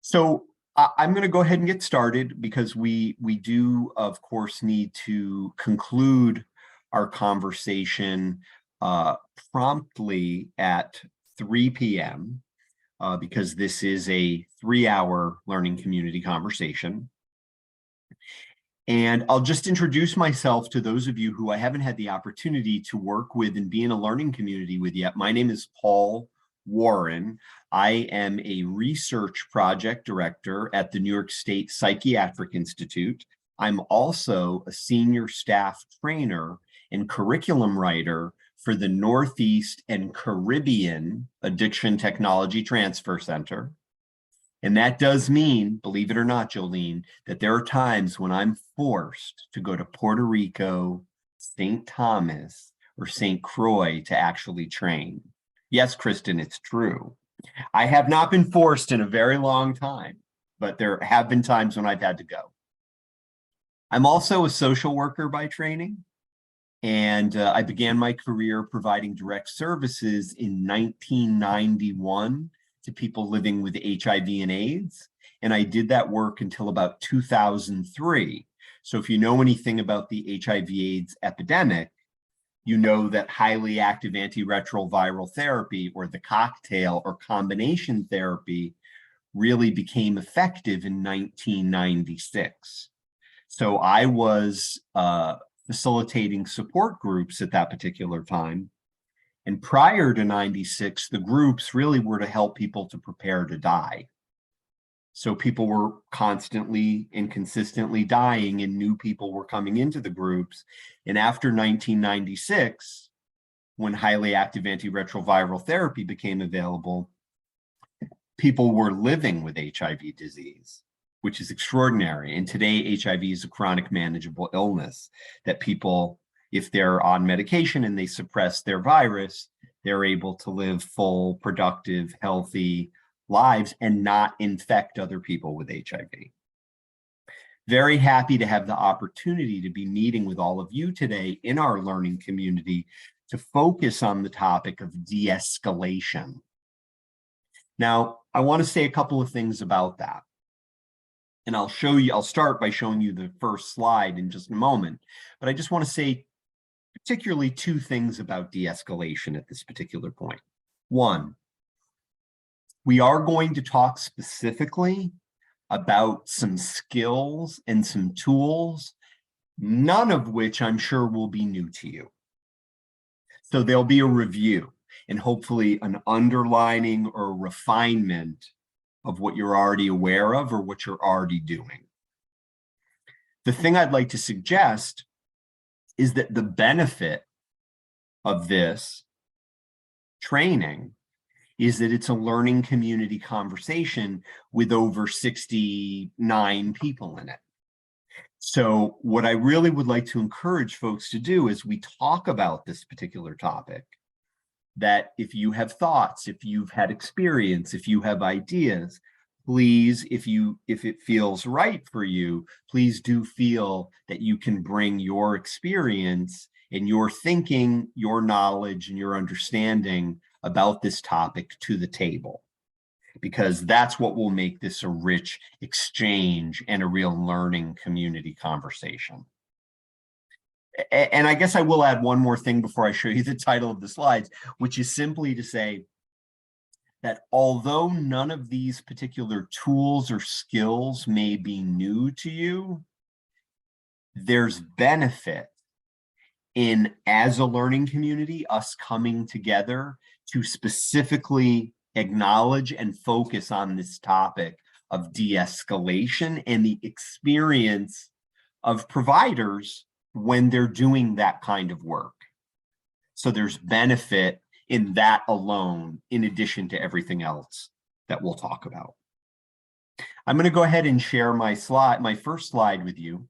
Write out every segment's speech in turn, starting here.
So I'm going to go ahead and get started because we do, of course, need to conclude our conversation promptly at 3 p.m. Because this is a 3-hour learning community conversation. And I'll just introduce myself to those of you who I haven't had the opportunity to work with and be in a learning community with yet. My name is Paul Warren. I am a research project director at the New York State Psychiatric Institute. I'm also a senior staff trainer and curriculum writer for the Northeast and Caribbean Addiction Technology Transfer Center. And that does mean, believe it or not, Jolene, that there are times when I'm forced to go to Puerto Rico, St. Thomas, or St. Croix to actually train. Yes, Kristen, it's true. I have not been forced in a very long time, but there have been times when I've had to go. I'm also a social worker by training, and I began my career providing direct services in 1991 to people living with HIV and AIDS. And I did that work until about 2003. So if you know anything about the HIV/AIDS epidemic, you know that highly active antiretroviral therapy, or the cocktail or combination therapy, really became effective in 1996. So I was facilitating support groups at that particular time. And prior to 96, the groups really were to help people to prepare to die. So people were constantly and consistently dying, and new people were coming into the groups. And after 1996, when highly active antiretroviral therapy became available, people were living with HIV disease, which is extraordinary. And today, HIV is a chronic manageable illness that people, if they're on medication and they suppress their virus, they're able to live full, productive, healthy lives and not infect other people with HIV. Very happy to have the opportunity to be meeting with all of you today in our learning community to focus on the topic of de-escalation. Now, I want to say a couple of things about that. And I'll start by showing you the first slide in just a moment, but I just want to say particularly two things about de-escalation at this particular point. One, we are going to talk specifically about some skills and some tools, none of which I'm sure will be new to you. So there'll be a review and hopefully an underlining or refinement of what you're already aware of or what you're already doing. The thing I'd like to suggest is that the benefit of this training is that it's a learning community conversation with over 69 people in it. So what I really would like to encourage folks to do as we talk about this particular topic, that if you have thoughts, if you've had experience, if you have ideas, please, if it feels right for you, please do feel that you can bring your experience and your thinking, your knowledge, and your understanding about this topic to the table, because that's what will make this a rich exchange and a real learning community conversation. And I guess I will add one more thing before I show you the title of the slides, which is simply to say that although none of these particular tools or skills may be new to you, there's benefit in, as a learning community, us coming together to specifically acknowledge and focus on this topic of de-escalation and the experience of providers when they're doing that kind of work. So there's benefit in that alone, in addition to everything else that we'll talk about. I'm going to go ahead and share my first slide with you.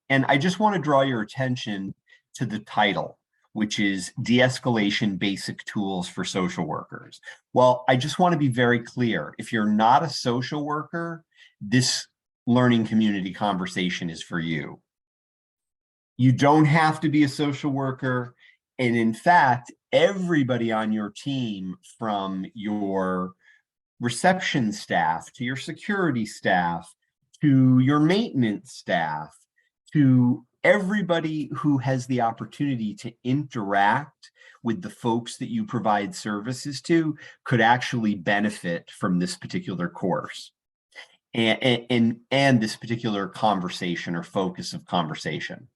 And I just want to draw your attention to the title, which is De-escalation Basic Tools for Social Workers. Well, I just want to be very clear. If you're not a social worker, this learning community conversation is for you. You don't have to be a social worker. And in fact, everybody on your team, from your reception staff, to your security staff, to your maintenance staff, to everybody who has the opportunity to interact with the folks that you provide services to could actually benefit from this particular course and this particular conversation or focus of conversation.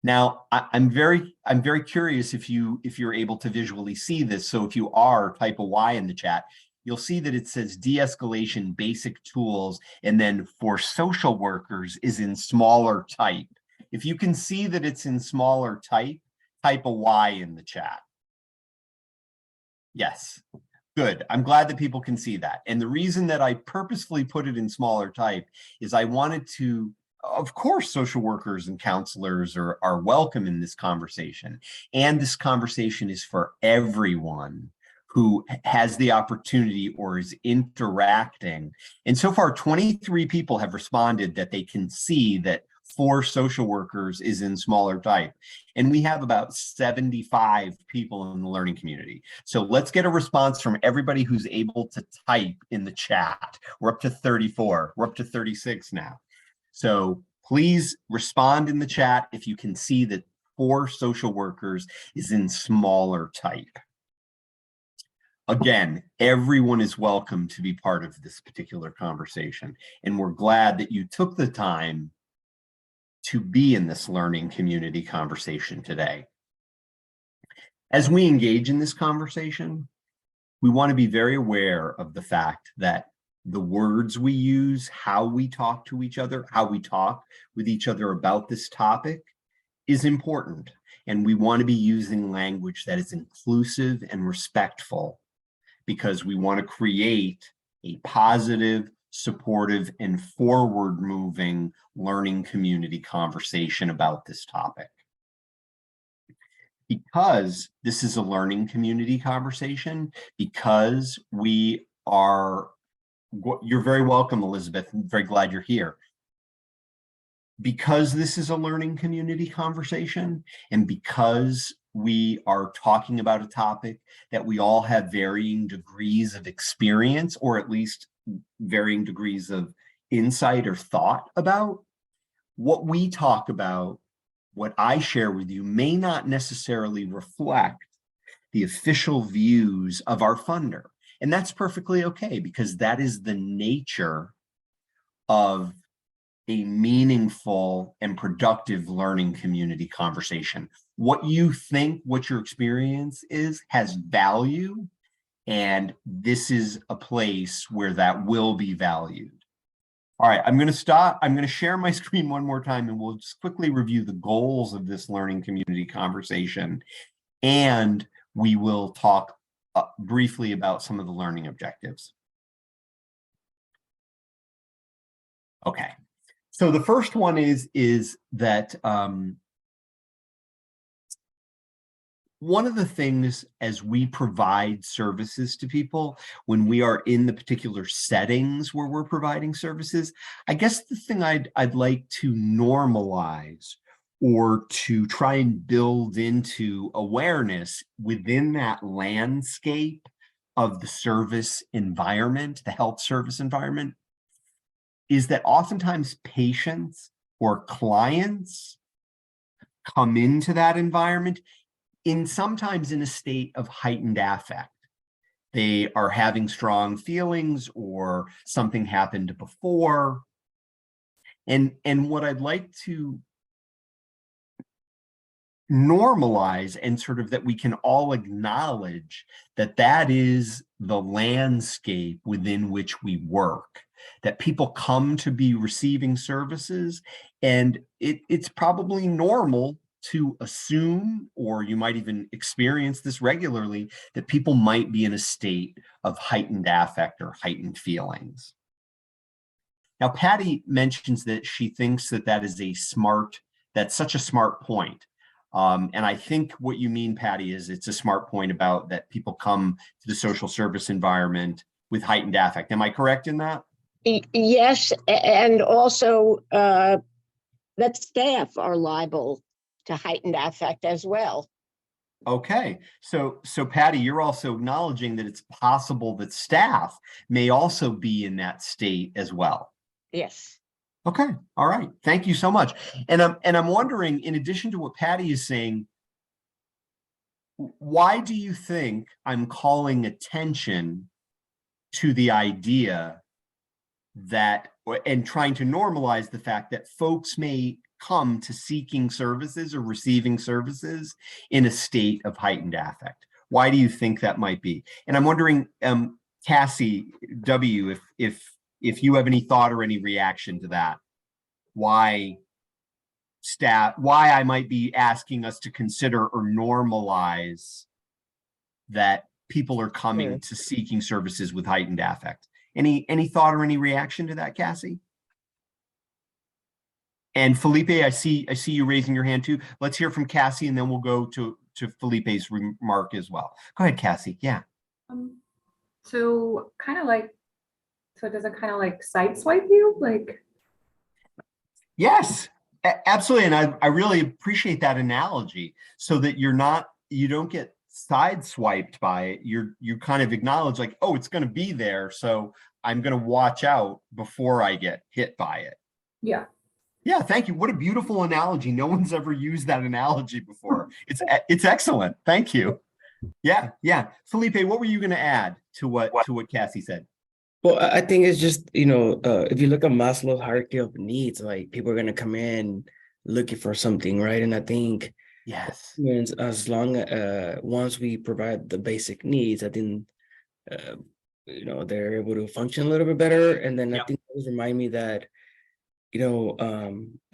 Now, I'm very curious if you're able to visually see this. So if you are, type a Y in the chat. You'll see that it says de-escalation basic tools, and then for social workers is in smaller type. If you can see that it's in smaller type, type a Y in the chat. Yes, good. I'm glad that people can see that. And the reason that I purposefully put it in smaller type is I wanted to, of course, social workers and counselors are welcome in this conversation. And this conversation is for everyone who has the opportunity or is interacting. And so far, 23 people have responded that they can see that for social workers is in smaller type. And we have about 75 people in the learning community. So let's get a response from everybody who's able to type in the chat. We're up to 34, we're up to 36 now. So please respond in the chat if you can see that for social workers is in smaller type. Again, everyone is welcome to be part of this particular conversation. And we're glad that you took the time to be in this learning community conversation today. As we engage in this conversation, we want to be very aware of the fact that the words we use, how we talk to each other, how we talk with each other about this topic is important. And we want to be using language that is inclusive and respectful, because we want to create a positive, supportive, and forward-moving learning community conversation about this topic. Because this is a learning community conversation, because we are, you're very welcome, Elizabeth. I'm very glad you're here. Because this is a learning community conversation, and because we are talking about a topic that we all have varying degrees of experience, or at least varying degrees of insight or thought about, what we talk about, what I share with you, may not necessarily reflect the official views of our funder. And that's perfectly okay, because that is the nature of a meaningful and productive learning community conversation. What you think, what your experience is, has value, and this is a place where that will be valued. All right, I'm going to stop. I'm going to share my screen one more time, and we'll just quickly review the goals of this learning community conversation, and we will talk briefly about some of the learning objectives. Okay. So the first one is that one of the things as we provide services to people, when we are in the particular settings where we're providing services, I guess the thing I'd like to normalize or to try and build into awareness within that landscape of the service environment, the health service environment, is that oftentimes patients or clients come into that environment sometimes in a state of heightened affect. They are having strong feelings, or something happened before. And what I'd like to normalize, and sort of that we can all acknowledge, that is the landscape within which we work, that people come to be receiving services, and it's probably normal to assume, or you might even experience this regularly, that people might be in a state of heightened affect or heightened feelings. Now, Patty mentions that she thinks that that's such a smart point. And I think what you mean, Patty, is it's a smart point about that people come to the social service environment with heightened affect. Am I correct in that? Yes, and also that staff are liable to heightened affect as well. Okay, so Patty, you're also acknowledging that it's possible that staff may also be in that state as well. Yes. Okay, all right. Thank you so much. And I'm wondering, in addition to what Patty is saying, why do you think I'm calling attention to the idea that, and trying to normalize the fact that folks may come to seeking services or receiving services in a state of heightened affect? Why do you think that might be? And I'm wondering, Cassie W, if you have any thought or any reaction to that, why I might be asking us to consider or normalize that people are coming to seeking services with heightened affect. Any thought or any reaction to that, Cassie? And Felipe, I see you raising your hand too. Let's hear from Cassie, and then we'll go to Felipe's remark as well. Go ahead, Cassie. Yeah. So kind of like, so does it kind of like sideswipe you? Like, Yes, absolutely. And I really appreciate that analogy, so that you don't get sideswiped by it. You kind of acknowledge like, oh, it's going to be there, so I'm going to watch out before I get hit by it. yeah. Yeah, thank you. What a beautiful analogy. No one's ever used that analogy before. It's excellent. Thank you. Yeah, yeah. Felipe, what were you going to add to what Cassie said? Well, I think it's just, if you look at Maslow's hierarchy of needs, like people are going to come in looking for something, right? And I think Yes. means as long once we provide the basic needs, I think, they're able to function a little bit better. And then I think it remind me that,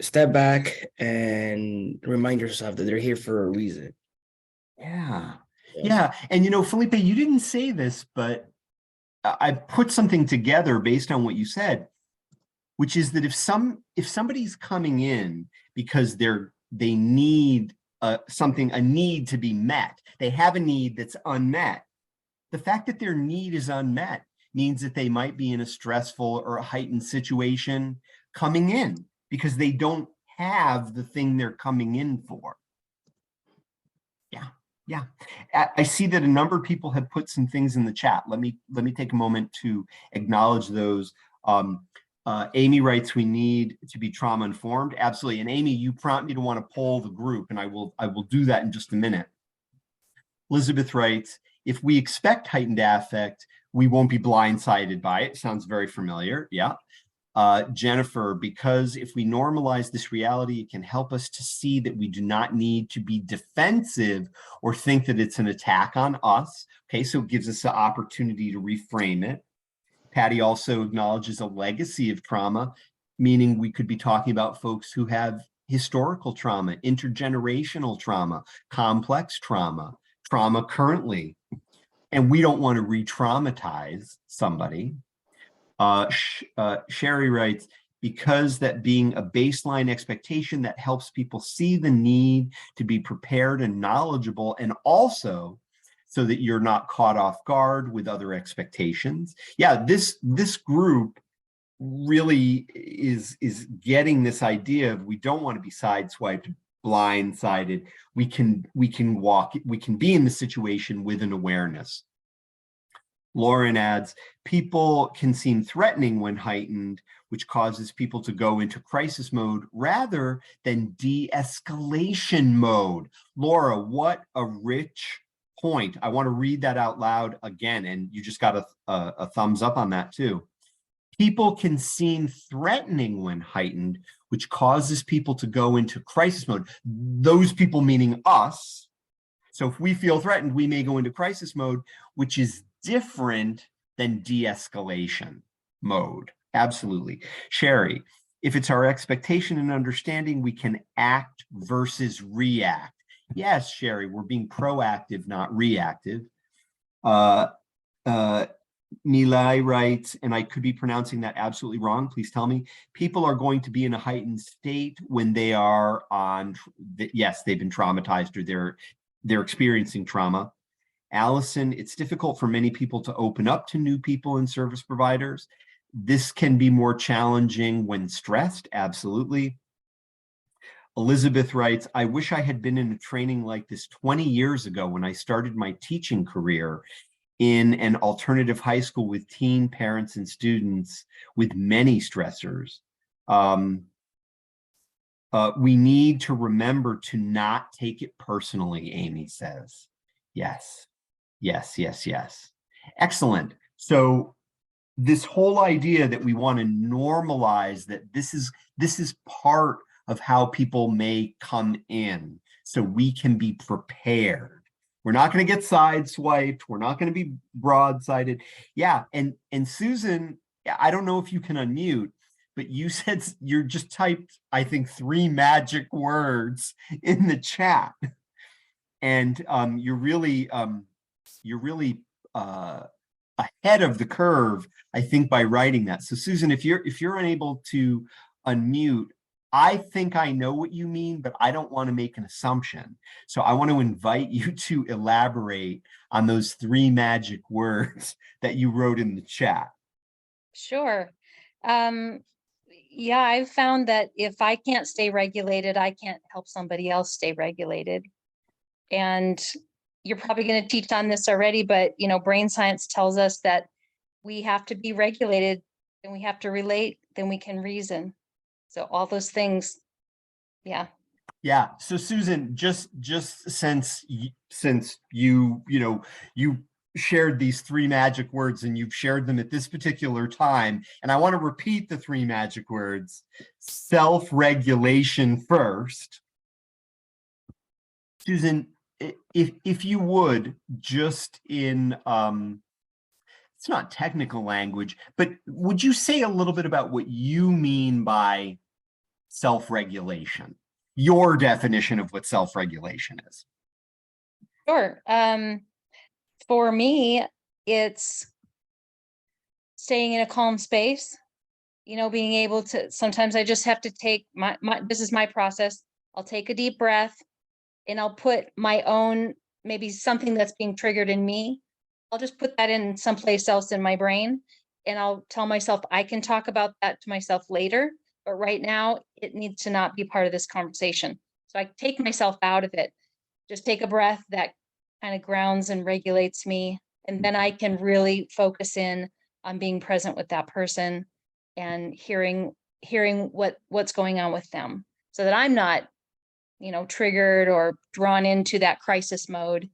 step back and remind yourself that they're here for a reason. Yeah. Yeah. And Felipe, you didn't say this, but I put something together based on what you said, which is that if somebody's coming in because they need a need to be met, they have a need that's unmet. The fact that their need is unmet means that they might be in a stressful or a heightened situation coming in because they don't have the thing they're coming in for. Yeah. Yeah, I see that a number of people have put some things in the chat. Let me take a moment to acknowledge those. Amy writes, we need to be trauma informed. Absolutely. And Amy, you prompt me to want to poll the group, and I will do that in just a minute. Elizabeth writes, if we expect heightened affect, we won't be blindsided by it. Sounds very familiar. Yeah. Jennifer, because if we normalize this reality, it can help us to see that we do not need to be defensive or think that it's an attack on us. Okay, so it gives us the opportunity to reframe it. Patty also acknowledges a legacy of trauma, meaning we could be talking about folks who have historical trauma, intergenerational trauma, complex trauma, trauma currently, and we don't want to re-traumatize somebody. Sherry writes, because that being a baseline expectation that helps people see the need to be prepared and knowledgeable, and also so that you're not caught off guard with other expectations. Yeah, this group really is getting this idea of we don't want to be sideswiped, blindsided. We can be in the situation with an awareness. Lauren adds, people can seem threatening when heightened, which causes people to go into crisis mode rather than de-escalation mode. Laura, what a rich point. I want to read that out loud again, and you just got a thumbs up on that too. People can seem threatening when heightened, which causes people to go into crisis mode. Those people meaning us. So if we feel threatened, we may go into crisis mode, which is different than de-escalation mode. Absolutely. Sherry, if it's our expectation and understanding, we can act versus react. Yes, Sherry, we're being proactive, not reactive. Nilay writes, and I could be pronouncing that absolutely wrong, please tell me, people are going to be in a heightened state when they are on, yes, they've been traumatized or they're experiencing trauma. Allison, it's difficult for many people to open up to new people and service providers. This can be more challenging when stressed, absolutely. Elizabeth writes, I wish I had been in a training like this 20 years ago when I started my teaching career in an alternative high school with teen parents and students with many stressors. We need to remember to not take it personally, Amy says. Yes, yes, yes, yes. Excellent. So this whole idea that we want to normalize that this is part of how people may come in, so we can be prepared. We're not going to get sideswiped. We're not going to be broadsided. Yeah, and Susan, I don't know if you can unmute, but you said you just typed, I think, 3 magic words in the chat, and you're really ahead of the curve, I think, by writing that. So Susan, if you're unable to unmute, I think I know what you mean, but I don't want to make an assumption. So I want to invite you to elaborate on those 3 magic words that you wrote in the chat. Sure. Yeah, I've found that if I can't stay regulated, I can't help somebody else stay regulated. And you're probably going to teach on this already, but brain science tells us that we have to be regulated, then we have to relate, then we can reason. So all those things, yeah. Yeah. So Susan, just since you shared these 3 magic words and you've shared them at this particular time, and I want to repeat the 3 magic words: self-regulation first. Susan, if you would, just in it's not technical language, but would you say a little bit about what you mean by self-regulation, your definition of what self-regulation is? Sure. For me, it's staying in a calm space, being able to, sometimes I just have to take this is my process. I'll take a deep breath and I'll put my own, maybe something that's being triggered in me. I'll just put that in someplace else in my brain, and I'll tell myself I can talk about that to myself later, but right now it needs to not be part of this conversation. So I take myself out of it, just take a breath that kind of grounds and regulates me. And then I can really focus in on being present with that person and hearing what's going on with them, so that I'm not, triggered or drawn into that crisis mode.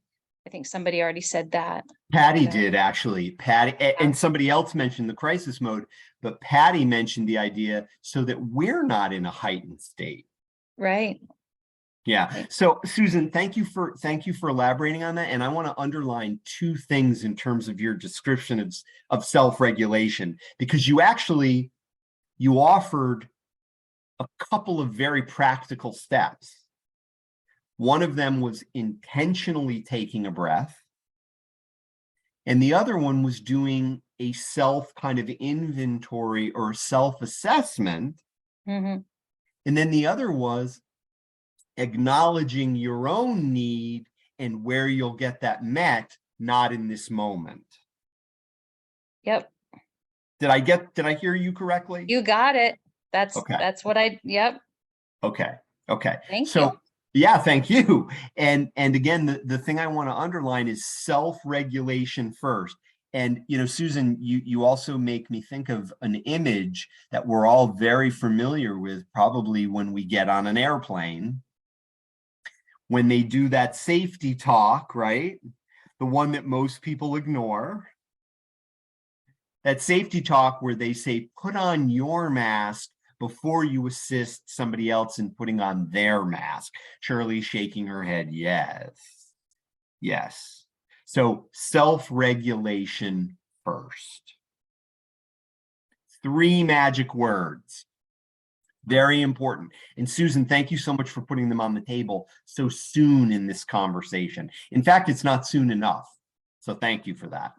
I think somebody already said that. Patty did, actually. Patty, and somebody else mentioned the crisis mode, but Patty mentioned the idea so that we're not in a heightened state. Right. Yeah. So Susan, thank you for elaborating on that. And I want to underline 2 things in terms of your description of self-regulation, because you offered a couple of very practical steps. One of them was intentionally taking a breath, and the other one was doing a self kind of inventory or self-assessment. Mm-hmm. And then the other was acknowledging your own need and where you'll get that met, not in this moment. Yep. Did I hear you correctly? You got it. That's what yep. Okay. Thank you. Yeah, thank you. And again, the thing I want to underline is self-regulation first. And, Susan, you also make me think of an image that we're all very familiar with, probably when we get on an airplane, when they do that safety talk, right? The one that most people ignore. That safety talk where they say, put on your mask before you assist somebody else in putting on their mask. Shirley shaking her head, yes. Yes. So self-regulation first. 3 magic words. Very important. And Susan, thank you so much for putting them on the table so soon in this conversation. In fact, it's not soon enough. So thank you for that.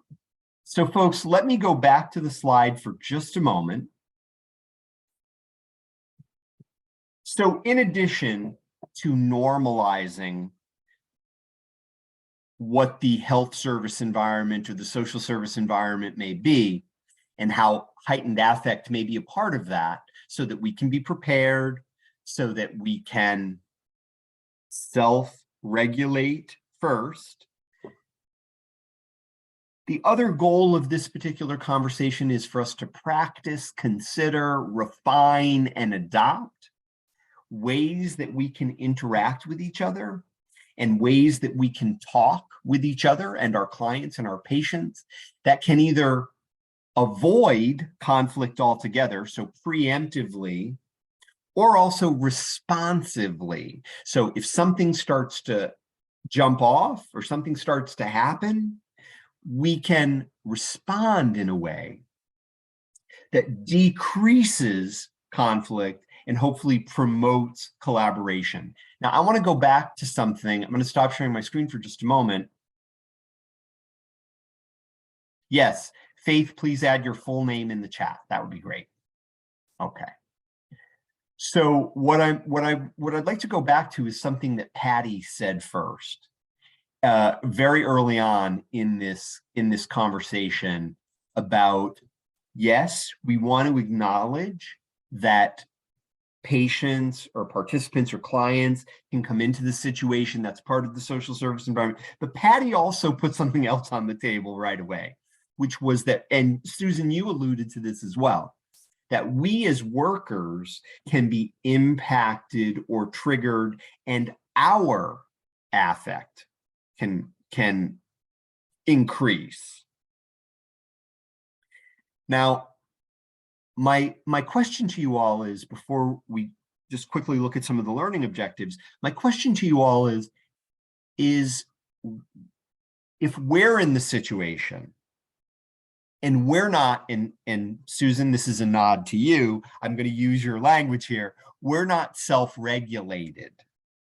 So folks, let me go back to the slide for just a moment. So in addition to normalizing what the health service environment or the social service environment may be, and how heightened affect may be a part of that, so that we can be prepared, so that we can self-regulate first. The other goal of this particular conversation is for us to practice, consider, refine, and adopt ways that we can interact with each other and ways that we can talk with each other and our clients and our patients that can either avoid conflict altogether, so preemptively, or also responsively. So if something starts to jump off or something starts to happen, we can respond in a way that decreases conflict and hopefully promotes collaboration. Now, I want to go back to something. I'm going to stop sharing my screen for just a moment. Yes, Faith, please add your full name in the chat. That would be great. Okay. So what I'd like to go back to is something that Patty said first. Very early on in this conversation about, yes, we want to acknowledge that patients or participants or clients can come into the situation. That's part of the social service environment. But Patty also put something else on the table right away, which was that, and Susan, you alluded to this as well, that we as workers can be impacted or triggered, and our affect can increase. Now, my question to you all is, before we just quickly look at some of the learning objectives, my question to you all is if we're in the situation and we're not, and Susan, this is a nod to you, I'm going to use your language here, we're not self-regulated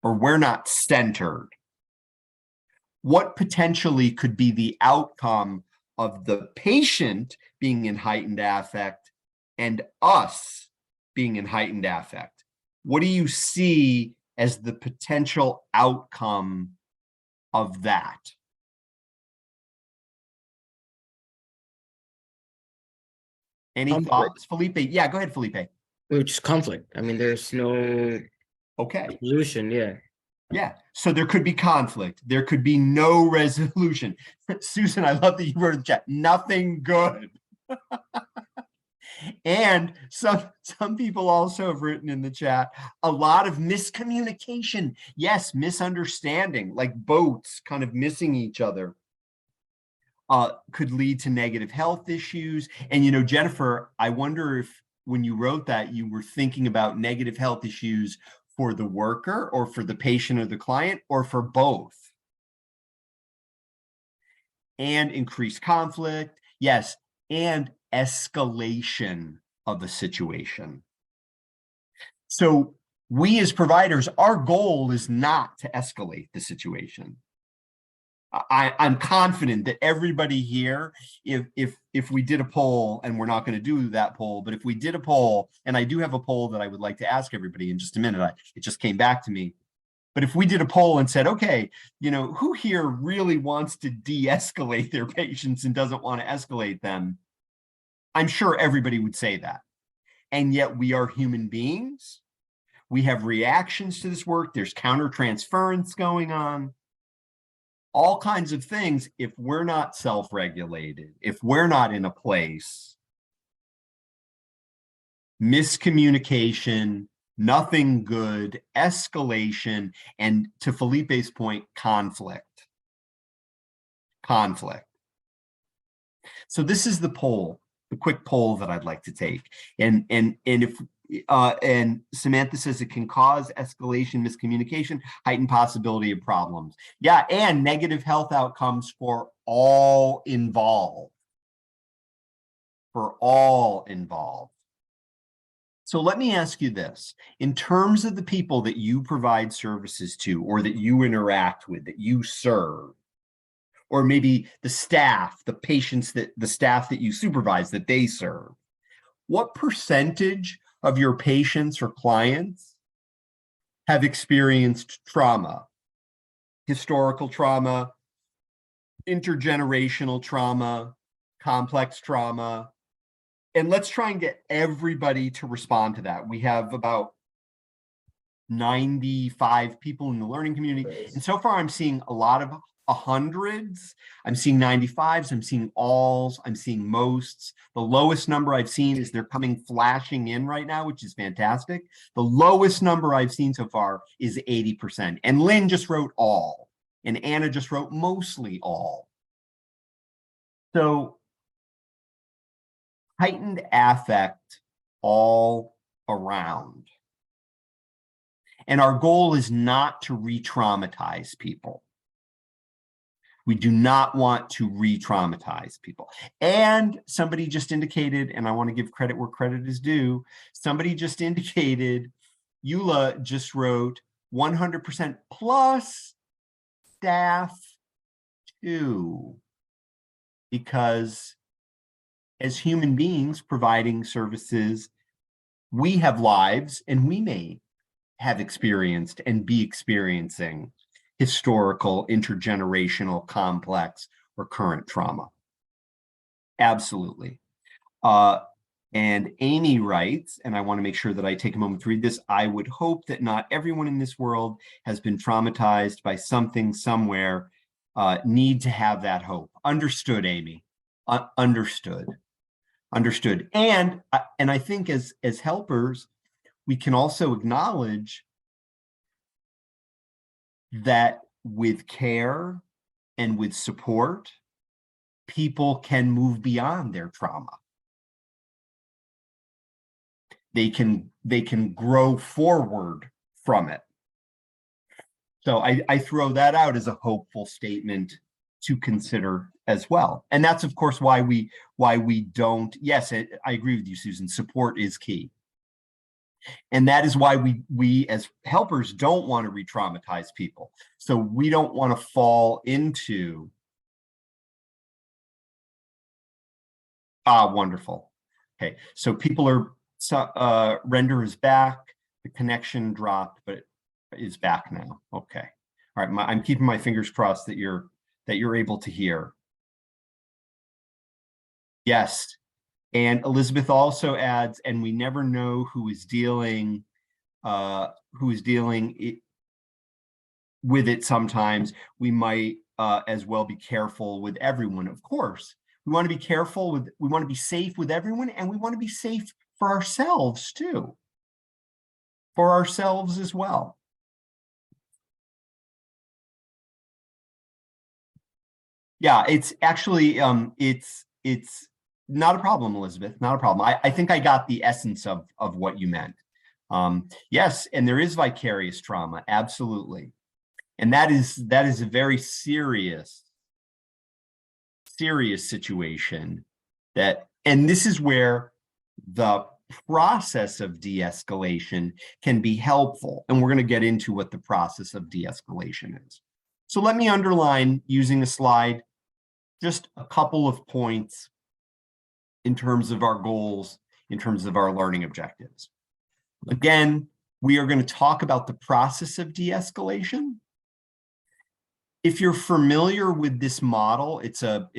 or we're not centered, what potentially could be the outcome of the patient being in heightened affect and us being in heightened affect? What do you see as the potential outcome of that? Any Conflict. thoughts, Felipe? Yeah, go ahead, Felipe. Which is conflict. I mean, there's no Okay. solution. Yeah. Yeah, so there could be conflict. There could be no resolution. Susan, I love that you wrote in the chat, nothing good. And some people also have written in the chat, a lot of miscommunication. Yes, misunderstanding, like boats kind of missing each other. Could lead to negative health issues. And, you know, Jennifer, I wonder if when you wrote that, you were thinking about negative health issues for the worker or for the patient or the client or for both. And increased conflict, yes, and escalation of the situation. So we as providers, our goal is not to escalate the situation. I'm confident that everybody here, if we did a poll, and we're not going to do that poll, but if we did a poll, and I do have a poll that I would like to ask everybody in just a minute, it just came back to me. But if we did a poll and said, okay, you know, who here really wants to de-escalate their patients and doesn't want to escalate them? I'm sure everybody would say that. And yet we are human beings. We have reactions to this work. There's countertransference going on. All kinds of things. If we're not self-regulated, if we're not in a place, miscommunication, nothing good, escalation, and to Felipe's point, conflict. So this is the poll, the quick poll that I'd like to take. And if and Samantha says it can cause escalation, miscommunication, heightened possibility of problems. Yeah, and negative health outcomes for all involved. So let me ask you this. In terms of the people that you provide services to or that you interact with, that you serve, or maybe the staff, the patients, the staff that you supervise, that they serve, what percentage of your patients or clients have experienced trauma, historical trauma, intergenerational trauma, complex trauma? And let's try and get everybody to respond to that. We have about 95 people in the learning community. And so far I'm seeing a lot of hundreds. I'm seeing 95s, I'm seeing alls, I'm seeing mosts. The lowest number I've seen is they're coming flashing in right now, which is fantastic. The lowest number I've seen so far is 80%. And Lynn just wrote all, and Anna just wrote mostly all. So heightened affect all around. And our goal is not to re-traumatize people. We do not want to re-traumatize people. And somebody just indicated, and I want to give credit where credit is due, somebody just indicated, Eula just wrote 100% plus staff too. Because as human beings providing services, we have lives and we may have experienced and be experiencing historical, intergenerational, complex, or current trauma. Absolutely. And Amy writes, and I want to make sure that I take a moment to read this, I would hope that not everyone in this world has been traumatized by something somewhere. Need to have that hope. Understood, Amy. Understood. Understood. And I think as helpers, we can also acknowledge that with care and with support, people can move beyond their trauma. They can grow forward from it. So I throw that out as a hopeful statement to consider as well. And that's of course why we don't, yes, I agree with you, Susan, support is key. And that is why we as helpers don't want to re-traumatize people. So we don't want to fall into, wonderful. Okay, so people are, render is back, the connection dropped, but it is back now. Okay, all right, I'm keeping my fingers crossed that you're able to hear. Yes. And Elizabeth also adds, and we never know who is dealing with it sometimes. We might as well be careful with everyone. Of course, we want to be careful with, we want to be safe with everyone, and we want to be safe for ourselves too. For ourselves as well. Yeah, it's actually, it's not a problem, Elizabeth, not a problem. I think I got the essence of what you meant. Yes, and there is vicarious trauma, absolutely. And that is a very serious situation and this is where the process of de-escalation can be helpful. And we're going to get into what the process of de-escalation is. So let me underline, using a slide, just a couple of points in terms of our goals, in terms of our learning objectives. Again, we are going to talk about the process of de-escalation. If you're familiar with this model, it's a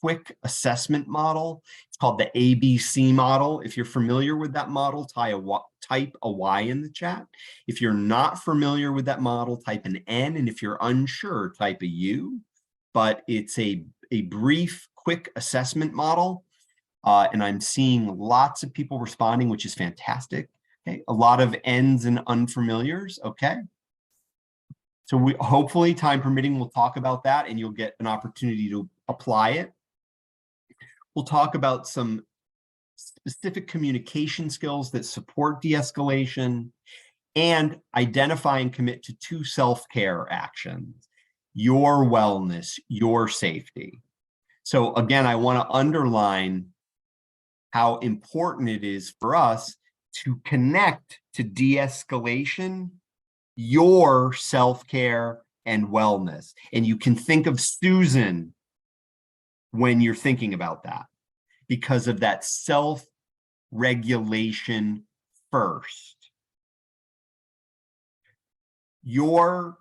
quick assessment model. It's called the ABC model. If you're familiar with that model, type a Y in the chat. If you're not familiar with that model, type an N. And if you're unsure, type a U. But it's a brief, quick assessment model. And I'm seeing lots of people responding, which is fantastic. Okay, a lot of N's and unfamiliars. Okay. So we hopefully, time permitting, we'll talk about that and you'll get an opportunity to apply it. We'll talk about some specific communication skills that support de-escalation and identify and commit to 2 self-care actions: your wellness, your safety. So again, I want to underline how important it is for us to connect to de-escalation, your self-care and wellness. And you can think of Susan when you're thinking about that, because of that self-regulation first. Your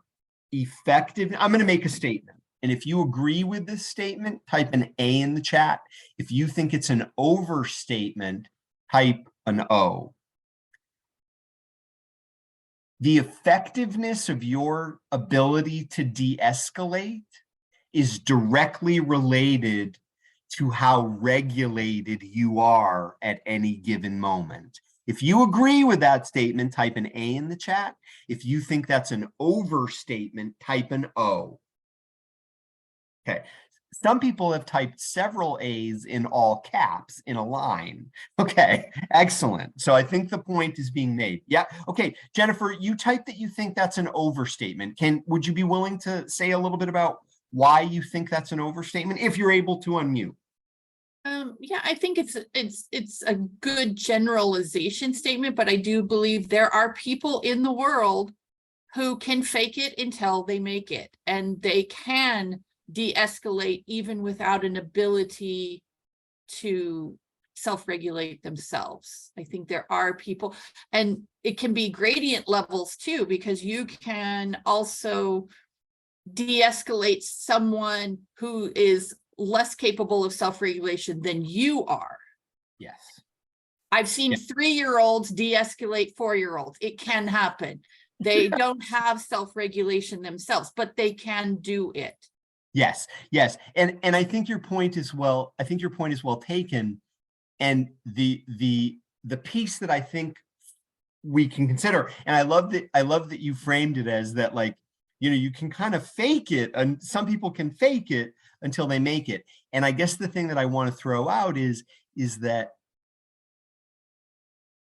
effective, I'm going to make a statement. And if you agree with this statement, type an A in the chat. If you think it's an overstatement, type an O. the effectiveness of your ability to de-escalate is directly related to how regulated you are at any given moment. If you agree with that statement, type an A in the chat. If you think that's an overstatement, type an O. Okay. Some people have typed several A's in all caps in a line. Okay, excellent. So I think the point is being made. Yeah. Okay, Jennifer, you typed that you think that's an overstatement. Would you be willing to say a little bit about why you think that's an overstatement, if you're able to unmute? Yeah, I think it's a good generalization statement, but I do believe there are people in the world who can fake it until they make it, and they can de-escalate even without an ability to self-regulate themselves. I think there are people, and it can be gradient levels too, because you can also de-escalate someone who is less capable of self-regulation than you are. Yes. I've seen 3-year-olds de-escalate 4-year-olds. It can happen. They don't have self-regulation themselves, but they can do it. Yes, yes. And I think your point is well, I think your point is well taken. And the piece that I think we can consider, and I love that you framed it as that, like, you know, you can kind of fake it, and some people can fake it until they make it. And I guess the thing that I want to throw out is that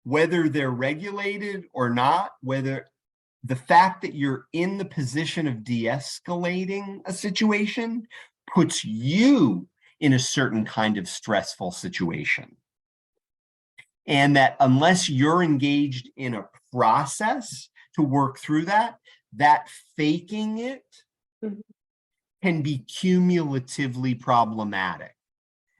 whether they're regulated or not, whether the fact that you're in the position of de-escalating a situation puts you in a certain kind of stressful situation. And that unless you're engaged in a process to work through that, that faking it can be cumulatively problematic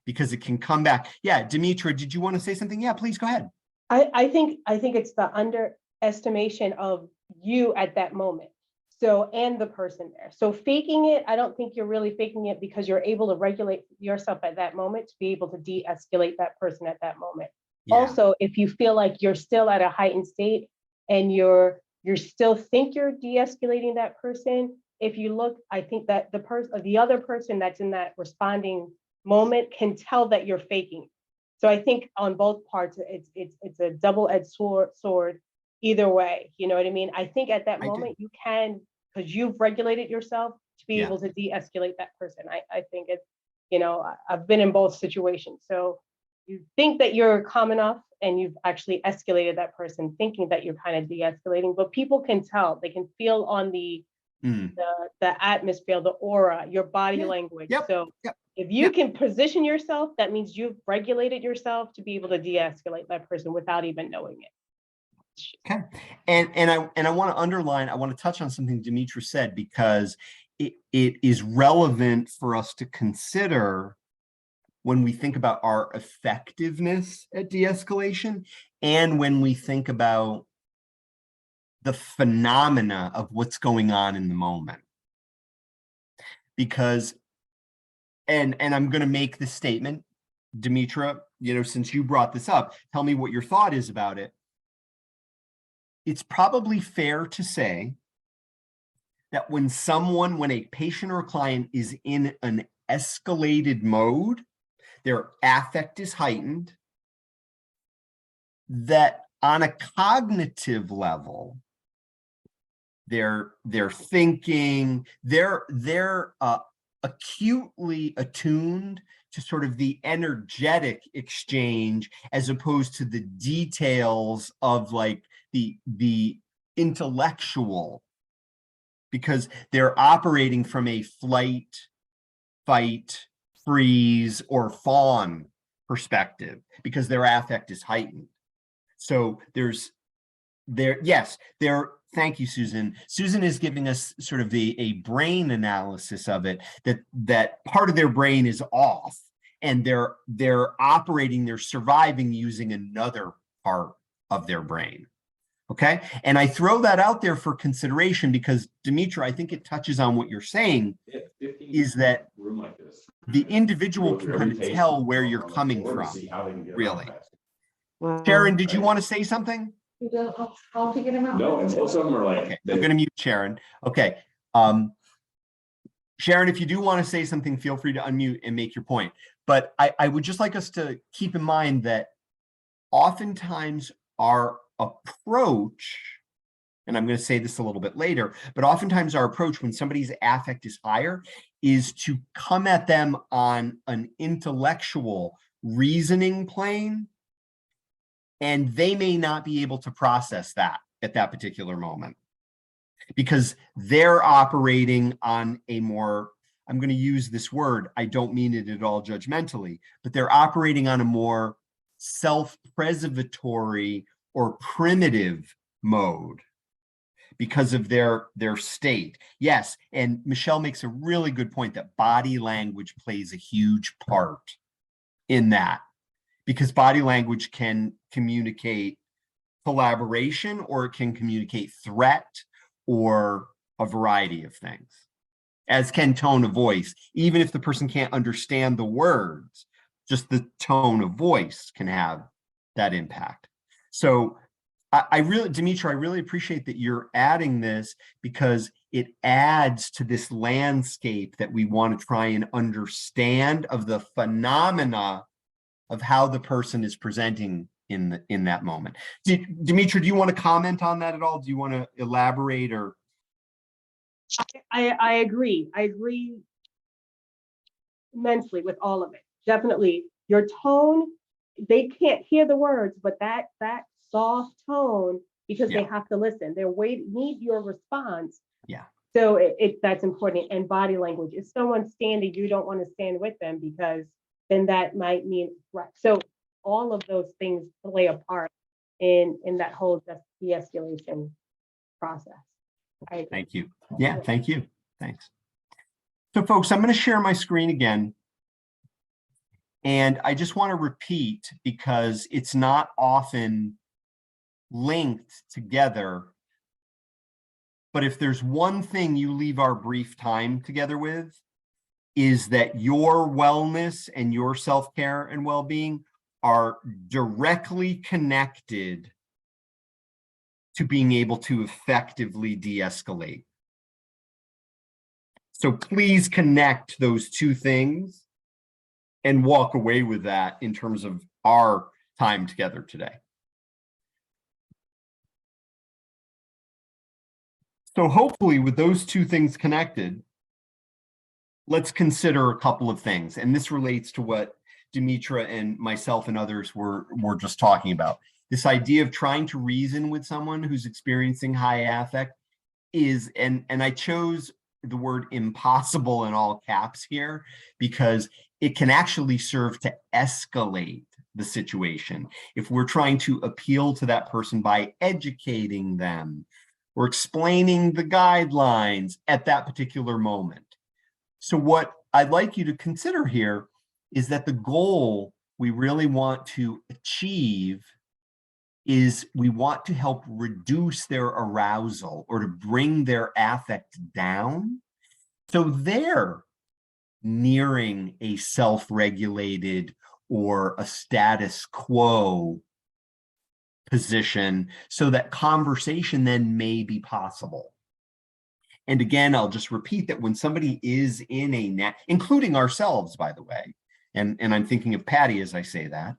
because it can come back. Yeah, Demetra, did you want to say something? Yeah, please go ahead. I think it's the underestimation of you at that moment. So, and the person there. So faking it, I don't think you're really faking it because you're able to regulate yourself at that moment to be able to de-escalate that person at that moment. Yeah. Also, if you feel like you're still at a heightened state and you're still think you're de-escalating that person, if you look, I think that the other person that's in that responding moment can tell that you're faking. So I think on both parts, it's a double-edged sword either way. You know what I mean? I think at that moment you can, because you've regulated yourself to be able to de-escalate that person. I think it's, you know, I've been in both situations. So you think that you're calm enough and you've actually escalated that person thinking that you're kind of de-escalating, but people can tell, they can feel on the atmosphere, the aura, your body language. So if you can position yourself, that means you've regulated yourself to be able to de-escalate that person without even knowing it. Okay. And I want to underline, I want to touch on something Demetra said, because it is relevant for us to consider when we think about our effectiveness at de-escalation, and when we think about the phenomena of what's going on in the moment. Because, and I'm going to make this statement, Demetra, you know, since you brought this up, tell me what your thought is about it. It's probably fair to say that when a patient or a client is in an escalated mode, their affect is heightened, that on a cognitive level, they're thinking, they're acutely attuned to sort of the energetic exchange as opposed to the details of like the intellectual, because they're operating from a flight, fight, freeze, or fawn perspective because their affect is heightened. So thank you, Susan. Susan is giving us sort of a brain analysis of it, that part of their brain is off and they're operating, they're surviving using another part of their brain. Okay. And I throw that out there for consideration because, Demetra, I think it touches on what you're saying, is that the individual can kind of tell where you're coming from, really. Sharon, did you want to say something? I'll figure them out. No, and most of them are like. Okay, I'm gonna mute Sharon. Okay. Sharon, if you do want to say something, feel free to unmute and make your point. But I would just like us to keep in mind that oftentimes our approach, and I'm going to say this a little bit later, but oftentimes our approach when somebody's affect is higher is to come at them on an intellectual reasoning plane, and they may not be able to process that at that particular moment because they're operating on a more, I'm going to use this word, I don't mean it at all judgmentally, but they're operating on a more self-preservatory or primitive mode because of their state. Yes, and Michelle makes a really good point that body language plays a huge part in that, because body language can communicate collaboration or it can communicate threat or a variety of things, as can tone of voice. Even if the person can't understand the words, just the tone of voice can have that impact. So I really, Demetra, I really appreciate that you're adding this because it adds to this landscape that we want to try and understand of the phenomena of how the person is presenting in that moment. Demetra, do you want to comment on that at all? Do you want to elaborate or? I agree. I agree immensely with all of it. Definitely your tone, they can't hear the words, but that soft tone, because they have to listen. They're need your response. Yeah. So that's important. And body language. If someone's standing, you don't want to stand with them because then that might mean threat. So all of those things play a part in that whole de-escalation process. Thank you. Yeah, thank you. Thanks. So folks, I'm going to share my screen again. And I just want to repeat, because it's not often linked together, but if there's one thing you leave our brief time together with, is that your wellness and your self-care and well-being are directly connected to being able to effectively de-escalate. So please connect those two things and walk away with that in terms of our time together today. So hopefully with those two things connected, let's consider a couple of things. And this relates to what Demetra and myself and others were just talking about. This idea of trying to reason with someone who's experiencing high affect is, and I chose the word impossible in all caps here, because it can actually serve to escalate the situation. If we're trying to appeal to that person by educating them or explaining the guidelines at that particular moment. So what I'd like you to consider here is that the goal we really want to achieve is we want to help reduce their arousal or to bring their affect down. So they're nearing a self-regulated or a status quo position so that conversation then may be possible. And again, I'll just repeat that when somebody is in a, including ourselves, by the way, and I'm thinking of Patty as I say that,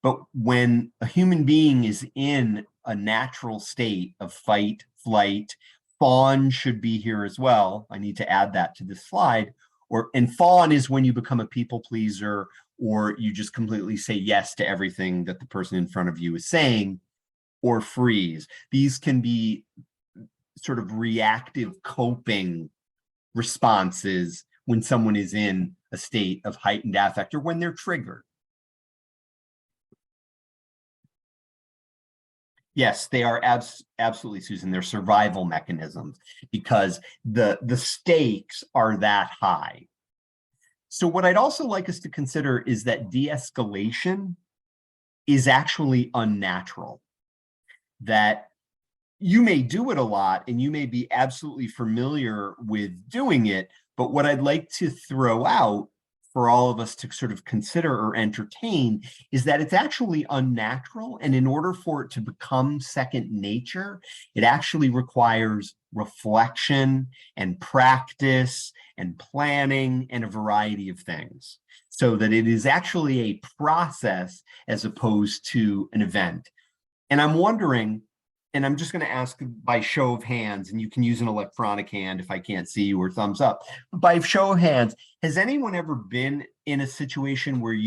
but when a human being is in a natural state of fight, flight, fawn should be here as well. I need to add that to this slide. And fawn is when you become a people pleaser or you just completely say yes to everything that the person in front of you is saying, or freeze. These can be sort of reactive coping responses when someone is in a state of heightened affect or when they're triggered. Yes, they are absolutely, Susan. They're survival mechanisms because the stakes are that high. So what I'd also like us to consider is that de-escalation is actually unnatural. That you may do it a lot and you may be absolutely familiar with doing it, but what I'd like to throw out for all of us to sort of consider or entertain is that it's actually unnatural. And in order for it to become second nature, it actually requires reflection and practice and planning and a variety of things, so that it is actually a process as opposed to an event. And I'm wondering, and I'm just going to ask by show of hands, and you can use an electronic hand if I can't see you, or thumbs up. By show of hands, has anyone ever been in a situation where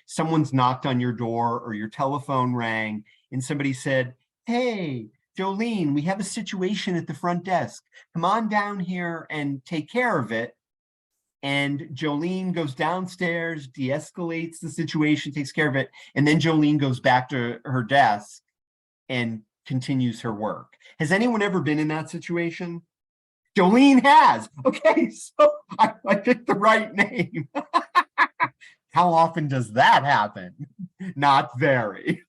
someone's knocked on your door or your telephone rang and somebody said, "Hey, Jolene, we have a situation at the front desk. Come on down here and take care of it." And Jolene goes downstairs, de-escalates the situation, takes care of it, and then Jolene goes back to her desk and continues her work. Has anyone ever been in that situation? Jolene has. Okay, so I picked the right name. How often does that happen? Not very.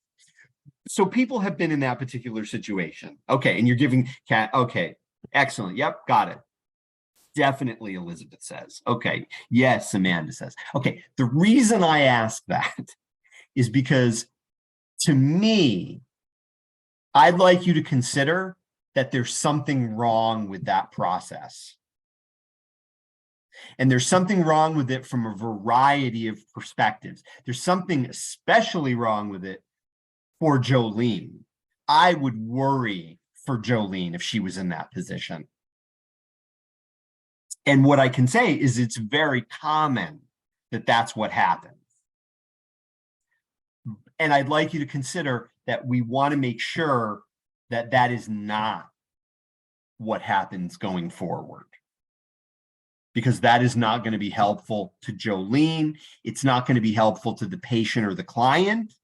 So people have been in that particular situation. Okay, and you're giving cat. Okay, excellent. Yep, got it. Definitely, Elizabeth says. Okay, yes, Amanda says. Okay, the reason I ask that is because, to me, I'd like you to consider that there's something wrong with that process. And there's something wrong with it from a variety of perspectives. There's something especially wrong with it for Jolene. I would worry for Jolene if she was in that position. And what I can say is it's very common that that's what happens. And I'd like you to consider that we want to make sure that that is not what happens going forward, because that is not going to be helpful to Jolene. It's not going to be helpful to the patient or the client.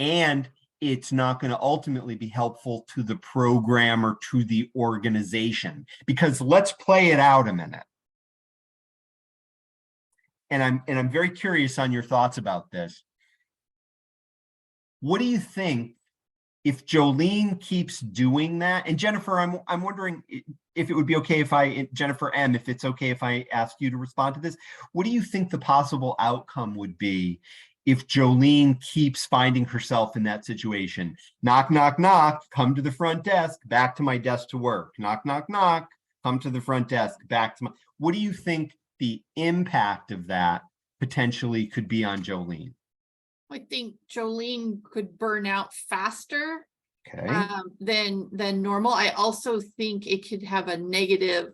And it's not going to ultimately be helpful to the program or to the organization, because let's play it out a minute. And I'm very curious on your thoughts about this. What do you think if Jolene keeps doing that? And Jennifer, I'm wondering if it would be okay Jennifer M, if it's okay if I ask you to respond to this. What do you think the possible outcome would be if Jolene keeps finding herself in that situation? Knock, knock, knock, come to the front desk, back to my desk to work. Knock, knock, knock, come to the front desk, back to my... What do you think the impact of that potentially could be on Jolene? I think Jolene could burn out faster Okay. than normal. I also think it could have a negative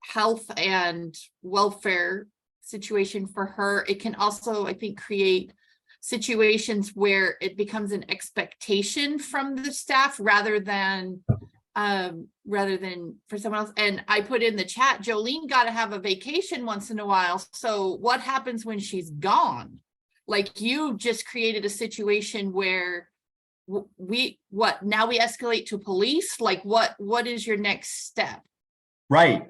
health and welfare situation for her. It can also, I think, create situations where it becomes an expectation from the staff rather than for someone else. And I put in the chat, Jolene got to have a vacation once in a while. So what happens when she's gone? Like, you just created a situation where now we escalate to police. Like, what is your next step? Right.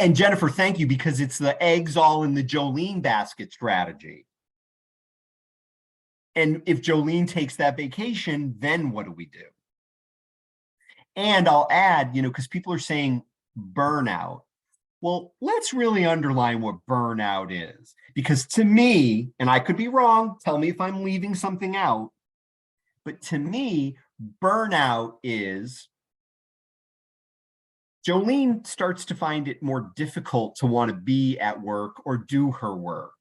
And Jennifer, thank you, because it's the eggs all in the Jolene basket strategy. And if Jolene takes that vacation, then what do we do? And I'll add, because people are saying burnout. Well, let's really underline what burnout is, because to me, and I could be wrong, tell me if I'm leaving something out, but to me, burnout is Jolene starts to find it more difficult to want to be at work or do her work.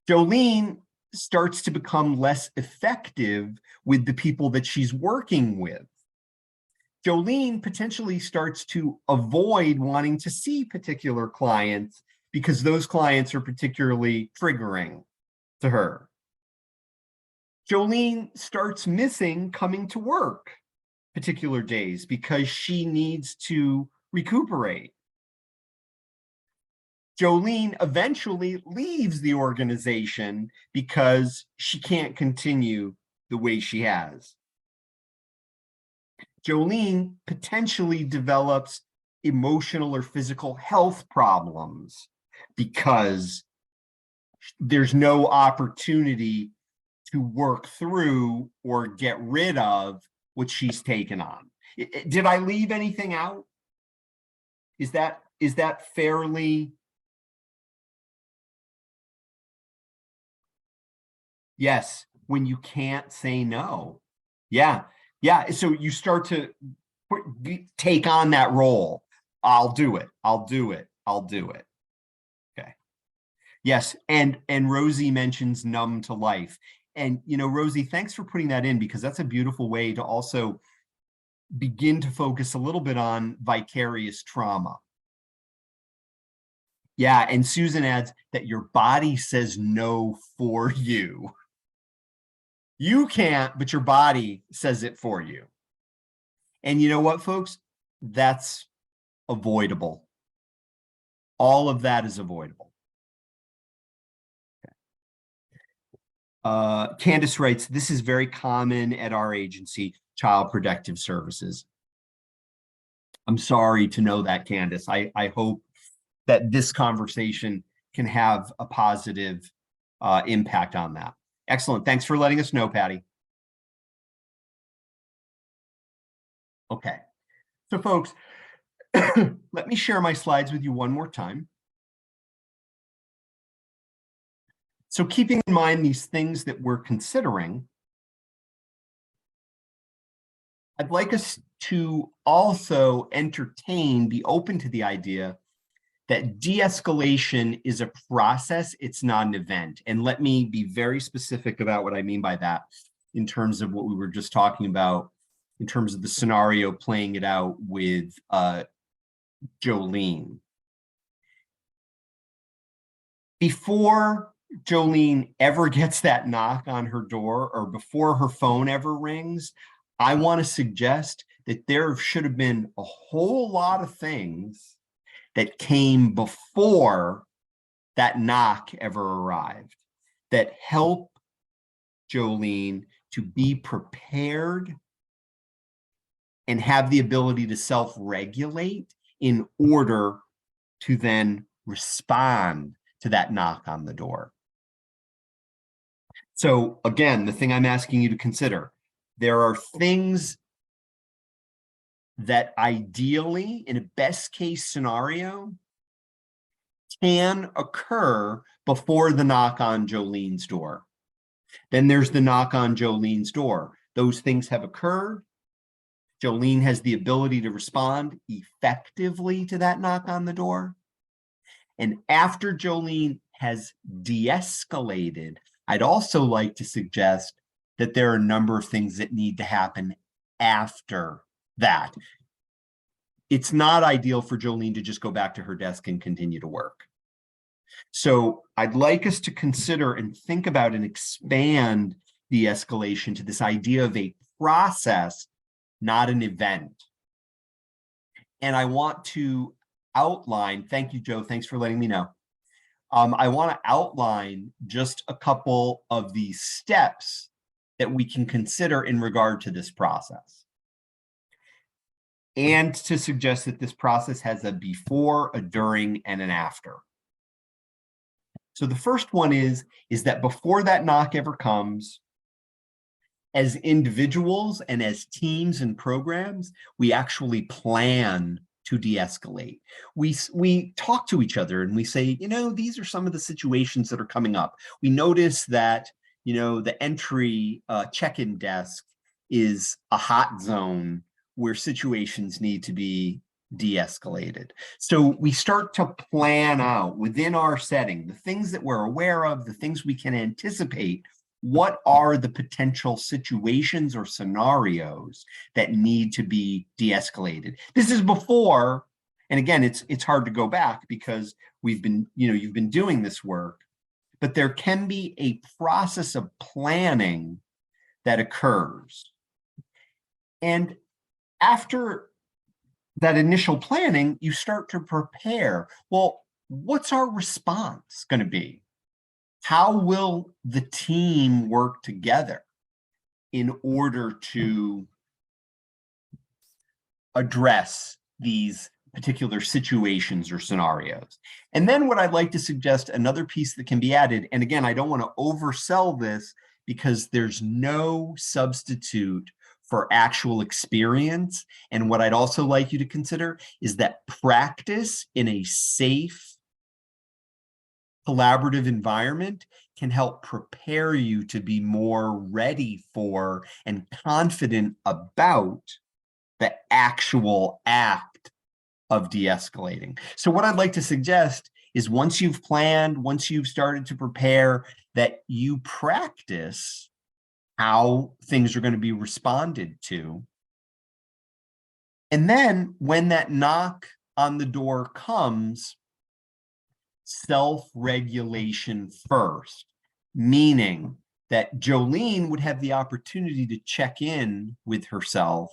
Jolene starts to become less effective with the people that she's working with. Jolene potentially starts to avoid wanting to see particular clients because those clients are particularly triggering to her. Jolene starts missing coming to work particular days because she needs to recuperate. Jolene eventually leaves the organization because she can't continue the way she has. Jolene potentially develops emotional or physical health problems because there's no opportunity to work through or get rid of what she's taken on. Did I leave anything out? Is that fairly Yes, when you can't say no. Yeah, yeah. So you start to take on that role. I'll do it. I'll do it. I'll do it. Okay. Yes, and Rosie mentions numb to life. And Rosie, thanks for putting that in, because that's a beautiful way to also begin to focus a little bit on vicarious trauma. Yeah, and Susan adds that your body says no for you. You can't, but your body says it for you. And you know what, folks? That's avoidable. All of that is avoidable. Candace writes, this is very common at our agency, Child Protective Services. I'm sorry to know that, Candace. I hope that this conversation can have a positive impact on that. Excellent. Thanks for letting us know, Patty. Okay. So folks, let me share my slides with you one more time. So keeping in mind these things that we're considering, I'd like us to also be open to the idea that de-escalation is a process, it's not an event. And let me be very specific about what I mean by that in terms of what we were just talking about, in terms of the scenario playing it out with Jolene. Before Jolene ever gets that knock on her door, or before her phone ever rings, I want to suggest that there should have been a whole lot of things that came before that knock ever arrived that help Jolene to be prepared and have the ability to self-regulate in order to then respond to that knock on the door. So again, the thing I'm asking you to consider, there are things that ideally, in a best case scenario, can occur before the knock on Jolene's door. Then there's the knock on Jolene's door. Those things have occurred. Jolene has the ability to respond effectively to that knock on the door. And after Jolene has de-escalated, I'd also like to suggest that there are a number of things that need to happen after that. It's not ideal for Jolene to just go back to her desk and continue to work. So I'd like us to consider and think about and expand de-escalation to this idea of a process, not an event. And I want to outline, thank you, Joe, thanks for letting me know. I want to outline just a couple of the steps that we can consider in regard to this process. And to suggest that this process has a before, a during, and an after. So the first one is that before that knock ever comes, as individuals and as teams and programs, we actually plan to de-escalate. We talk to each other and we say, these are some of the situations that are coming up. We notice that, the entry check-in desk is a hot zone where situations need to be de-escalated. So we start to plan out within our setting, the things that we're aware of, the things we can anticipate. What are the potential situations or scenarios that need to be de-escalated? This is before, and again, it's hard to go back because we've been, you've been doing this work, but there can be a process of planning that occurs. And after that initial planning, you start to prepare. Well, what's our response going to be? How will the team work together in order to address these particular situations or scenarios? And then what I'd like to suggest, another piece that can be added, and again, I don't want to oversell this because there's no substitute for actual experience. And what I'd also like you to consider is that practice in a safe, collaborative environment can help prepare you to be more ready for and confident about the actual act of de-escalating. So what I'd like to suggest is once you've planned, once you've started to prepare, that you practice how things are going to be responded to. And then when that knock on the door comes, self-regulation first, meaning that Jolene would have the opportunity to check in with herself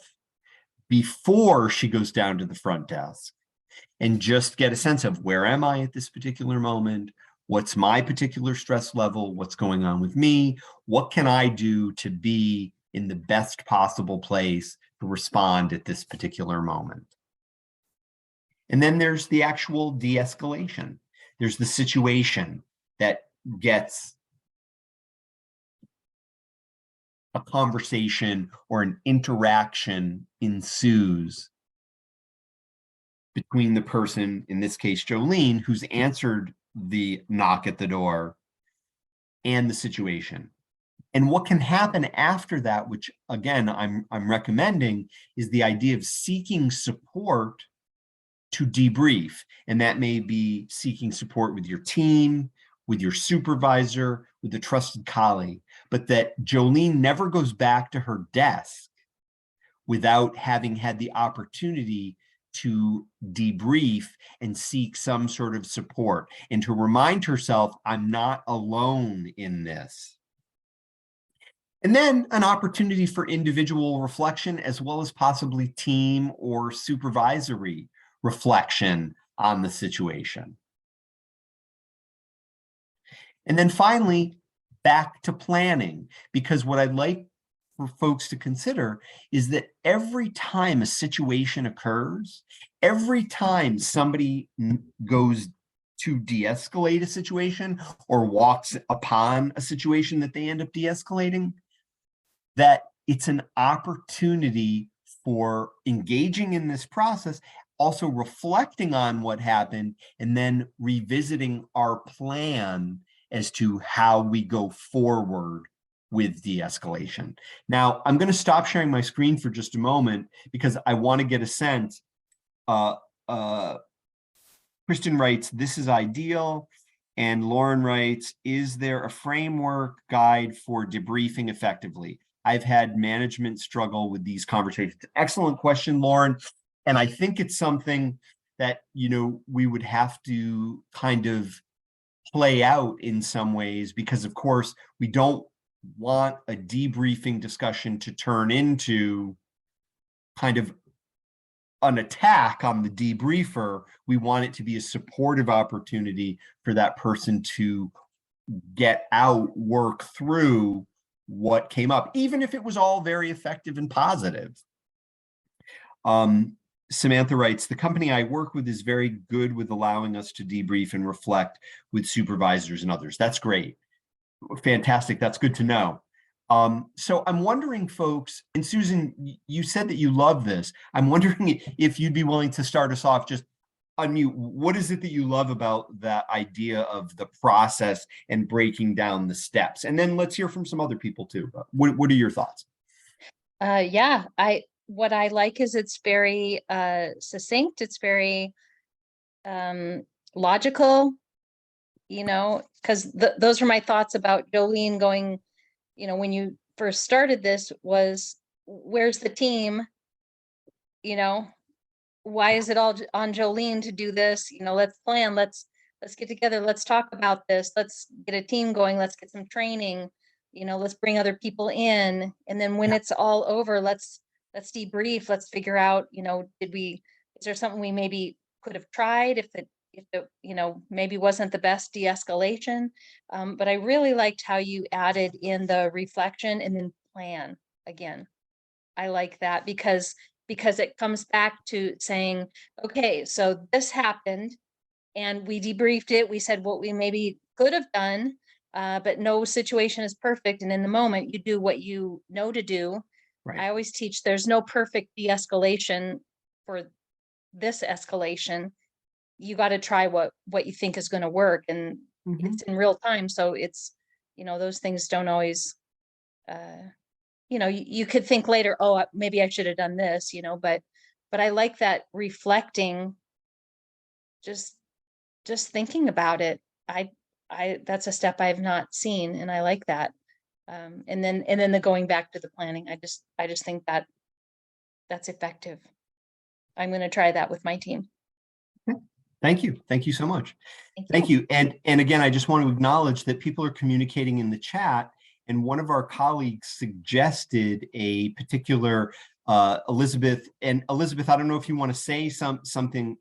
before she goes down to the front desk and just get a sense of where am I at this particular moment? What's my particular stress level? What's going on with me? What can I do to be in the best possible place to respond at this particular moment? And then there's the actual de-escalation. There's the situation that gets a conversation or an interaction ensues between the person, in this case, Jolene, who's answered the knock at the door, and the situation. And what can happen after that, which again, I'm recommending, is the idea of seeking support to debrief. And that may be seeking support with your team, with your supervisor, with a trusted colleague, but that Jolene never goes back to her desk without having had the opportunity to debrief and seek some sort of support and to remind herself, I'm not alone in this. And then an opportunity for individual reflection as well as possibly team or supervisory reflection on the situation. And then finally, back to planning, because what I'd like for folks to consider is that every time a situation occurs, every time somebody goes to de-escalate a situation or walks upon a situation that they end up de-escalating, that it's an opportunity for engaging in this process, also reflecting on what happened, and then revisiting our plan as to how we go forward with de-escalation. Now, I'm going to stop sharing my screen for just a moment because I want to get a sense. Kristen writes, this is ideal. And Lauren writes, is there a framework guide for debriefing effectively? I've had management struggle with these conversations. Excellent question, Lauren. And I think it's something that, you know, we would have to kind of play out in some ways, because of course we don't want a debriefing discussion to turn into kind of an attack on the debriefer. We want it to be a supportive opportunity for that person to get out, work through what came up, even if it was all very effective and positive. Samantha writes, the company I work with is very good with allowing us to debrief and reflect with supervisors and others. That's great. Fantastic. That's good to know. So I'm wondering, folks, and Susan, you said that you love this. I'm wondering if you'd be willing to start us off, just unmute. What is it that you love about that idea of the process and breaking down the steps? And then let's hear from some other people too. What are your thoughts? Yeah, what I like is it's very succinct. It's very logical, you know, because those are my thoughts about Jolene going, you know, when you first started this was, where's the team? You know, why is it all on Jolene to do this? You know, let's plan, let's get together, let's talk about this, let's get a team going, let's get some training, you know, let's bring other people in. And then when it's all over, let's debrief, let's figure out, you know, is there something we maybe could have tried if it, you know, maybe wasn't the best de-escalation. But I really liked how you added in the reflection and then plan again. I like that because it comes back to saying, okay, so this happened and we debriefed it. We said what we maybe could have done, but no situation is perfect. And in the moment, you do what you know to do. Right. I always teach there's no perfect de-escalation for this escalation. You got to try what you think is going to work. And it's in real time, so it's, you know, those things don't always, you know, you could think later, oh, maybe I should have done this, you know, but I like that reflecting, just thinking about it. That's a step I've not seen, and I like that. And then the going back to the planning, I just think that that's effective. I'm going to try that with my team. Thank you. Thank you so much. Thank Thank you. And again, I just want to acknowledge that people are communicating in the chat, and one of our colleagues suggested a particular Elizabeth. And Elizabeth, I don't know if you want to say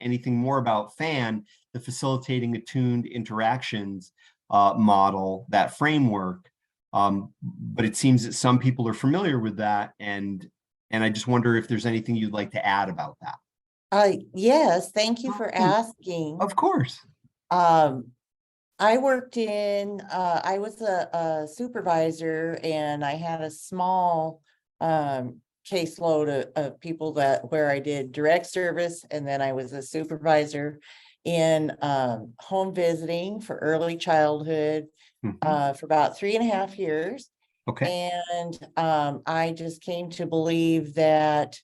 anything more about FAN, the facilitating attuned interactions model, that framework. But it seems that some people are familiar with that, and I just wonder if there's anything you'd like to add about that. Yes, thank you for asking. Of course. I worked I was a supervisor, and I had a small caseload of people where I did direct service, and then I was a supervisor in home visiting for early childhood for about 3.5 years. Okay. And I just came to believe that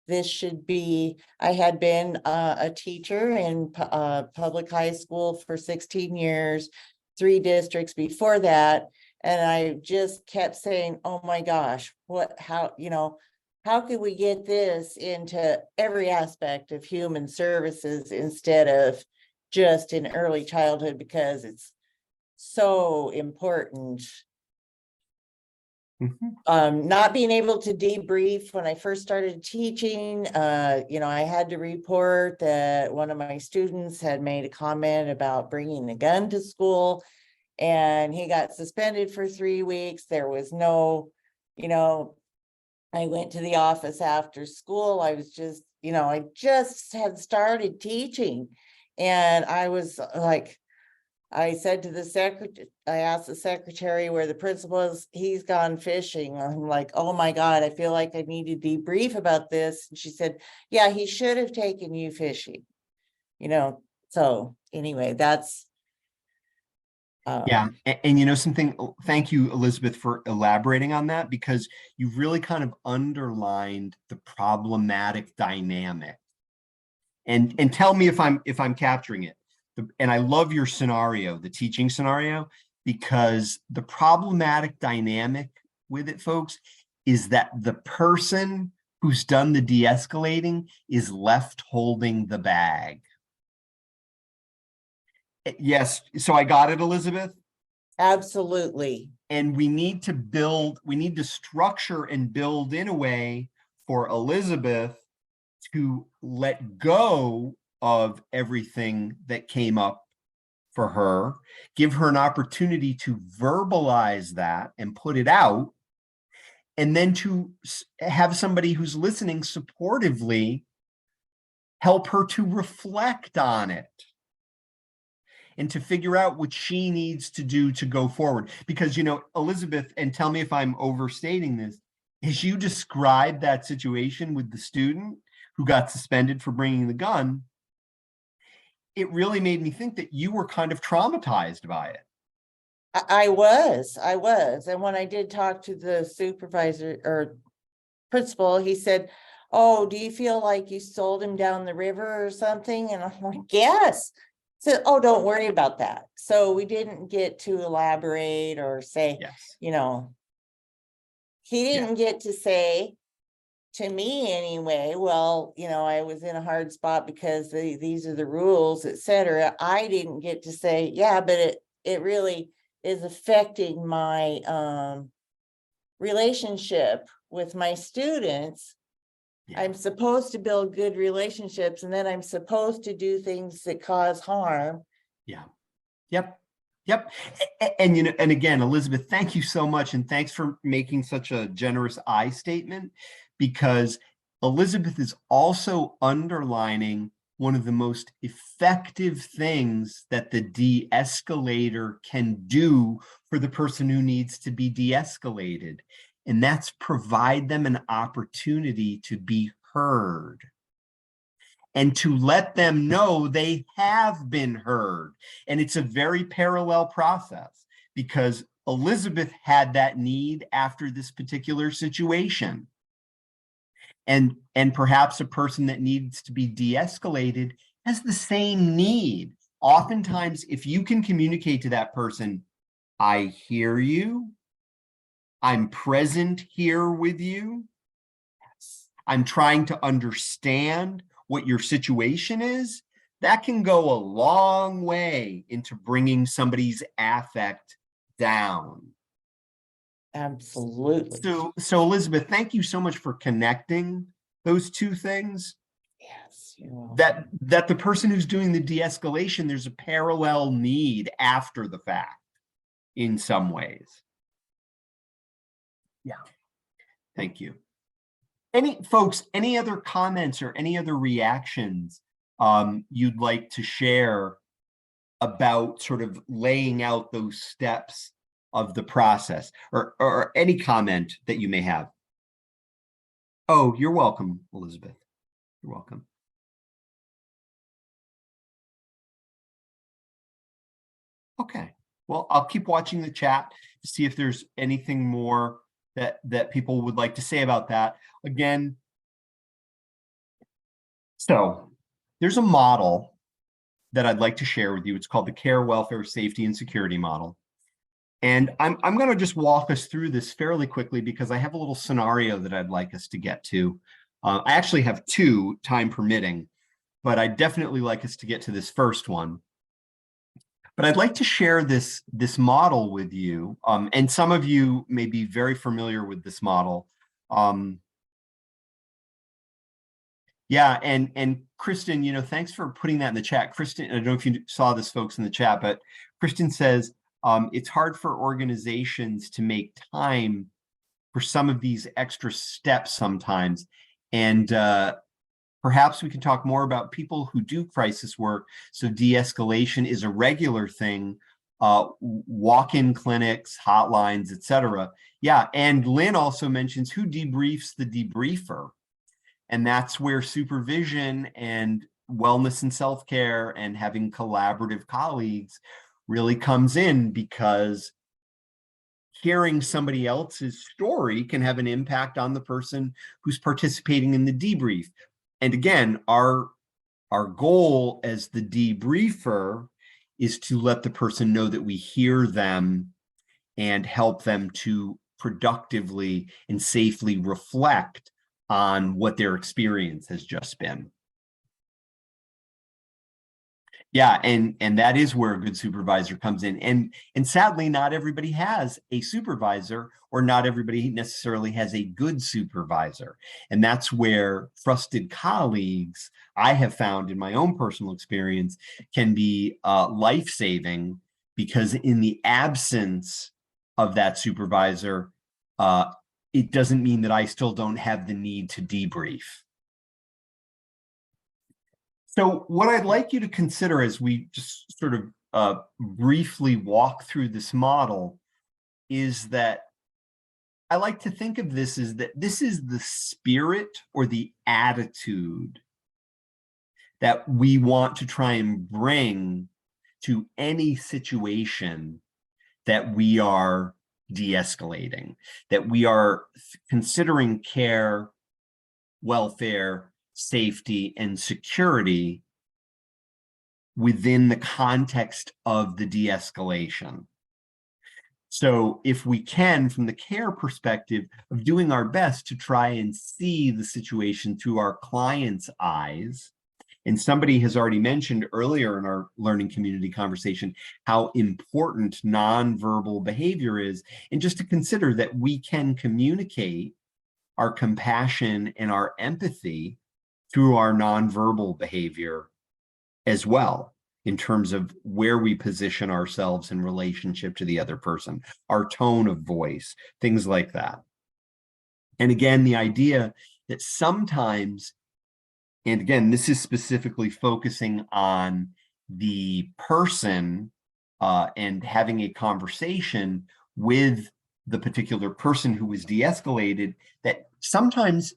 this should be, I had been a teacher in public high school for 16 years, 3 districts before that. And I just kept saying, oh my gosh, how could we get this into every aspect of human services instead of just in early childhood, because it's so important. Not being able to debrief when I first started teaching, I had to report that one of my students had made a comment about bringing a gun to school, and he got suspended for 3 weeks. There was no, I went to the office after school. I was just, I just had started teaching, and I was like, I said to the secretary, I asked the secretary where the principal is. He's gone fishing. I'm like, oh my God, I feel like I need to debrief about this. And she said, yeah, he should have taken you fishing, So anyway, that's. Yeah. And something, thank you, Elizabeth, for elaborating on that, because you've really kind of underlined the problematic dynamic. And tell me if I'm capturing it. And I love your scenario, the teaching scenario, because the problematic dynamic with it, folks, is that the person who's done the de-escalating is left holding the bag. Yes. So I got it, Elizabeth. Absolutely. And we need to structure and build in a way for Elizabeth to let go of everything that came up for her, give her an opportunity to verbalize that and put it out, and then to have somebody who's listening supportively help her to reflect on it and to figure out what she needs to do to go forward. Because, Elizabeth, and tell me if I'm overstating this, as you described that situation with the student who got suspended for bringing the gun, it really made me think that you were kind of traumatized by it. I was. And when I did talk to the supervisor or principal, he said, oh, do you feel like you sold him down the river or something? And I'm like, yes. So, oh, don't worry about that. So we didn't get to elaborate or say, Yes. He didn't get to say, to me anyway, well, I was in a hard spot because these are the rules, etc. I didn't get to say, yeah, but it really is affecting my relationship with my students. Yeah. I'm supposed to build good relationships, and then I'm supposed to do things that cause harm. Yeah. Yep. And again, Elizabeth, thank you so much. And thanks for making such a generous I statement, because Elizabeth is also underlining one of the most effective things that the de-escalator can do for the person who needs to be de-escalated. And that's provide them an opportunity to be heard. and to let them know they have been heard. And it's a very parallel process because Elizabeth had that need after this particular situation. And perhaps a person that needs to be de-escalated has the same need. Oftentimes, if you can communicate to that person, I hear you, I'm present here with you, I'm trying to understand what your situation is, that can go a long way into bringing somebody's affect down. Absolutely. So Elizabeth, thank you so much for connecting those two things. Yes, you're welcome. That the person who's doing the de-escalation, there's a parallel need after the fact in some ways. Yeah, thank you. Any other comments or any other reactions you'd like to share about sort of laying out those steps of the process, or any comment that you may have? Oh, you're welcome, Elizabeth. You're welcome. Okay, well, I'll keep watching the chat to see if there's anything more that people would like to say about that. Again, so there's a model that I'd like to share with you. It's called the Care, Welfare, Safety, and Security Model. And I'm going to just walk us through this fairly quickly because I have a little scenario that I'd like us to get to. I actually have two, time permitting, but I'd definitely like us to get to this first one. But I'd like to share this model with you, and some of you may be very familiar with this model. Yeah, and Kristen, you know, thanks for putting that in the chat. Kristen, I don't know if you saw this, folks, in the chat, but Kristen says it's hard for organizations to make time for some of these extra steps sometimes, and perhaps we can talk more about people who do crisis work. So de-escalation is a regular thing, walk-in clinics, hotlines, etc. Yeah, and Lynn also mentions who debriefs the debriefer. And that's where supervision and wellness and self-care and having collaborative colleagues really comes in, because hearing somebody else's story can have an impact on the person who's participating in the debrief. And again, our goal as the debriefer is to let the person know that we hear them and help them to productively and safely reflect on what their experience has just been. Yeah, and that is where a good supervisor comes in. And sadly, not everybody has a supervisor, or not everybody necessarily has a good supervisor. And that's where trusted colleagues, I have found in my own personal experience, can be life-saving, because in the absence of that supervisor, it doesn't mean that I still don't have the need to debrief. So what I'd like you to consider as we just sort of briefly walk through this model is that I like to think of this as that this is the spirit or the attitude that we want to try and bring to any situation that we are de-escalating, that we are considering care, welfare, safety, and security within the context of the de-escalation. So if we can, from the care perspective, of doing our best to try and see the situation through our client's eyes. And somebody has already mentioned earlier in our learning community conversation how important nonverbal behavior is, and just to consider that we can communicate our compassion and our empathy through our nonverbal behavior as well, in terms of where we position ourselves in relationship to the other person, our tone of voice, things like that. And again, the idea that sometimes, and again, this is specifically focusing on the person and having a conversation with the particular person who was de-escalated, that sometimes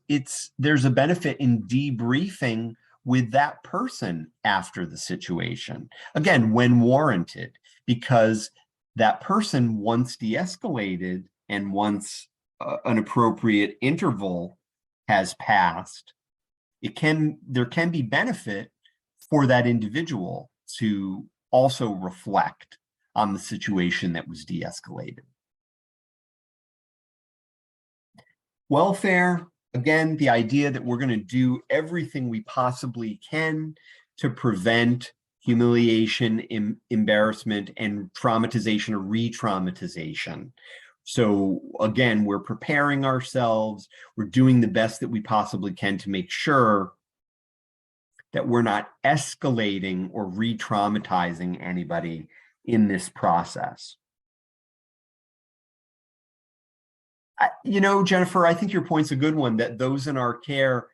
there's a benefit in debriefing with that person after the situation. Again, when warranted, because that person, once de-escalated and once an appropriate interval has passed, there can be benefit for that individual to also reflect on the situation that was de-escalated. Welfare, again, the idea that we're going to do everything we possibly can to prevent humiliation, embarrassment, and traumatization or re-traumatization. So again, we're preparing ourselves, we're doing the best that we possibly can to make sure that we're not escalating or re-traumatizing anybody in this process. You know, Jennifer, I think your point's a good one, that those in our care,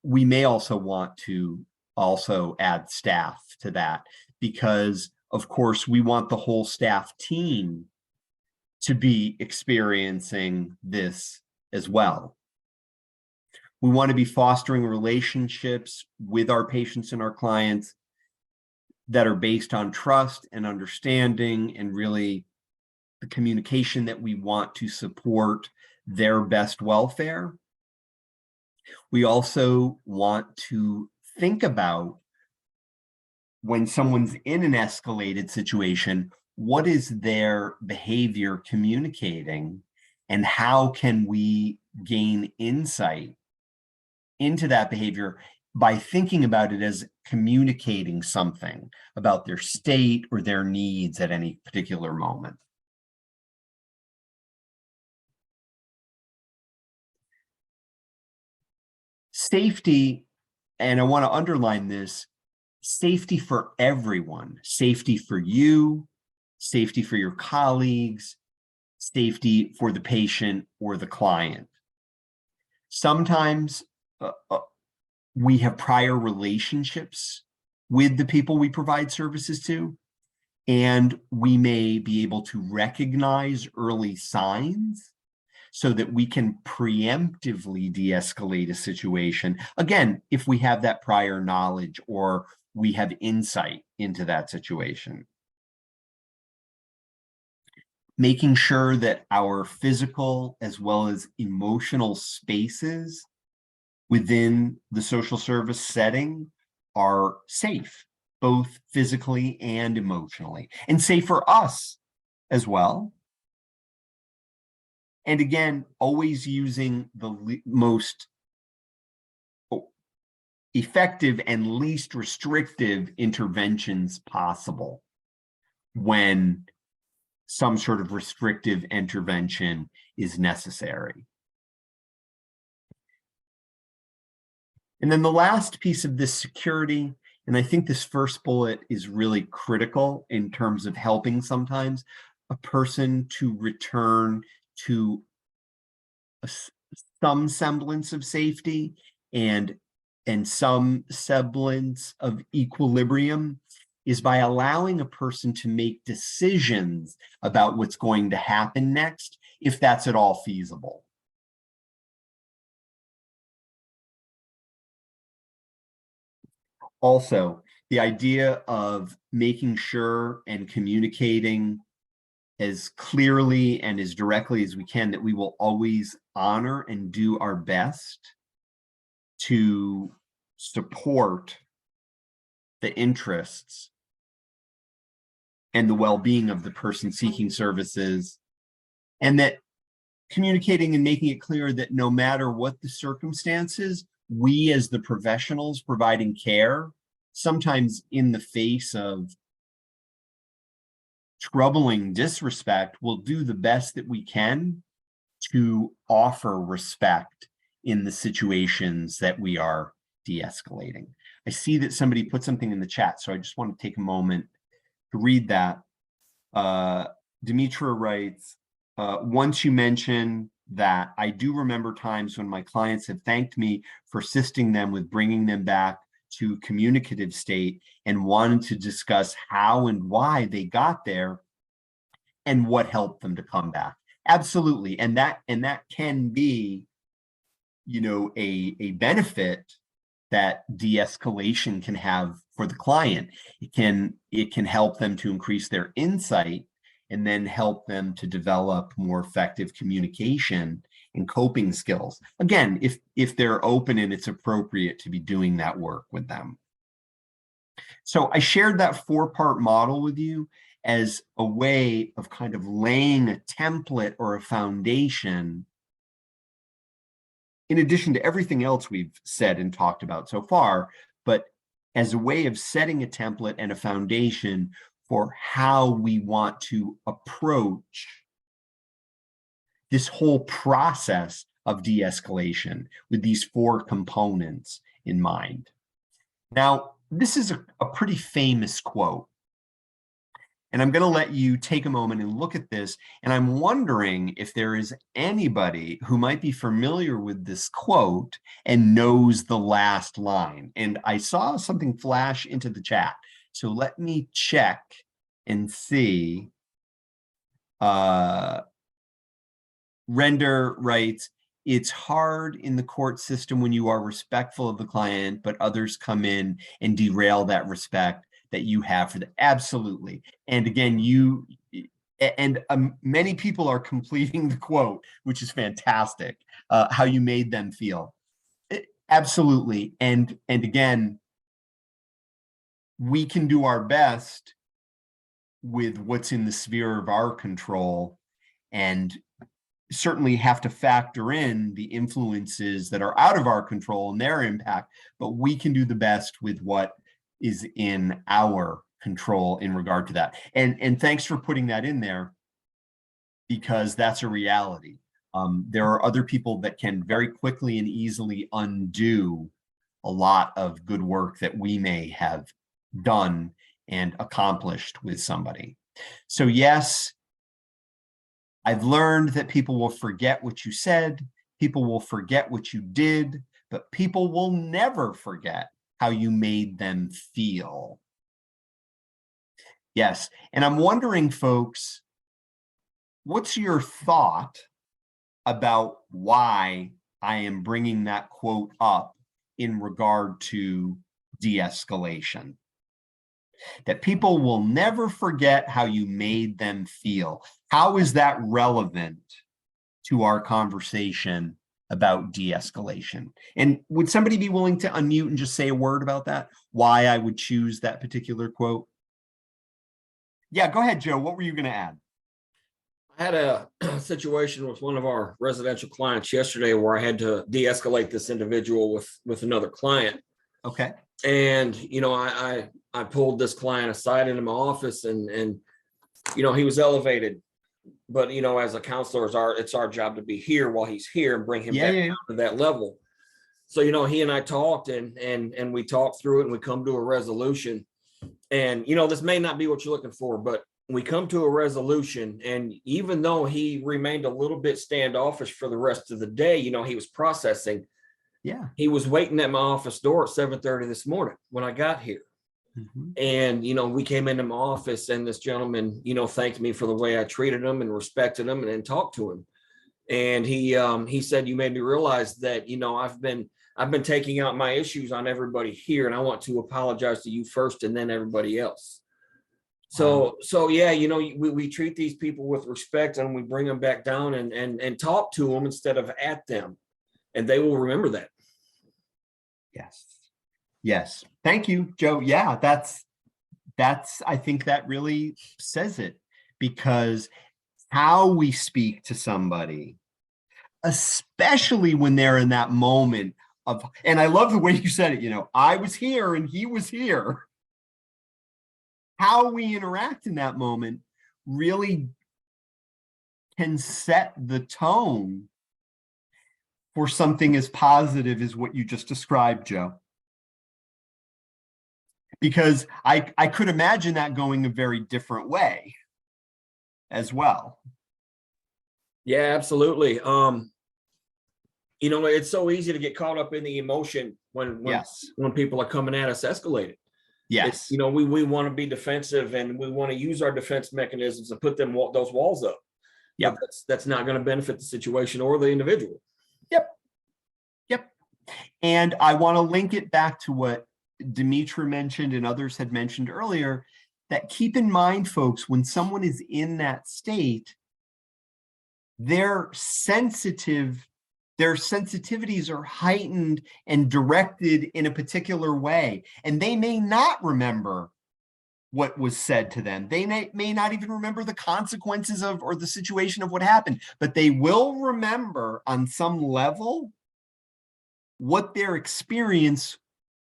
we may also want to also add staff to that, because of course we want the whole staff team to be experiencing this as well. We want to be fostering relationships with our patients and our clients that are based on trust and understanding, and really the communication that we want to support their best welfare. We also want to think about, when someone's in an escalated situation, what is their behavior communicating, and how can we gain insight into that behavior by thinking about it as communicating something about their state or their needs at any particular moment. Safety, and I want to underline this, safety for everyone, safety for you, safety for your colleagues, safety for the patient or the client. Sometimes we have prior relationships with the people we provide services to, and we may be able to recognize early signs so that we can preemptively de-escalate a situation. Again, if we have that prior knowledge or we have insight into that situation. Making sure that our physical as well as emotional spaces within the social service setting are safe, both physically and emotionally, and safe for us as well. And again, always using the most effective and least restrictive interventions possible when some sort of restrictive intervention is necessary. And then the last piece of this security, and I think this first bullet is really critical in terms of helping sometimes a person to return to some semblance of safety and some semblance of equilibrium, is by allowing a person to make decisions about what's going to happen next, if that's at all feasible. Also, the idea of making sure and communicating as clearly and as directly as we can that we will always honor and do our best to support the interests and the well-being of the person seeking services, and that communicating and making it clear that no matter what the circumstances, we as the professionals providing care, sometimes in the face of troubling disrespect, will do the best that we can to offer respect in the situations that we are de-escalating. I see that somebody put something in the chat, so I just want to take a moment to read that. Demetra writes, once you mention that, I do remember times when my clients have thanked me for assisting them with bringing them back to communicative state and wanted to discuss how and why they got there and what helped them to come back. Absolutely. And that can be, you know, a benefit that de-escalation can have for the client. It can help them to increase their insight and then help them to develop more effective communication and coping skills. Again, if they're open and it's appropriate to be doing that work with them. So I shared that 4-part model with you as a way of kind of laying a template or a foundation in addition to everything else we've said and talked about so far, but as a way of setting a template and a foundation for how we want to approach this whole process of de-escalation with these 4 components in mind. Now, this is a pretty famous quote, and I'm going to let you take a moment and look at this, and I'm wondering if there is anybody who might be familiar with this quote and knows the last line. And I saw something flash into the chat, so let me check and see. Render writes, it's hard in the court system when you are respectful of the client, but others come in and derail that respect that you have for them. Absolutely. And again, many people are completing the quote, which is fantastic, how you made them feel. Absolutely. And again, we can do our best with what's in the sphere of our control, and certainly have to factor in the influences that are out of our control and their impact, but we can do the best with what is in our control in regard to that. And thanks for putting that in there, because that's a reality. There are other people that can very quickly and easily undo a lot of good work that we may have done and accomplished with somebody. So yes, I've learned that people will forget what you said, people will forget what you did, but people will never forget how you made them feel. Yes, and I'm wondering, folks, what's your thought about why I am bringing that quote up in regard to de-escalation? That people will never forget how you made them feel. How is that relevant to our conversation about de-escalation? And would somebody be willing to unmute and just say a word about that? Why I would choose that particular quote? Yeah, go ahead, Joe. What were you going to add? I had a situation with one of our residential clients yesterday where I had to de-escalate this individual with another client. Okay. And, you know, I pulled this client aside into my office and, you know, he was elevated, but, you know, as a counselor, it's our job to be here while he's here and bring him back down to that level. So, you know, he and I talked and we talked through it and we come to a resolution. And, you know, this may not be what you're looking for, but we come to a resolution. And even though he remained a little bit standoffish for the rest of the day, you know, he was processing. Yeah. He was waiting at my office door at 7:30 this morning when I got here. Mm-hmm. And, you know, we came into my office and this gentleman, you know, thanked me for the way I treated him and respected him and talked to him. And he said, you made me realize that, you know, I've been taking out my issues on everybody here, and I want to apologize to you first and then everybody else. So yeah, you know, we treat these people with respect and we bring them back down and talk to them instead of at them, and they will remember that. Yes. Yes. Thank you, Joe. Yeah, that's, I think that really says it, because how we speak to somebody, especially when they're in that moment of, and I love the way you said it, you know, I was here and he was here. How we interact in that moment really can set the tone for something as positive as what you just described, Joe. Because I could imagine that going a very different way as well. Yeah, absolutely. You know, it's so easy to get caught up in the emotion when people are coming at us escalated. Yes. You know, we want to be defensive and we want to use our defense mechanisms and put those walls up. Yeah, that's not going to benefit the situation or the individual. Yep. Yep. And I want to link it back to what Demetra mentioned and others had mentioned earlier, that keep in mind, folks, when someone is in that state, their sensitivities are heightened and directed in a particular way. And they may not remember what was said to them. They may not even remember the consequences of or the situation of what happened, but they will remember on some level what their experience,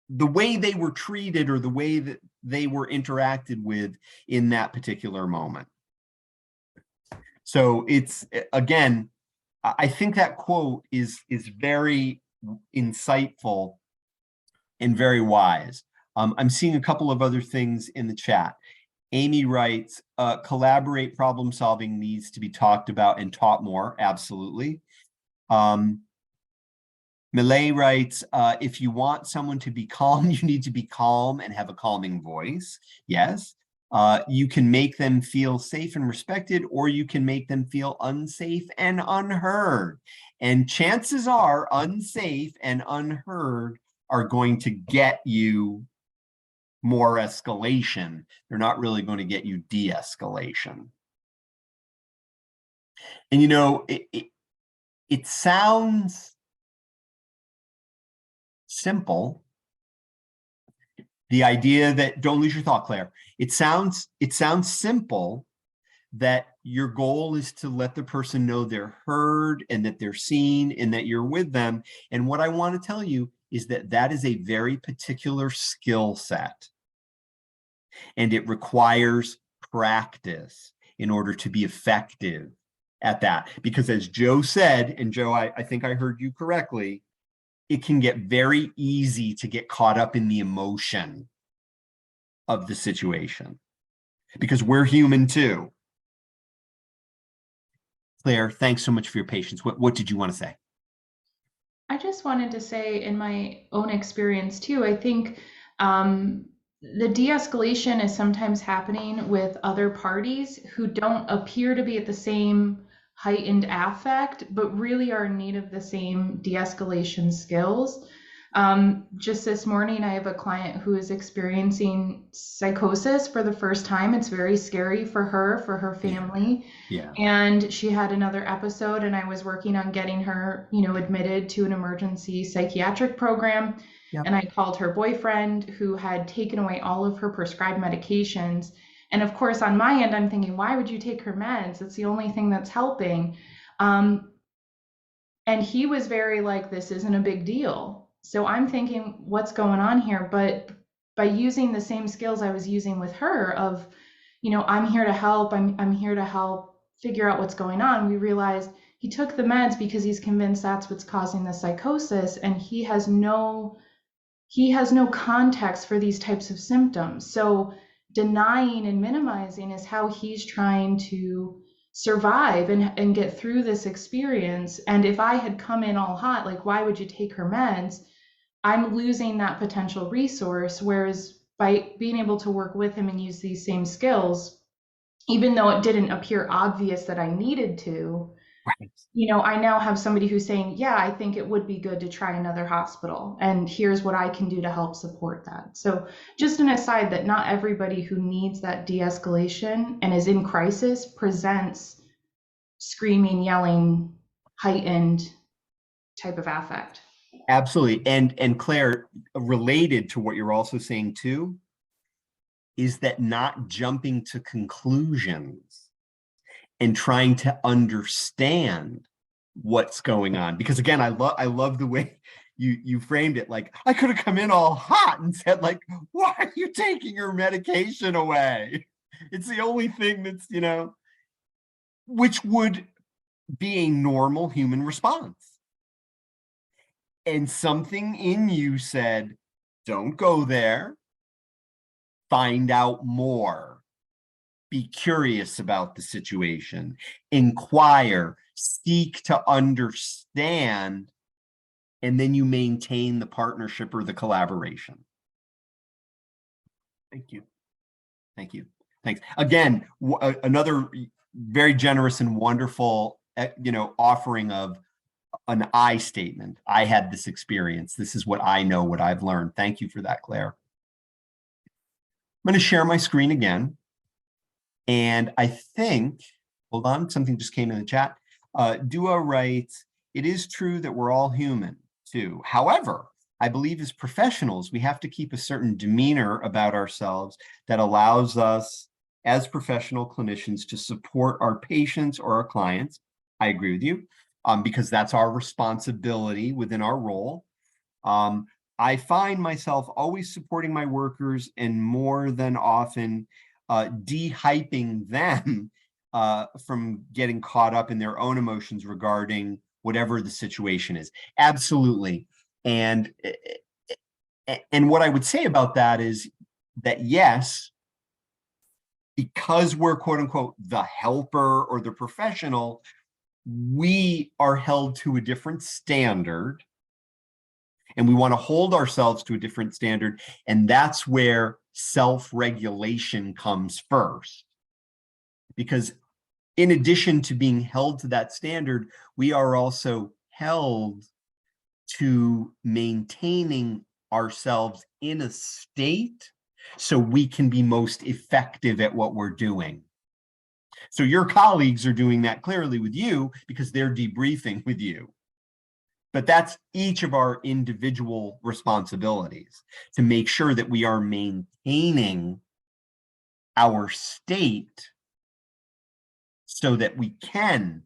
the way they were treated or the way that they were interacted with in that particular moment. So it's, again, I think that quote is very insightful and very wise. I'm seeing a couple of other things in the chat. Amy writes, collaborate problem solving needs to be talked about and taught more. Absolutely. Millet writes, if you want someone to be calm, you need to be calm and have a calming voice. Yes. You can make them feel safe and respected, or you can make them feel unsafe and unheard. And chances are unsafe and unheard are going to get you more escalation. They're not really going to get you de-escalation. And, you know, it sounds simple. The idea that, don't lose your thought, Claire. It sounds simple that your goal is to let the person know they're heard and that they're seen and that you're with them. And what I want to tell you is that that is a very particular skill set. And it requires practice in order to be effective at that. Because as Joe said, and Joe, I think I heard you correctly, it can get very easy to get caught up in the emotion of the situation because we're human too. Claire, thanks so much for your patience. What did you want to say? I just wanted to say, in my own experience too, I think the de-escalation is sometimes happening with other parties who don't appear to be at the same heightened affect, but really are in need of the same de-escalation skills. Just this morning, I have a client who is experiencing psychosis for the first time. It's very scary for her family. Yeah. And she had another episode, and I was working on getting her, admitted to an emergency psychiatric program. Yep. And I called her boyfriend, who had taken away all of her prescribed medications. And of course, on my end, I'm thinking, why would you take her meds? It's the only thing that's helping. And he was very like, this isn't a big deal. So I'm thinking, what's going on here? But by using the same skills I was using with her of, I'm here to help, I'm here to help figure out what's going on, we realized he took the meds because he's convinced that's what's causing the psychosis, and he has no context for these types of symptoms. So denying and minimizing is how he's trying to survive and get through this experience. And if I had come in all hot, like, why would you take her meds? I'm losing that potential resource. Whereas by being able to work with him and use these same skills, even though it didn't appear obvious that I needed to, right, I now have somebody who's saying, yeah, I think it would be good to try another hospital, and here's what I can do to help support that. So just an aside that not everybody who needs that de-escalation and is in crisis presents screaming, yelling, heightened type of affect. Absolutely. And Claire, related to what you're also saying too, is that not jumping to conclusions and trying to understand what's going on. Because again, I love the way you framed it. Like, I could have come in all hot and said, like, why are you taking your medication away? It's the only thing that's, which would be a normal human response. And something in you said, don't go there. Find out more. Be curious about the situation. Inquire, seek to understand, and then you maintain the partnership or the collaboration. Thank you. Thank you. Thanks. Again, another very generous and wonderful, offering of an I statement. I had this experience. This is what I know, what I've learned. Thank you for that, Claire. I'm going to share my screen again. And I think, hold on, something just came in the chat. Dua writes, it is true that we're all human too. However, I believe as professionals, we have to keep a certain demeanor about ourselves that allows us as professional clinicians to support our patients or our clients. I agree with you, because that's our responsibility within our role. I find myself always supporting my workers and more than often de-hyping them from getting caught up in their own emotions regarding whatever the situation is. Absolutely. And what I would say about that is that, yes, because we're quote unquote the helper or the professional, we are held to a different standard, and we want to hold ourselves to a different standard. And that's where self-regulation comes first. Because in addition to being held to that standard, we are also held to maintaining ourselves in a state so we can be most effective at what we're doing. So your colleagues are doing that clearly with you because they're debriefing with you. But that's each of our individual responsibilities to make sure that we are maintaining our state so that we can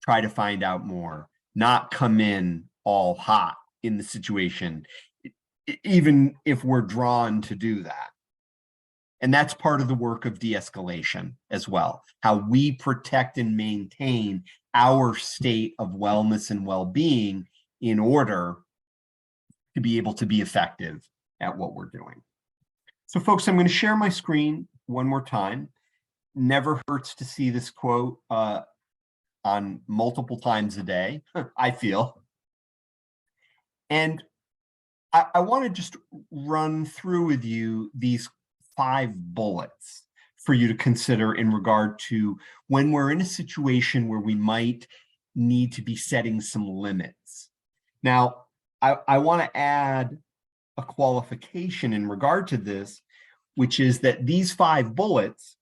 try to find out more, not come in all hot in the situation, even if we're drawn to do that. And that's part of the work of de-escalation as well, how we protect and maintain our state of wellness and well-being in order to be able to be effective at what we're doing. So folks, I'm going to share my screen one more time. Never hurts to see this quote on multiple times a day, I feel. And I want to just run through with you these 5 bullets for you to consider in regard to when we're in a situation where we might need to be setting some limits. Now, I want to add a qualification in regard to this, which is that these 5 bullets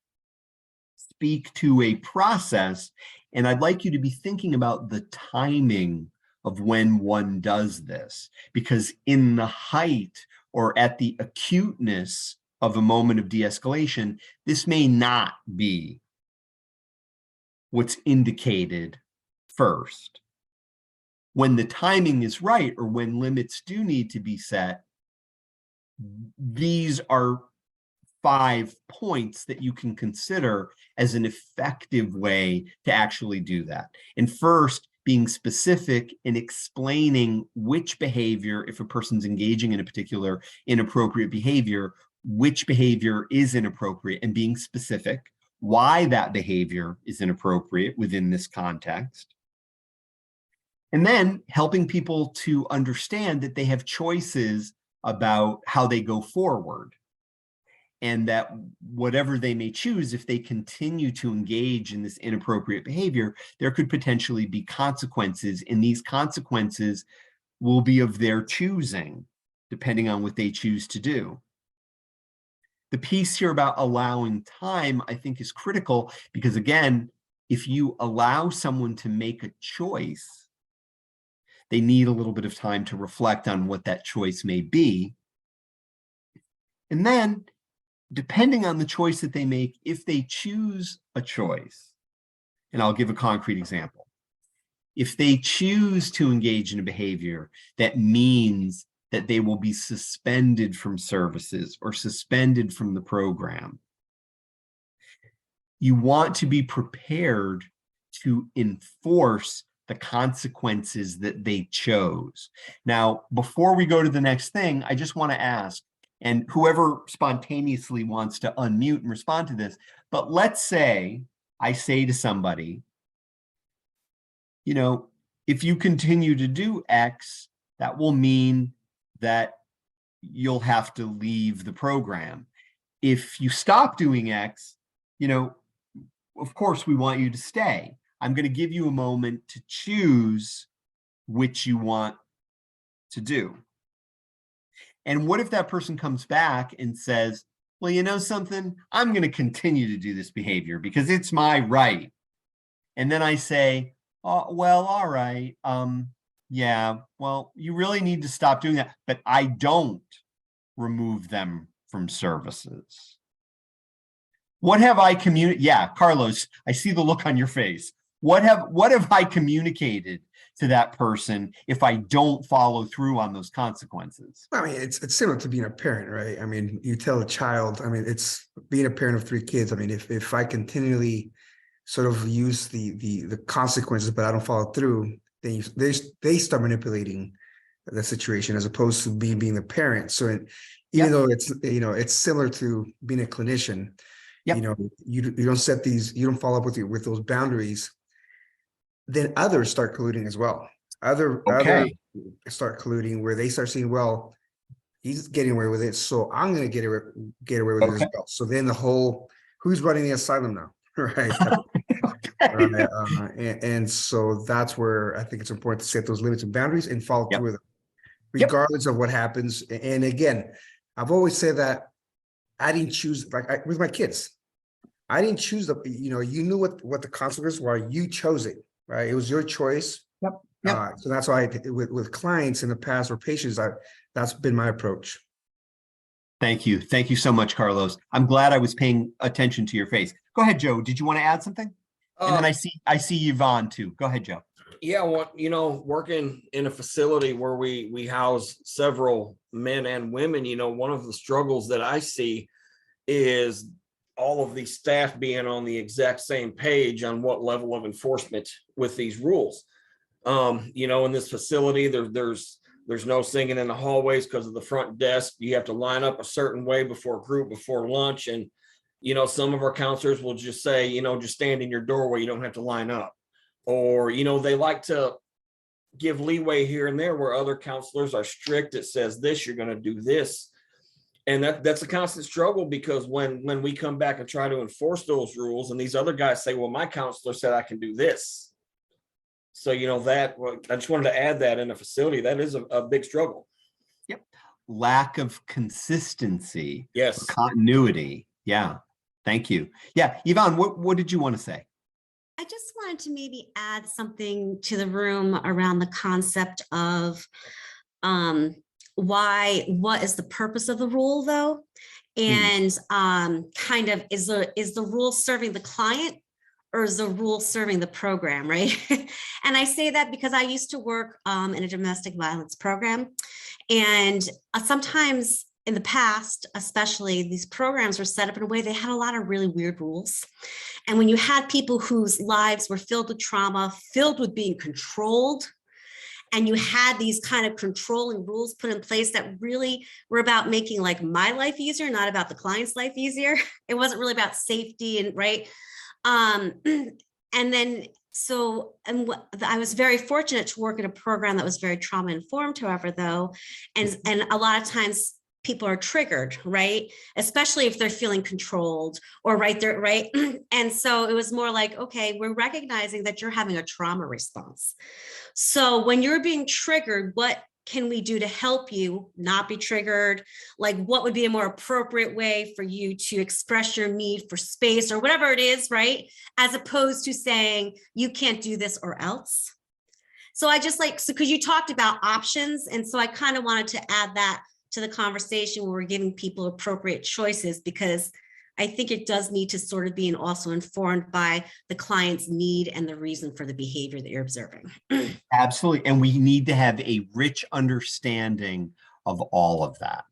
speak to a process, and I'd like you to be thinking about the timing of when one does this, because in the height or at the acuteness of a moment of de-escalation, this may not be what's indicated first. When the timing is right, or when limits do need to be set, these are 5 points that you can consider as an effective way to actually do that. And first, being specific in explaining which behavior, if a person's engaging in a particular inappropriate behavior, which behavior is inappropriate, and being specific why that behavior is inappropriate within this context. And then helping people to understand that they have choices about how they go forward, and that whatever they may choose, if they continue to engage in this inappropriate behavior, there could potentially be consequences, and these consequences will be of their choosing, depending on what they choose to do. The piece here about allowing time, I think, is critical, because again, if you allow someone to make a choice, they need a little bit of time to reflect on what that choice may be. And then, depending on the choice that they make, if they choose a choice, and I'll give a concrete example. If they choose to engage in a behavior that means that they will be suspended from services or suspended from the program, you want to be prepared to enforce the consequences that they chose. Now, before we go to the next thing, I just want to ask, and whoever spontaneously wants to unmute and respond to this, but let's say I say to somebody, you know, if you continue to do X, that will mean that you'll have to leave the program. If you stop doing X, you know, of course we want you to stay. I'm going to give you a moment to choose which you want to do. And what if that person comes back and says, well, you know something, I'm going to continue to do this behavior because it's my right. And then I say, oh, well, all right. Yeah, well, you really need to stop doing that. But I don't remove them from services. What have I communicated? Yeah, Carlos, I see the look on your face. What have I communicated to that person if I don't follow through on those consequences? I mean, it's similar to being a parent, right? I mean, you tell a child, I mean, it's being a parent of 3 kids. I mean, if I continually sort of use the consequences, but I don't follow through, then they start manipulating the situation as opposed to being the parent. So even though it's, it's similar to being a clinician, you don't set these, you don't follow up with those boundaries, then others start colluding as well. Others start colluding where they start saying, well, he's getting away with it, so I'm going to get away with it as well. So then the whole, who's running the asylum now, right? And so that's where I think it's important to set those limits and boundaries and follow through with them, regardless of what happens. And again, I've always said that I didn't choose, with my kids, I didn't choose you knew what the consequences were, you chose it, right? It was your choice. So that's why with clients in the past or patients, that's been my approach. Thank you. Thank you so much, Carlos. I'm glad I was paying attention to your face. Go ahead, Joe. Did you want to add something? And then I see Yvonne too. Go ahead, Joe. Yeah, working in a facility where we house several men and women, one of the struggles that I see is all of these staff being on the exact same page on what level of enforcement with these rules. In this facility, there's no singing in the hallways because of the front desk. You have to line up a certain way before group, before lunch. And, some of our counselors will just say, just stand in your doorway. You don't have to line up. Or, they like to give leeway here and there where other counselors are strict. It says this, you're going to do this. And that's a constant struggle because when we come back and try to enforce those rules and these other guys say, well, my counselor said I can do this. So, I just wanted to add that in a facility, that is a big struggle. Lack of consistency. Yes. Continuity. Yeah. Thank you. Yeah. Yvonne, what did you want to say? I just wanted to maybe add something to the room around the concept of what is the purpose of the rule though? And kind of is the rule serving the client or is the rule serving the program, right? And I say that because I used to work in a domestic violence program. And sometimes in the past, especially, these programs were set up in a way they had a lot of really weird rules. And when you had people whose lives were filled with trauma, filled with being controlled, and you had these kind of controlling rules put in place that really were about making like my life easier, not about the client's life easier. It wasn't really about safety and right. And then I was very fortunate to work in a program that was very trauma informed, however, though, and a lot of times people are triggered, right? Especially if they're feeling controlled or right. And so it was more like, okay, we're recognizing that you're having a trauma response. So when you're being triggered, what can we do to help you not be triggered? Like what would be a more appropriate way for you to express your need for space or whatever it is, right? As opposed to saying, you can't do this or else. So I just because you talked about options. And so I kind of wanted to add that to the conversation where we're giving people appropriate choices, because I think it does need to sort of be also informed by the client's need and the reason for the behavior that you're observing. Absolutely. And we need to have a rich understanding of all of that.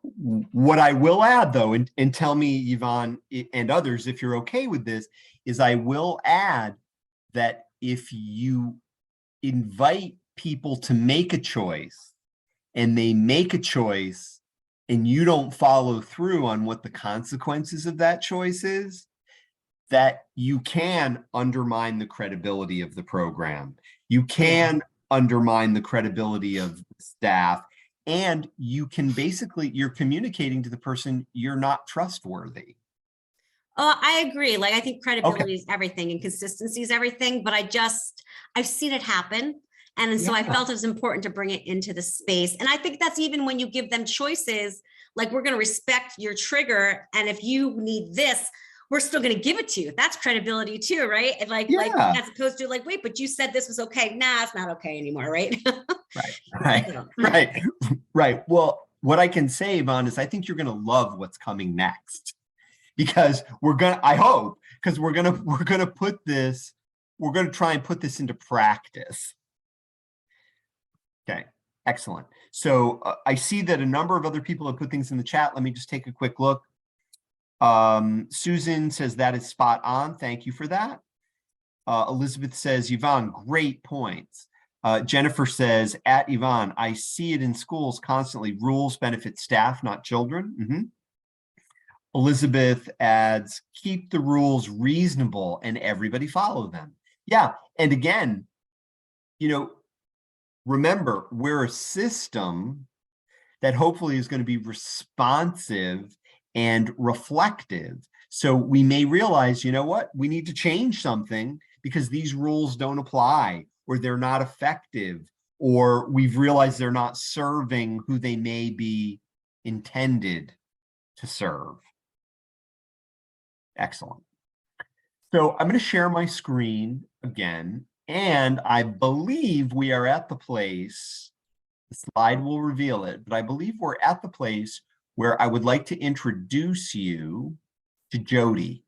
What I will add, though, and tell me, Yvonne and others, if you're okay with this, is I will add that if you invite people to make a choice and they make a choice and you don't follow through on what the consequences of that choice is, that you can undermine the credibility of the program. You can undermine the credibility of the staff, and you can you're communicating to the person you're not trustworthy. Oh, I agree. Like, I think credibility is everything and consistency is everything, but I've seen it happen. And so I Yeah. felt it was important to bring it into the space. And I think that's even when you give them choices, like, we're going to respect your trigger. And if you need this, we're still going to give it to you. That's credibility too, right? And like, Yeah. as opposed to like, wait, but you said this was okay. Nah, it's not okay anymore, right? Right. Well, what I can say, Yvonne, is I think you're going to love what's coming next, because I hope, because we're going to try and put this into practice. Okay, excellent. So I see that a number of other people have put things in the chat. Let me just take a quick look. Susan says that is spot on. Thank you for that. Elizabeth says, Yvonne, great points. Jennifer says, at Yvonne, I see it in schools constantly. Rules benefit staff, not children. Elizabeth adds, keep the rules reasonable and everybody follow them. Yeah, and again, remember, we're a system that hopefully is going to be responsive and reflective. So we may realize, you know what, we need to change something because these rules don't apply, or they're not effective, or we've realized they're not serving who they may be intended to serve. Excellent. So I'm going to share my screen again, and I believe we are at the place, the slide will reveal it, but I believe we're at the place where I would like to introduce you to Jody.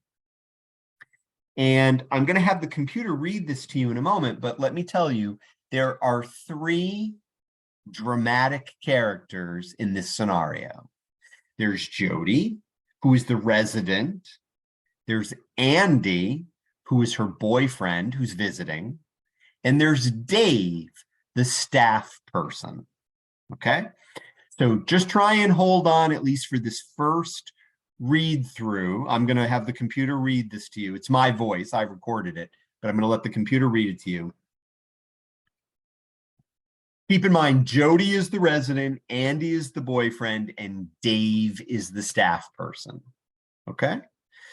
And I'm going to have the computer read this to you in a moment, but let me tell you, there are 3 dramatic characters in this scenario. There's Jody, who is the resident. There's Andy, who is her boyfriend, who's visiting. And there's Dave, the staff person. Okay, so just try and hold on, at least for this first read through. I'm going to have the computer read this to you. It's my voice. I recorded it, but I'm going to let the computer read it to you. Keep in mind, Jody is the resident, Andy is the boyfriend, and Dave is the staff person. Okay,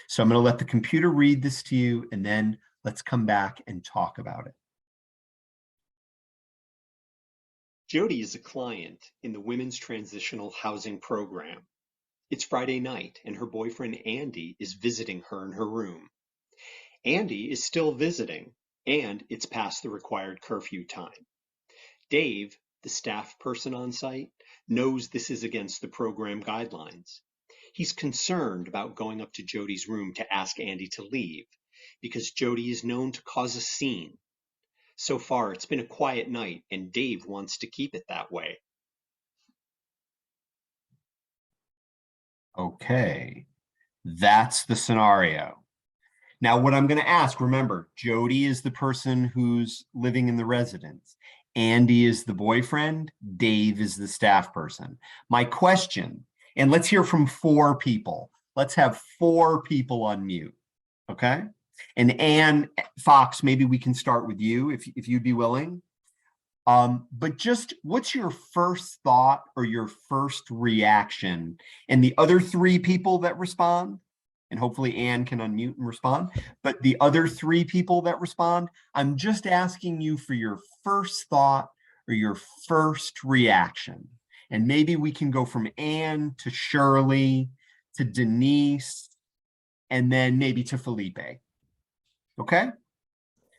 so I'm going to let the computer read this to you, and then let's come back and talk about it. Jody is a client in the Women's Transitional Housing Program. It's Friday night, and her boyfriend Andy is visiting her in her room. Andy is still visiting, and it's past the required curfew time. Dave, the staff person on site, knows this is against the program guidelines. He's concerned about going up to Jody's room to ask Andy to leave, because Jody is known to cause a scene. So far, it's been a quiet night, and Dave wants to keep it that way. Okay, that's the scenario. Now, what I'm going to ask, remember, Jody is the person who's living in the residence. Andy is the boyfriend. Dave is the staff person. My question, and let's hear from 4 people. Let's have 4 people unmute, okay? And Ann Fox, maybe we can start with you if you'd be willing. But just what's your first thought or your first reaction? And the other 3 people that respond, and hopefully Ann can unmute and respond, but the other 3 people that respond, I'm just asking you for your first thought or your first reaction. And maybe we can go from Ann to Shirley to Denise, and then maybe to Felipe. Okay?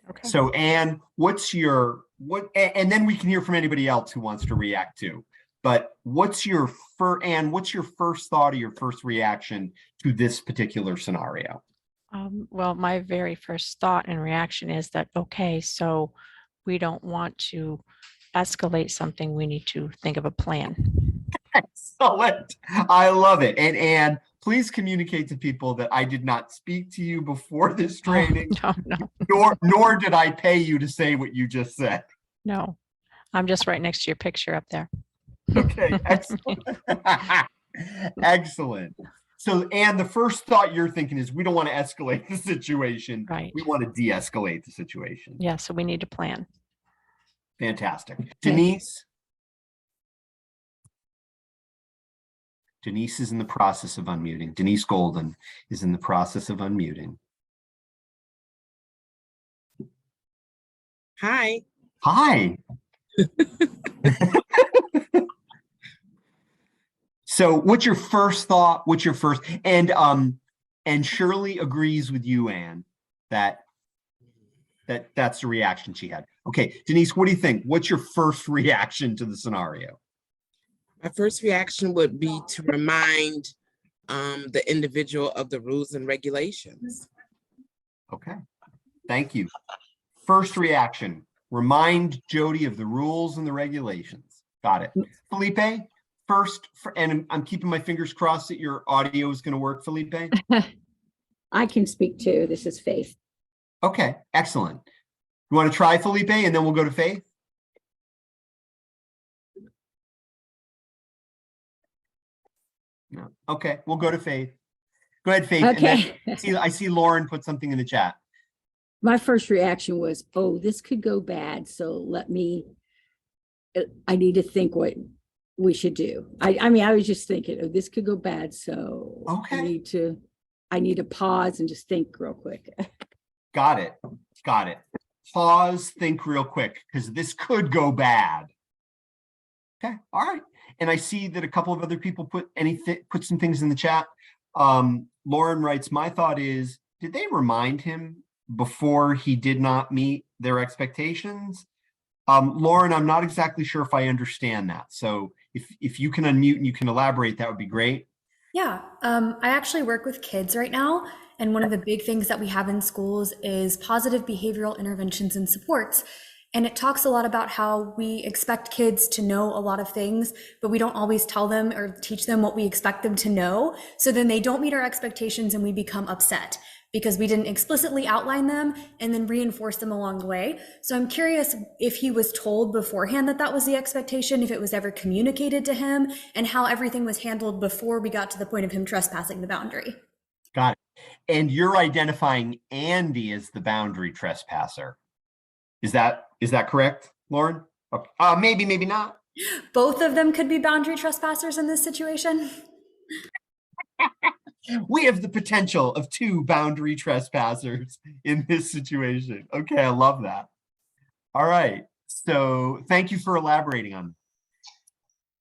Okay. So Ann, and then we can hear from anybody else who wants to react too. But what's your first thought or your first reaction to this particular scenario? Well, my very first thought and reaction is that, okay, so we don't want to escalate something. We need to think of a plan. Excellent. I love it. And Ann, please communicate to people that I did not speak to you before this training. No. Nor did I pay you to say what you just said. No, I'm just right next to your picture up there. Okay, excellent. Excellent. So, Ann, the first thought you're thinking is we don't want to escalate the situation. Right. We want to de-escalate the situation. Yeah, so we need to plan. Fantastic. Denise? Denise is in the process of unmuting. Denise Golden is in the process of unmuting. Hi. Hi. So what's your first thought? What's your first, and Shirley agrees with you, Anne, that's the reaction she had. Okay, Denise, what do you think? What's your first reaction to the scenario? My first reaction would be to remind the individual of the rules and regulations. Okay, thank you. First reaction, remind Jody of the rules and the regulations. Got it. Felipe, first, and I'm keeping my fingers crossed that your audio is going to work, Felipe. I can speak too. This is Faith. Okay, excellent. You want to try, Felipe, and then we'll go to Faith? No. Okay, we'll go to Faith. Go ahead, Faith. Okay. And then I see Lauren put something in the chat. My first reaction was, oh, this could go bad. So I need to think what we should do. I mean, I was just thinking, oh, this could go bad. So okay. I need to pause and just think real quick. Got it. Got it. Pause, think real quick, because this could go bad. Okay, all right. And I see that a couple of other people put some things in the chat. Lauren writes, my thought is, did they remind him before he did not meet their expectations? Lauren, I'm not exactly sure if I understand that. So if you can unmute and you can elaborate, that would be great. Yeah, I actually work with kids right now. And one of the big things that we have in schools is positive behavioral interventions and supports. And it talks a lot about how we expect kids to know a lot of things, but we don't always tell them or teach them what we expect them to know. So then they don't meet our expectations and we become upset because we didn't explicitly outline them and then reinforce them along the way. So I'm curious if he was told beforehand that that was the expectation, if it was ever communicated to him, and how everything was handled before we got to the point of him trespassing the boundary. Got it. And you're identifying Andy as the boundary trespasser. Is that correct, Lauren? Okay. Maybe not. Both of them could be boundary trespassers in this situation. We have the potential of 2 boundary trespassers in this situation. Okay, I love that. All right. So thank you for elaborating on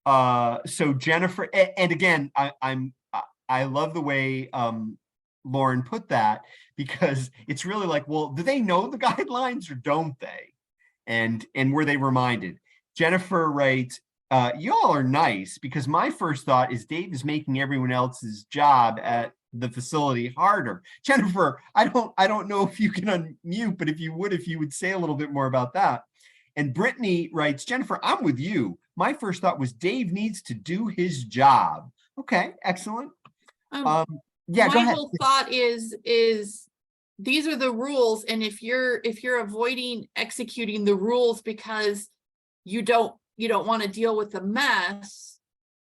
that. So Jennifer, and again, I love the way Lauren put that, because it's really like, well, do they know the guidelines or don't they? And were they reminded? Jennifer writes, y'all are nice, because my first thought is Dave is making everyone else's job at the facility harder. Jennifer, I don't know if you can unmute, but if you would say a little bit more about that. And Brittany writes, Jennifer, I'm with you. My first thought was Dave needs to do his job. Okay, excellent. Yeah, go ahead. My whole thought is these are the rules, and if you're avoiding executing the rules because you don't want to deal with the mess,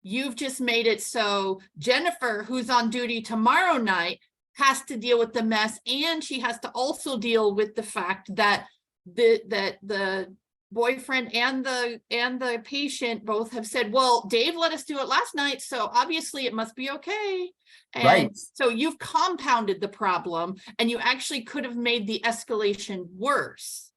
you've just made it so Jennifer, who's on duty tomorrow night, has to deal with the mess, and she has to also deal with the fact that the boyfriend and the patient both have said, well, Dave let us do it last night, so obviously it must be okay. And right. So you've compounded the problem, and you actually could have made the escalation worse.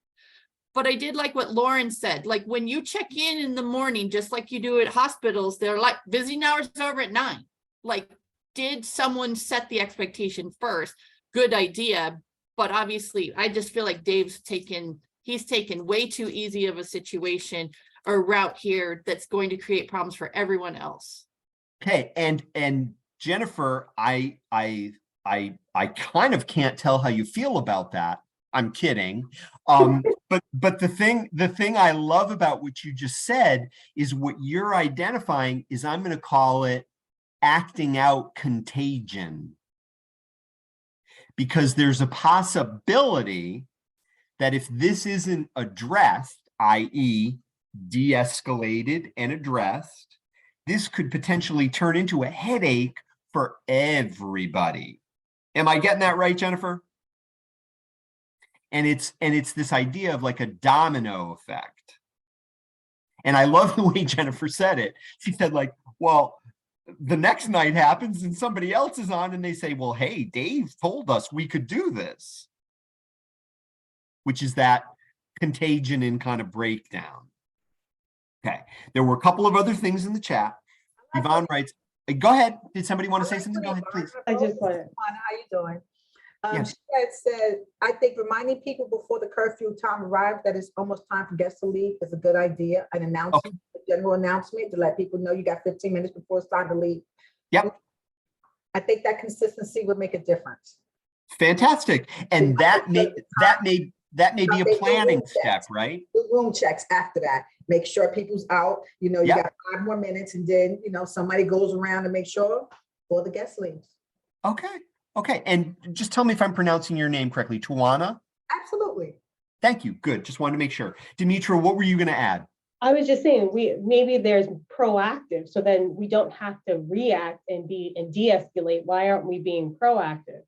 But I did like what Lauren said, like when you check in the morning, just like you do at hospitals, they're like, visiting hours over at 9. Like, did someone set the expectation first? Good idea. But obviously, I just feel like Dave's taken way too easy of a situation or route here that's going to create problems for everyone else. Okay, and Jennifer, I kind of can't tell how you feel about that. I'm kidding. But the thing I love about what you just said is what you're identifying is, I'm going to call it acting out contagion. Because there's a possibility that if this isn't addressed, i.e. de-escalated and addressed, this could potentially turn into a headache for everybody. Am I getting that right, Jennifer? And it's this idea of like a domino effect. And I love the way Jennifer said it. She said, like, well, the next night happens and somebody else is on and they say, well, hey, Dave told us we could do this, which is that contagion and kind of breakdown. Okay, there were a couple of other things in the chat. Yvonne writes, go ahead. Did somebody want to say something? Go ahead, please. I just wanted. How you doing? Yes. She had said, I think reminding people before the curfew time arrives that it's almost time for guests to leave is a good idea. An announcement, a general announcement to let people know you got 15 minutes before it's time to leave. Yep. I think that consistency would make a difference. Fantastic. And that may be a planning step, right? The room checks after that. Make sure people's out. You know, you got 5 more minutes, and then somebody goes around to make sure before the guest leaves. Okay. Okay. And just tell me if I'm pronouncing your name correctly. Tawana? Absolutely. Thank you. Good. Just wanted to make sure. Demetra, what were you going to add? I was just saying, maybe there's proactive, so then we don't have to react and de-escalate. Why aren't we being proactive?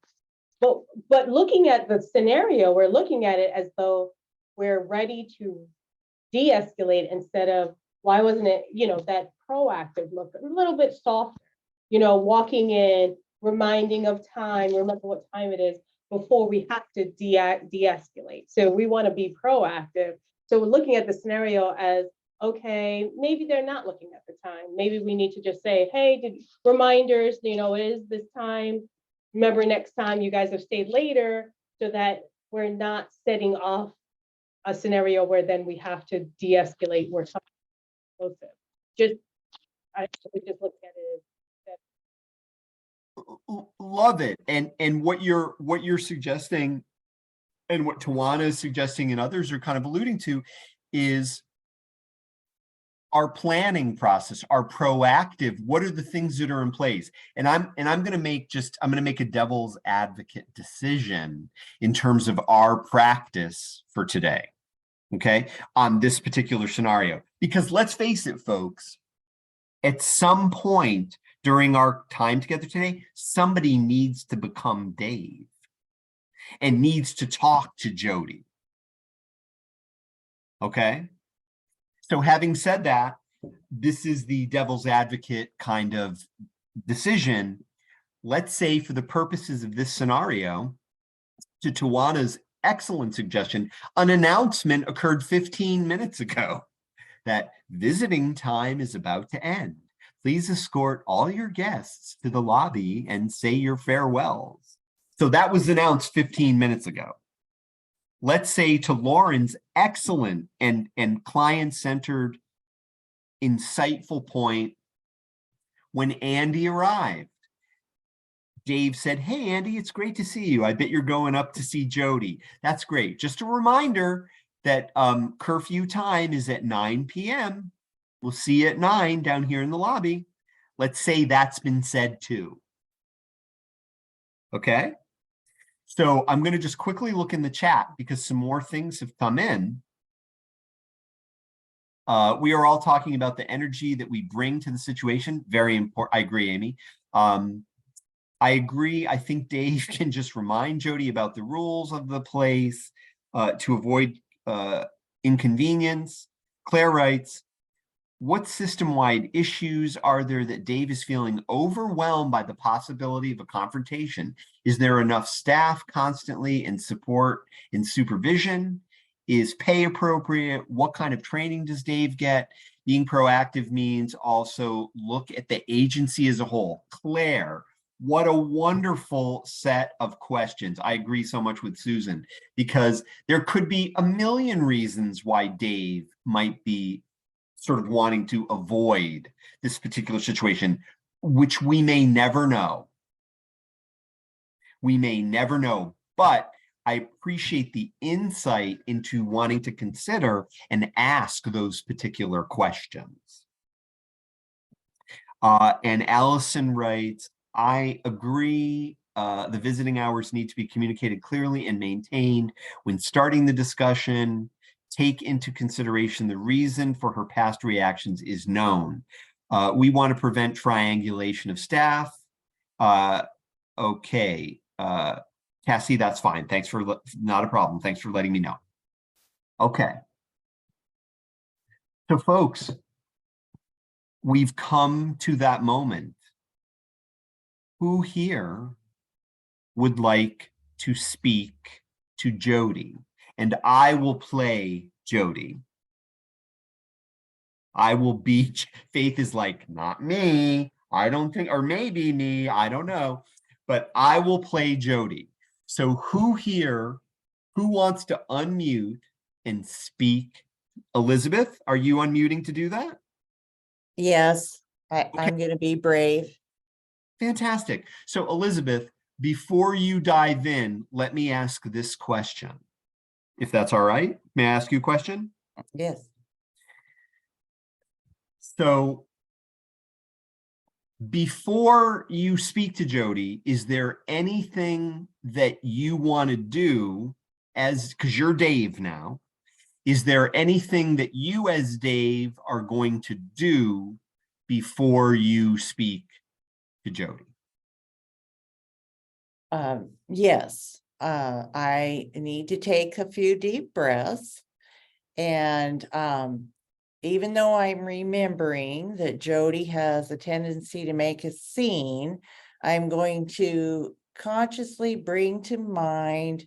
But looking at the scenario, we're looking at it as though we're ready to de-escalate instead of, why wasn't it, that proactive look, a little bit softer, walking in, reminding of time, remember what time it is before we have to de-escalate. So we want to be proactive. So we're looking at the scenario as, okay, maybe they're not looking at the time. Maybe we need to just say, hey, reminders, it is this time. Remember, next time you guys have stayed later, so that we're not setting off a scenario where then we have to de-escalate where something explosive. I just look at it as love it. And what you're suggesting, and what Tawana is suggesting and others are kind of alluding to, is our planning process, our proactive, what are the things that are in place? And I'm going to make a devil's advocate decision in terms of our practice for today. Okay, on this particular scenario, because let's face it, folks, at some point during our time together today, somebody needs to become Dave and needs to talk to Jody. Okay. So having said that, this is the devil's advocate kind of decision. Let's say for the purposes of this scenario, to Tawana's excellent suggestion, an announcement occurred 15 minutes ago that visiting time is about to end. Please escort all your guests to the lobby and say your farewells. So that was announced 15 minutes ago. Let's say to Lauren's excellent and client-centered, insightful point, when Andy arrived, Dave said, hey, Andy, it's great to see you. I bet you're going up to see Jody. That's great. Just a reminder that curfew time is at 9 p.m. We'll see you at 9 down here in the lobby. Let's say that's been said too. Okay. So I'm going to just quickly look in the chat because some more things have come in. We are all talking about the energy that we bring to the situation. Very important. I agree, Amy. I agree. I think Dave can just remind Jody about the rules of the place to avoid inconvenience. Claire writes, what system-wide issues are there that Dave is feeling overwhelmed by the possibility of a confrontation? Is there enough staff constantly in support and supervision? Is pay appropriate? What kind of training does Dave get? Being proactive means also look at the agency as a whole. Claire, what a wonderful set of questions. I agree so much with Susan, because there could be a million reasons why Dave might be sort of wanting to avoid this particular situation, which we may never know. We may never know, but I appreciate the insight into wanting to consider and ask those particular questions. And Allison writes, I agree. The visiting hours need to be communicated clearly and maintained when starting the discussion. Take into consideration the reason for her past reactions is known. We want to prevent triangulation of staff. Okay, Cassie, that's fine. Thanks for, not a problem. Thanks for letting me know. Okay. So folks, we've come to that moment who here would like to speak to Jody? And I will play Jody. I will be, Faith is like, not me. I don't think, or maybe me, I don't know, but I will play Jody. So who here, who wants to unmute and speak? Elizabeth, are you unmuting to do that? Yes, I'm going to be brave. Fantastic. So Elizabeth, before you dive in, let me ask this question. If that's all right, may I ask you a question? Yes. So before you speak to Jody, is there anything that you want to do because you're Dave now, is there anything that you as Dave are going to do before you speak to Jody? Yes, I need to take a few deep breaths. And even though I'm remembering that Jody has a tendency to make a scene, I'm going to consciously bring to mind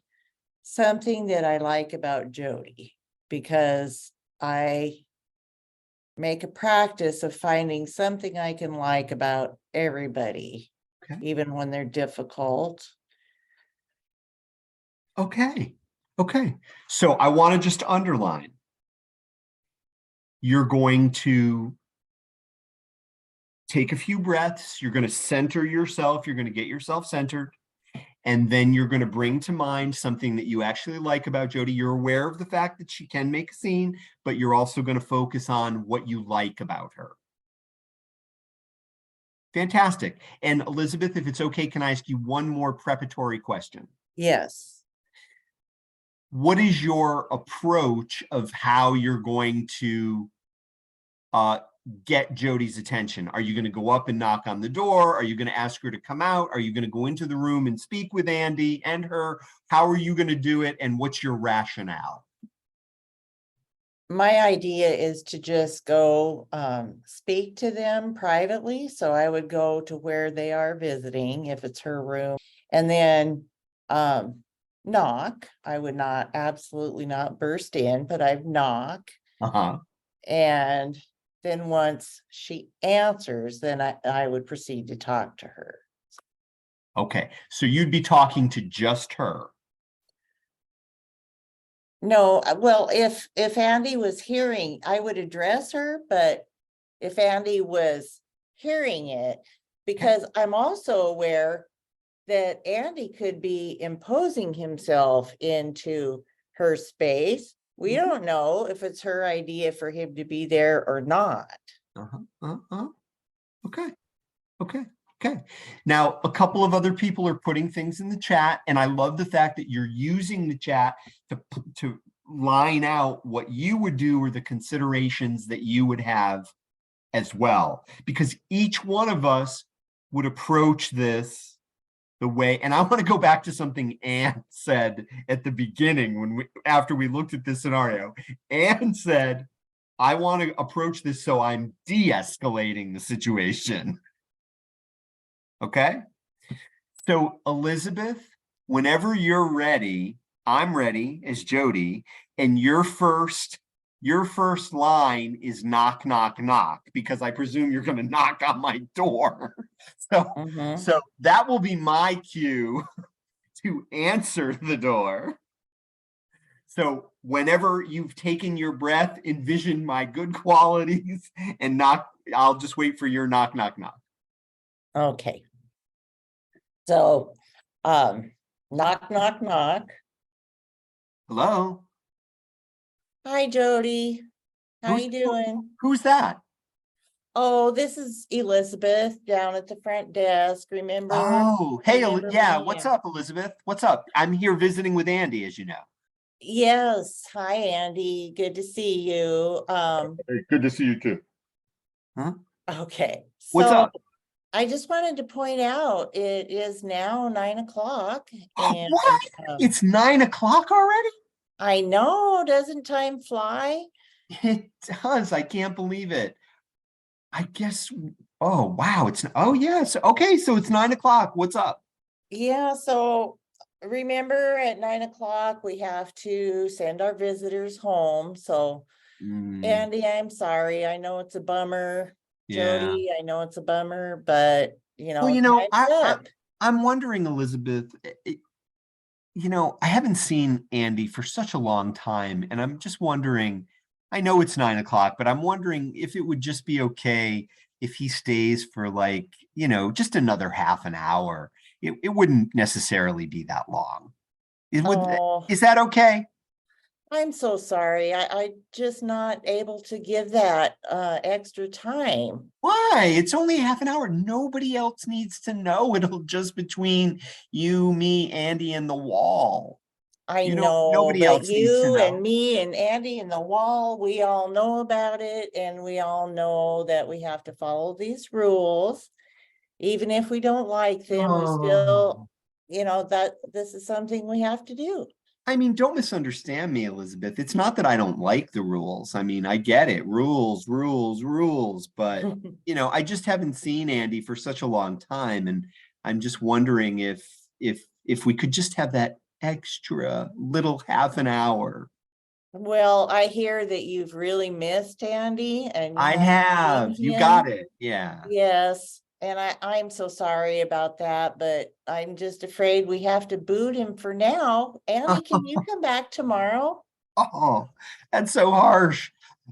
something that I like about Jody, because I make a practice of finding something I can like about everybody, even when they're difficult. Okay. Okay. So I want to just underline, you're going to take a few breaths. You're going to center yourself. You're going to get yourself centered. And then you're going to bring to mind something that you actually like about Jody. You're aware of the fact that she can make a scene, but you're also going to focus on what you like about her. Fantastic. And Elizabeth, if it's okay, can I ask you one more preparatory question? Yes. What is your approach of how you're going to get Jody's attention? Are you going to go up and knock on the door? Are you going to ask her to come out? Are you going to go into the room and speak with Andy and her? How are you going to do it? And what's your rationale? My idea is to just go speak to them privately. So I would go to where they are visiting, if it's her room, and then knock. I would not, absolutely not burst in, but I'd knock. And then once she answers, then I would proceed to talk to her. Okay, so you'd be talking to just her. No, well, if Andy was hearing, I would address her, but if Andy was hearing it, because I'm also aware that Andy could be imposing himself into her space. We don't know if it's her idea for him to be there or not. Okay. Okay. Okay. Now, a couple of other people are putting things in the chat, and I love the fact that you're using the chat to line out what you would do or the considerations that you would have as well, because each one of us would approach this the way, and I want to go back to something Anne said at the beginning after we looked at this scenario. Anne said, I want to approach this so I'm de-escalating the situation. Okay. So Elizabeth, whenever you're ready, I'm ready as Jody, and your first line is knock, knock, knock, because I presume you're going to knock on my door. So that will be my cue to answer the door. So whenever you've taken your breath, envision my good qualities and knock. I'll just wait for your knock, knock, knock. Okay. So, knock, knock, knock. Hello. Hi, Jody. How you doing? Who's that? Oh, this is Elizabeth down at the front desk. Remember? Oh, hey, yeah. Me? What's up, Elizabeth? What's up? I'm here visiting with Andy, as you know. Yes. Hi, Andy. Good to see you. Hey, good to see you too. Huh? Okay. What's up? I just wanted to point out it is now 9 o'clock. And, what? It's 9 o'clock already? I know. Doesn't time fly? It does. I can't believe it. I guess Oh, wow. Oh, yes. Okay. So it's 9 o'clock. What's up? Yeah, so remember at 9 o'clock, we have to send our visitors home. So Andy, I'm sorry. I know it's a bummer. Yeah. Jody, I know it's a bummer, but Well, time's up. I'm wondering, Elizabeth, I haven't seen Andy for such a long time, and I'm just wondering, I know it's 9 o'clock, but I'm wondering if it would just be okay if he stays for like, just another half an hour. It wouldn't necessarily be that long. Oh, Is that okay? I'm so sorry. I just not able to give that extra time. Why? It's only half an hour. Nobody else needs to know. It'll just between you, me, Andy, and the wall. I know, Nobody but else needs to you and know. me and Andy and the wall, we all know about it, and we all know that we have to follow these rules. Even if we don't like them, we still, that this is something we have to do. I mean, don't misunderstand me, Elizabeth. It's not that I don't like the rules. I mean, I get it. Rules, rules, rules. But, I just haven't seen Andy for such a long time. And I'm just wondering if we could just have that extra little half an hour. Well, I hear that you've really missed Andy and I haven't have. seen You him. got it. Yeah. Yes, and I'm so sorry about that, but I'm just afraid we have to boot him for now. Andy, can you come back tomorrow? Oh, that's so harsh.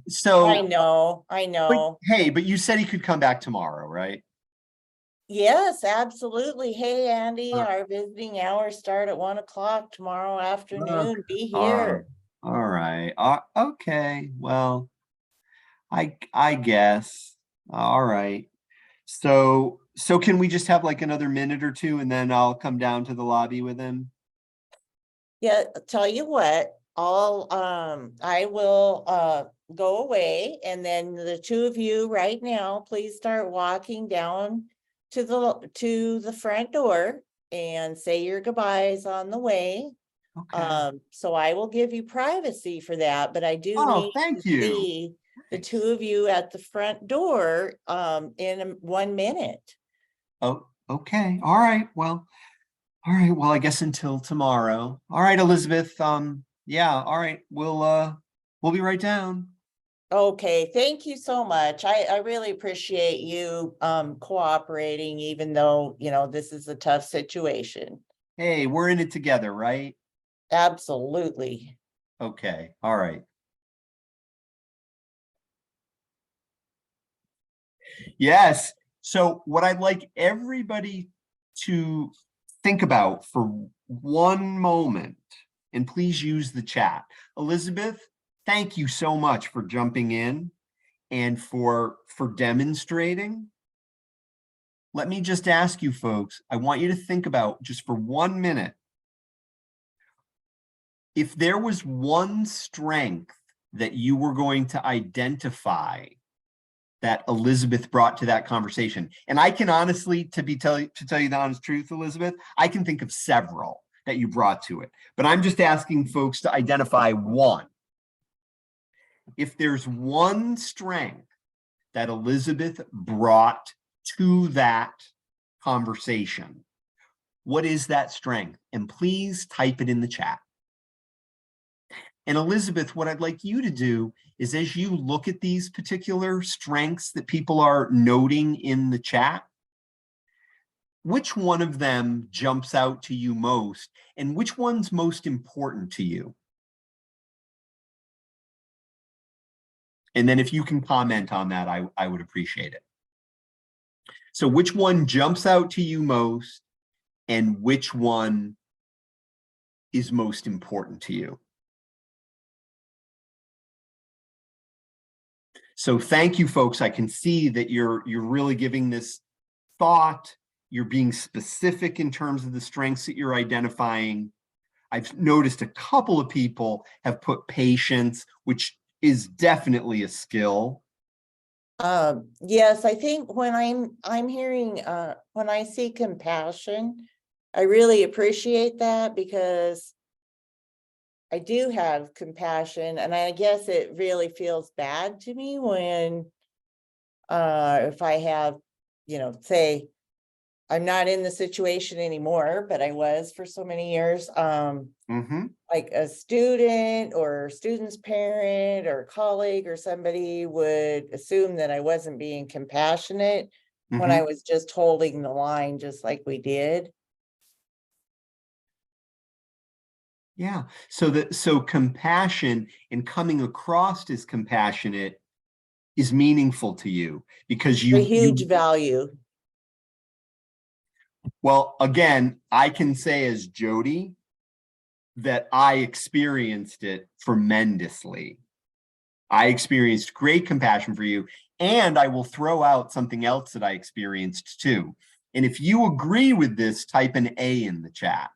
So, I know. but you said he could come back tomorrow, right? Yes, absolutely. Hey, Andy, our visiting hours start at 1 o'clock tomorrow afternoon. Be here. All right. Okay. Well, I guess. All right. So can we just have like another minute or two and then I'll come down to the lobby with him? Yeah, tell you what, I will go away, and then the two of you right now, please start walking down to the front door and say your goodbyes on the way. Okay. So I will give you privacy for that, but I do need thank to you. see the two of you at the front door in 1 minute. Oh, okay. All right. Well, I guess until tomorrow. All right, Elizabeth. Yeah, all right. We'll be right down. Okay, thank you so much. I really appreciate you cooperating, even though, this is a tough situation. Hey, we're in it together, right? Absolutely. Okay. All right. Yes. So what I'd like everybody to think about for one moment, and please use the chat. Elizabeth, thank you so much for jumping in and for demonstrating. Let me just ask you folks, I want you to think about just for 1 minute, if there was one strength that you were going to identify that Elizabeth brought to that conversation. And I can honestly, to tell you the honest truth, Elizabeth, I can think of several that you brought to it, but I'm just asking folks to identify one. If there's one strength that Elizabeth brought to that conversation, what is that strength? And please type it in the chat. And Elizabeth, what I'd like you to do is, as you look at these particular strengths that people are noting in the chat, which one of them jumps out to you most, and which one's most important to you? And then if you can comment on that, I would appreciate it. So which one jumps out to you most, and which one is most important to you? So thank you, folks. I can see that you're really giving this thought. You're being specific in terms of the strengths that you're identifying. I've noticed a couple of people have put patience, which is definitely a skill. Yes, I think when I'm hearing when I see compassion, I really appreciate that, because I do have compassion, and I guess it really feels bad to me when if I have say, I'm not in the situation anymore, but I was for so many years. Like a student or student's parent or colleague or somebody would assume that I wasn't being compassionate when I was just holding the line, just like we did. Yeah. So compassion and coming across as compassionate is meaningful to you because A huge value. Well, again, I can say as Jody that I experienced it tremendously. I experienced great compassion for you, and I will throw out something else that I experienced too. And if you agree with this, type an A in the chat.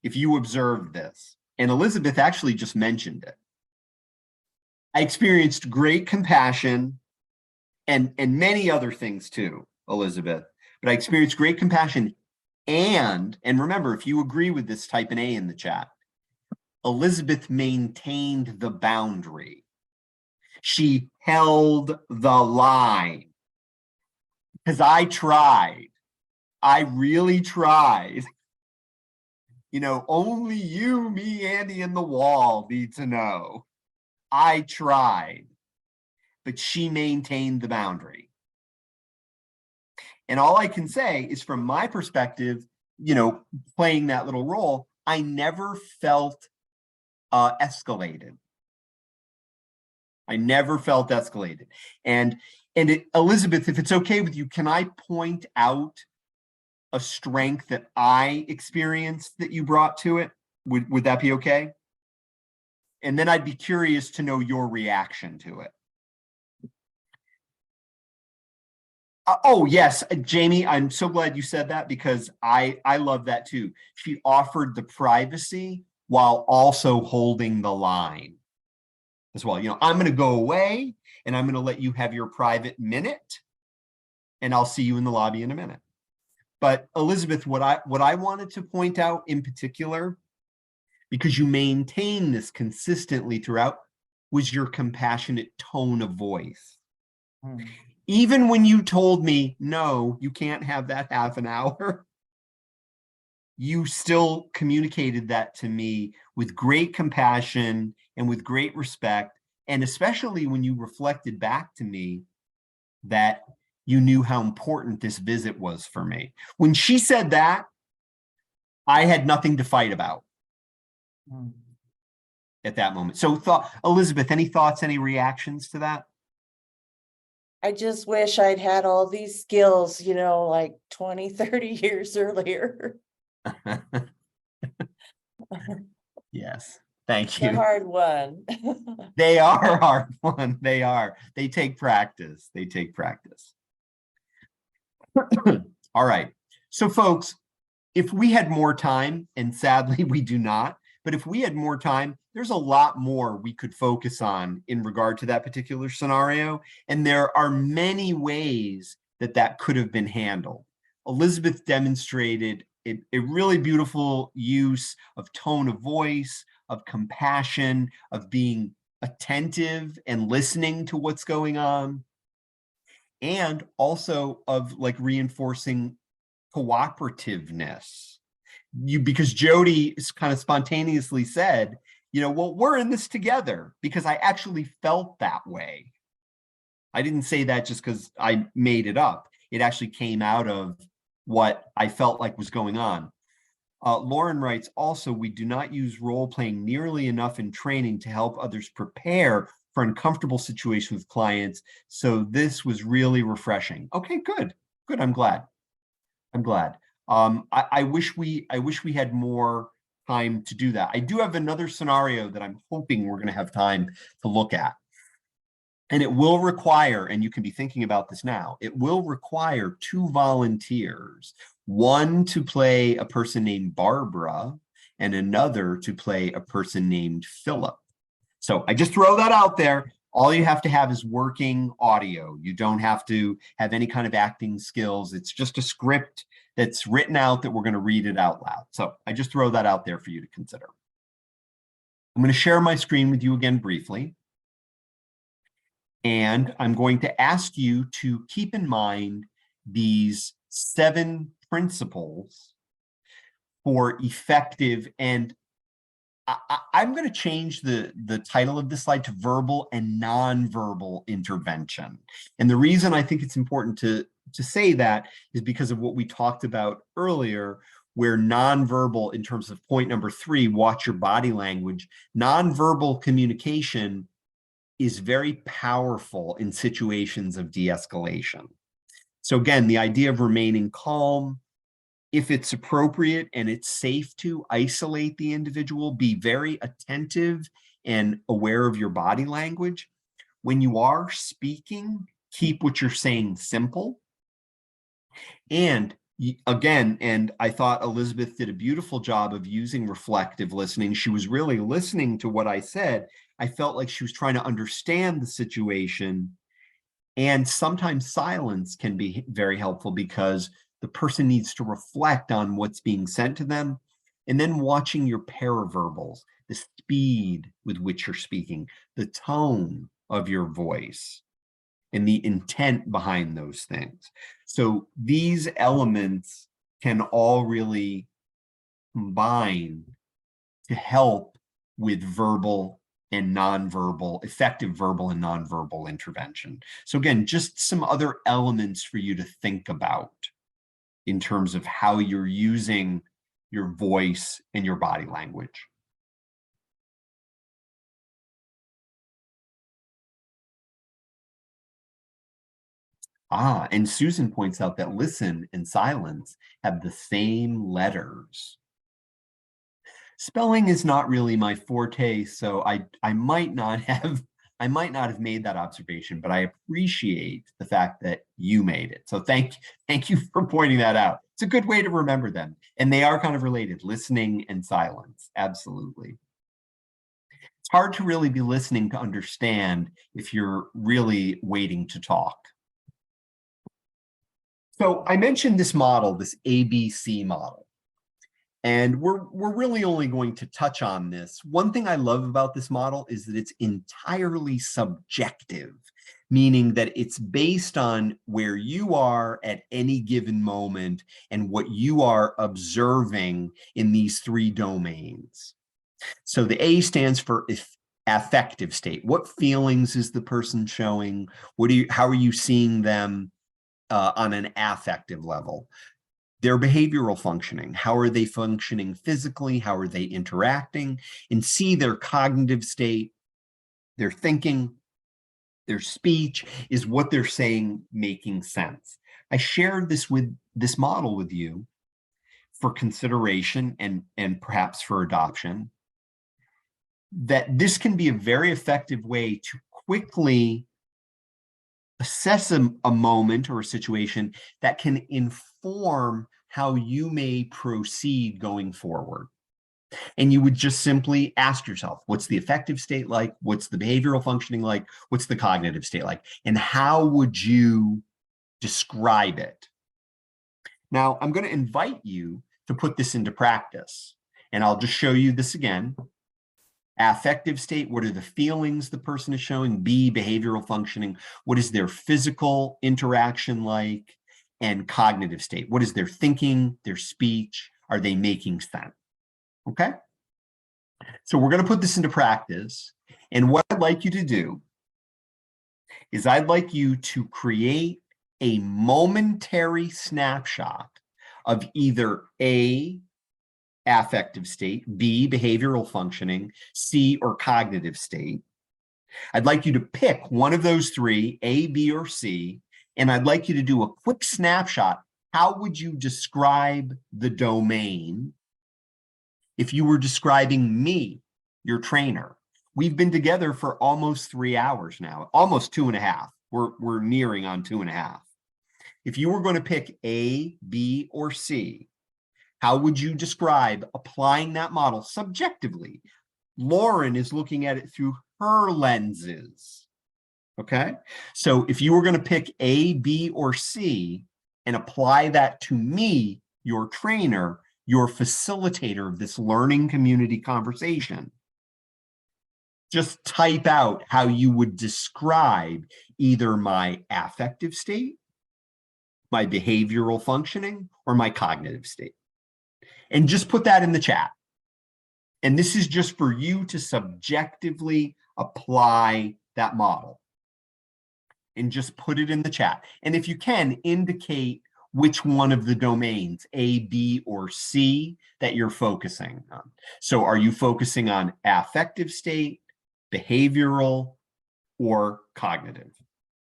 If you observed this, and Elizabeth actually just mentioned it. I experienced great compassion and many other things too, Elizabeth, but I experienced great compassion and remember, if you agree with this, type an A in the chat. Elizabeth maintained the boundary. She held the line because I tried. I really tried. Only you, me, Andy, and the wall need to know. I tried, but she maintained the boundary. And all I can say is from my perspective, playing that little role, I never felt escalated. I never felt escalated. And Elizabeth, if it's okay with you, can I point out a strength that I experienced that you brought to it? Would that be okay? And then I'd be curious to know your reaction to it. Oh, yes, Jamie, I'm so glad you said that because I love that too. She offered the privacy while also holding the line as well. I'm going to go away and I'm going to let you have your private minute and I'll see you in the lobby in a minute. But Elizabeth, what I wanted to point out in particular, because you maintain this consistently throughout, was your compassionate tone of voice. Even when you told me, no, you can't have that half an hour, you still communicated that to me with great compassion and with great respect. And especially when you reflected back to me that you knew how important this visit was for me. When she said that, I had nothing to fight about at that moment. So Elizabeth, any thoughts, any reactions to that? I just wish I'd had all these skills, like 20, 30 years earlier. Yes, thank you. The hard one. They are a hard one. They are. They take practice. They take practice. All right. So folks, if we had more time, and sadly we do not, but if we had more time, there's a lot more we could focus on in regard to that particular scenario. And there are many ways that could have been handled. Elizabeth demonstrated a really beautiful use of tone of voice, of compassion, of being attentive and listening to what's going on, and also of reinforcing cooperativeness. Because Jody kind of spontaneously said, well, we're in this together, because I actually felt that way. I didn't say that just because I made it up. It actually came out of what I felt like was going on. Lauren writes, also, we do not use role-playing nearly enough in training to help others prepare for uncomfortable situations with clients. So this was really refreshing. Okay, good. Good. I'm glad. I'm glad. I wish we had more time to do that. I do have another scenario that I'm hoping we're going to have time to look at. And it will require, and you can be thinking about this now, it will require 2 volunteers, one to play a person named Barbara and another to play a person named Philip. So I just throw that out there. All you have to have is working audio. You don't have to have any kind of acting skills. It's just a script that's written out that we're going to read it out loud. So I just throw that out there for you to consider. I'm going to share my screen with you again briefly. And I'm going to ask you to keep in mind these 7 principles for effective, and I'm going to change the title of this slide to verbal and nonverbal intervention. And the reason I think it's important to say that is because of what we talked about earlier, where nonverbal, in terms of point number 3, watch your body language, nonverbal communication is very powerful in situations of de-escalation. So again, the idea of remaining calm, if it's appropriate and it's safe to isolate the individual, be very attentive and aware of your body language. When you are speaking, keep what you're saying simple. And again, and I thought Elizabeth did a beautiful job of using reflective listening. She was really listening to what I said. I felt like she was trying to understand the situation. And sometimes silence can be very helpful because the person needs to reflect on what's being said to them. And then watching your paraverbals, the speed with which you're speaking, the tone of your voice, and the intent behind those things. So these elements can all really combine to help with verbal and nonverbal, effective verbal and nonverbal intervention. So again, just some other elements for you to think about in terms of how you're using your voice and your body language. And Susan points out that listen and silence have the same letters. Spelling is not really my forte, so I might not have made that observation, but I appreciate the fact that you made it. So thank you for pointing that out. It's a good way to remember them. And they are kind of related, listening and silence, absolutely. It's hard to really be listening to understand if you're really waiting to talk. So I mentioned this model, this ABC model. And we're really only going to touch on this. One thing I love about this model is that it's entirely subjective, meaning that it's based on where you are at any given moment and what you are observing in these 3 domains. So the A stands for affective state. What feelings is the person showing? How are you seeing them on an affective level? Their behavioral functioning, how are they functioning physically, how are they interacting, and see their cognitive state, their thinking, their speech, is what they're saying making sense. I shared this model with you for consideration and perhaps for adoption, that this can be a very effective way to quickly assess a moment or a situation that can inform how you may proceed going forward. And you would just simply ask yourself, what's the affective state like? What's the behavioral functioning like? What's the cognitive state like? And how would you describe it? Now, I'm going to invite you to put this into practice. And I'll just show you this again. Affective state, what are the feelings the person is showing? B, behavioral functioning, what is their physical interaction like? And cognitive state, what is their thinking, their speech? Are they making sense? Okay, so we're going to put this into practice. And what I'd like you to do is I'd like you to create a momentary snapshot of either A, affective state, B, behavioral functioning, C, or cognitive state. I'd like you to pick one of those 3, A, B, or C, and I'd like you to do a quick snapshot. How would you describe the domain if you were describing me, your trainer? We've been together for almost 3 hours now, almost 2.5. We're nearing on 2.5. If you were going to pick A, B, or C, how would you describe applying that model subjectively? Lauren is looking at it through her lenses. Okay, so if you were going to pick A, B, or C and apply that to me, your trainer, your facilitator of this learning community conversation, just type out how you would describe either my affective state, my behavioral functioning, or my cognitive state? And just put that in the chat. And this is just for you to subjectively apply that model. And just put it in the chat. And if you can, indicate which one of the domains, A, B, or C, that you're focusing on. So are you focusing on affective state, behavioral, or cognitive?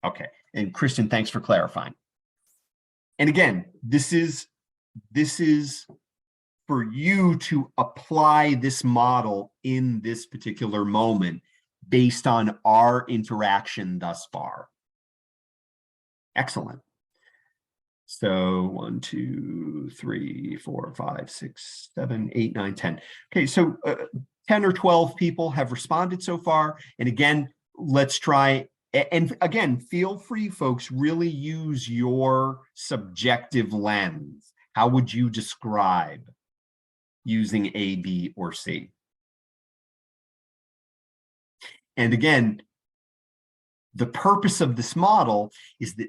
Okay, and Kristen, thanks for clarifying. And again, this is for you to apply this model in this particular moment based on our interaction thus far. Excellent. So 1, 2, 3, 4, 5, 6, 7, 8, 9, 10. Okay, so 10 or 12 people have responded so far. And again, let's try, and again, feel free, folks, really use your subjective lens. How would you describe using A, B, or C? And again, the purpose of this model is that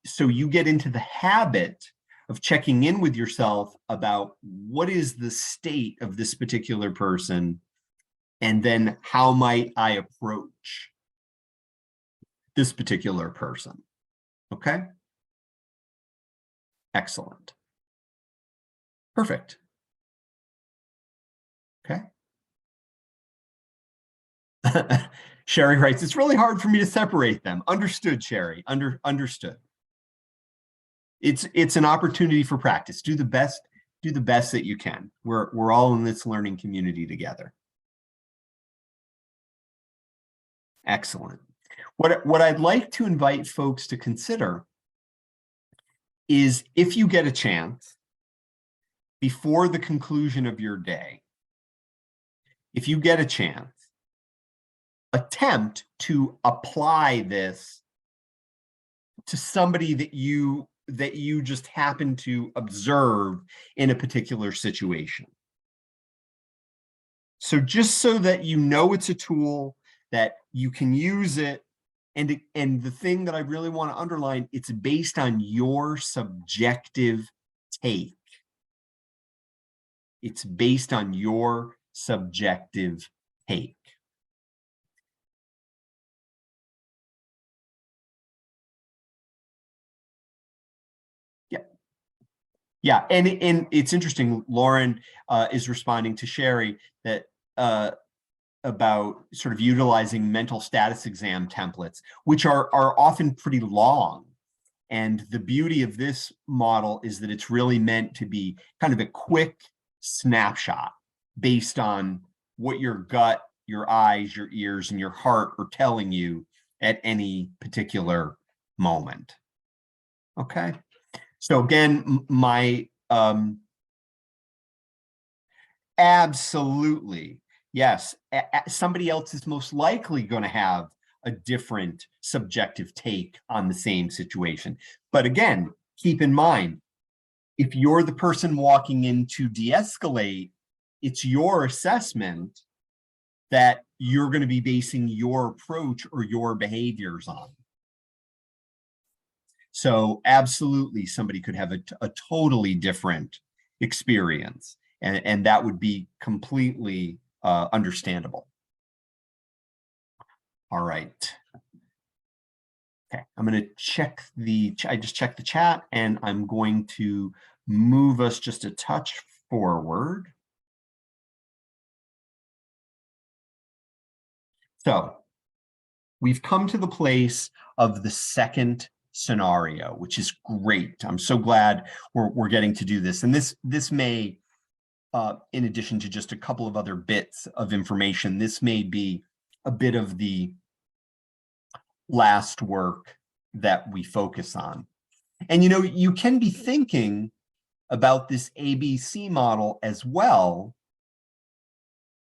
so you get into the habit of checking in with yourself about what is the state of this particular person, and then how might I approach this particular person. Okay? Excellent. Perfect. Okay. Sherry writes, it's really hard for me to separate them. Understood, Sherry. Understood. It's an opportunity for practice. Do the best that you can. We're all in this learning community together. Excellent. What I'd like to invite folks to consider is, if you get a chance before the conclusion of your day, if you get a chance, attempt to apply this to somebody that you just happen to observe in a particular situation. So just so that you know it's a tool, that you can use it, and the thing that I really want to underline, it's based on your subjective take. It's based on your subjective take. Yeah, and it's interesting, Lauren is responding to Sherry that about sort of utilizing mental status exam templates, which are often pretty long. And the beauty of this model is that it's really meant to be kind of a quick snapshot based on what your gut, your eyes, your ears, and your heart are telling you at any particular moment. Okay. So again, my absolutely, yes, somebody else is most likely going to have a different subjective take on the same situation. But again, keep in mind, if you're the person walking in to de-escalate, it's your assessment that you're going to be basing your approach or your behaviors on. So absolutely, somebody could have a totally different experience, and that would be completely understandable. All right. Okay, I'm going to check I just checked the chat, and I'm going to move us just a touch forward. So we've come to the place of the second scenario, which is great. I'm so glad we're getting to do this. And this may, in addition to just a couple of other bits of information, this may be a bit of the last work that we focus on. And you know, you can be thinking about this ABC model as well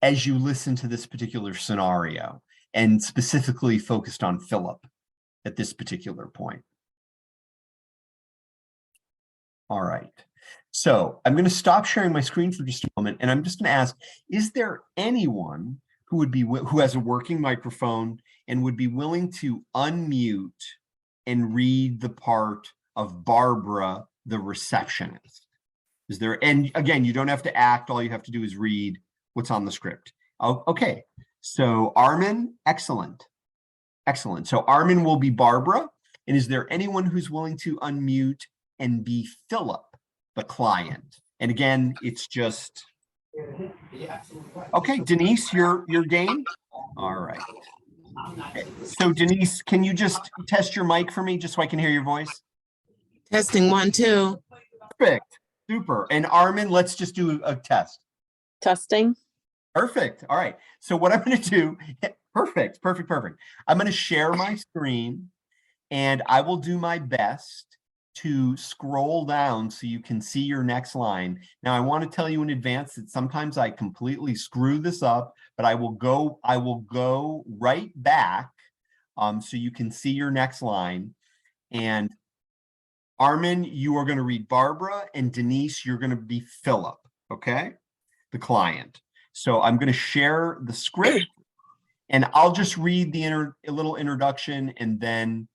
as you listen to this particular scenario, and specifically focused on Philip at this particular point. All right, so I'm going to stop sharing my screen for just a moment, and I'm just going to ask, is there anyone who has a working microphone and would be willing to unmute and read the part of Barbara, the receptionist. Is there, and again, you don't have to act, all you have to do is read what's on the script. Oh, okay, so Armin, excellent. Excellent. So Armin will be Barbara. And is there anyone who's willing to unmute and be Philip, the client? And again, it's just, okay, Denise, you're game. All right. Okay. So Denise, can you just test your mic for me just so I can hear your voice? Testing 1, 2. Perfect. Super. And Armin, let's just do a test. Testing. Perfect. All right. So what I'm going to do, perfect. I'm going to share my screen and I will do my best to scroll down so you can see your next line. Now, I want to tell you in advance that sometimes I completely screw this up, but I will go right back so you can see your next line. And Armin, you are going to read Barbara, and Denise, you're going to be Philip, okay? The client. So I'm going to share the script and I'll just read the a little introduction and then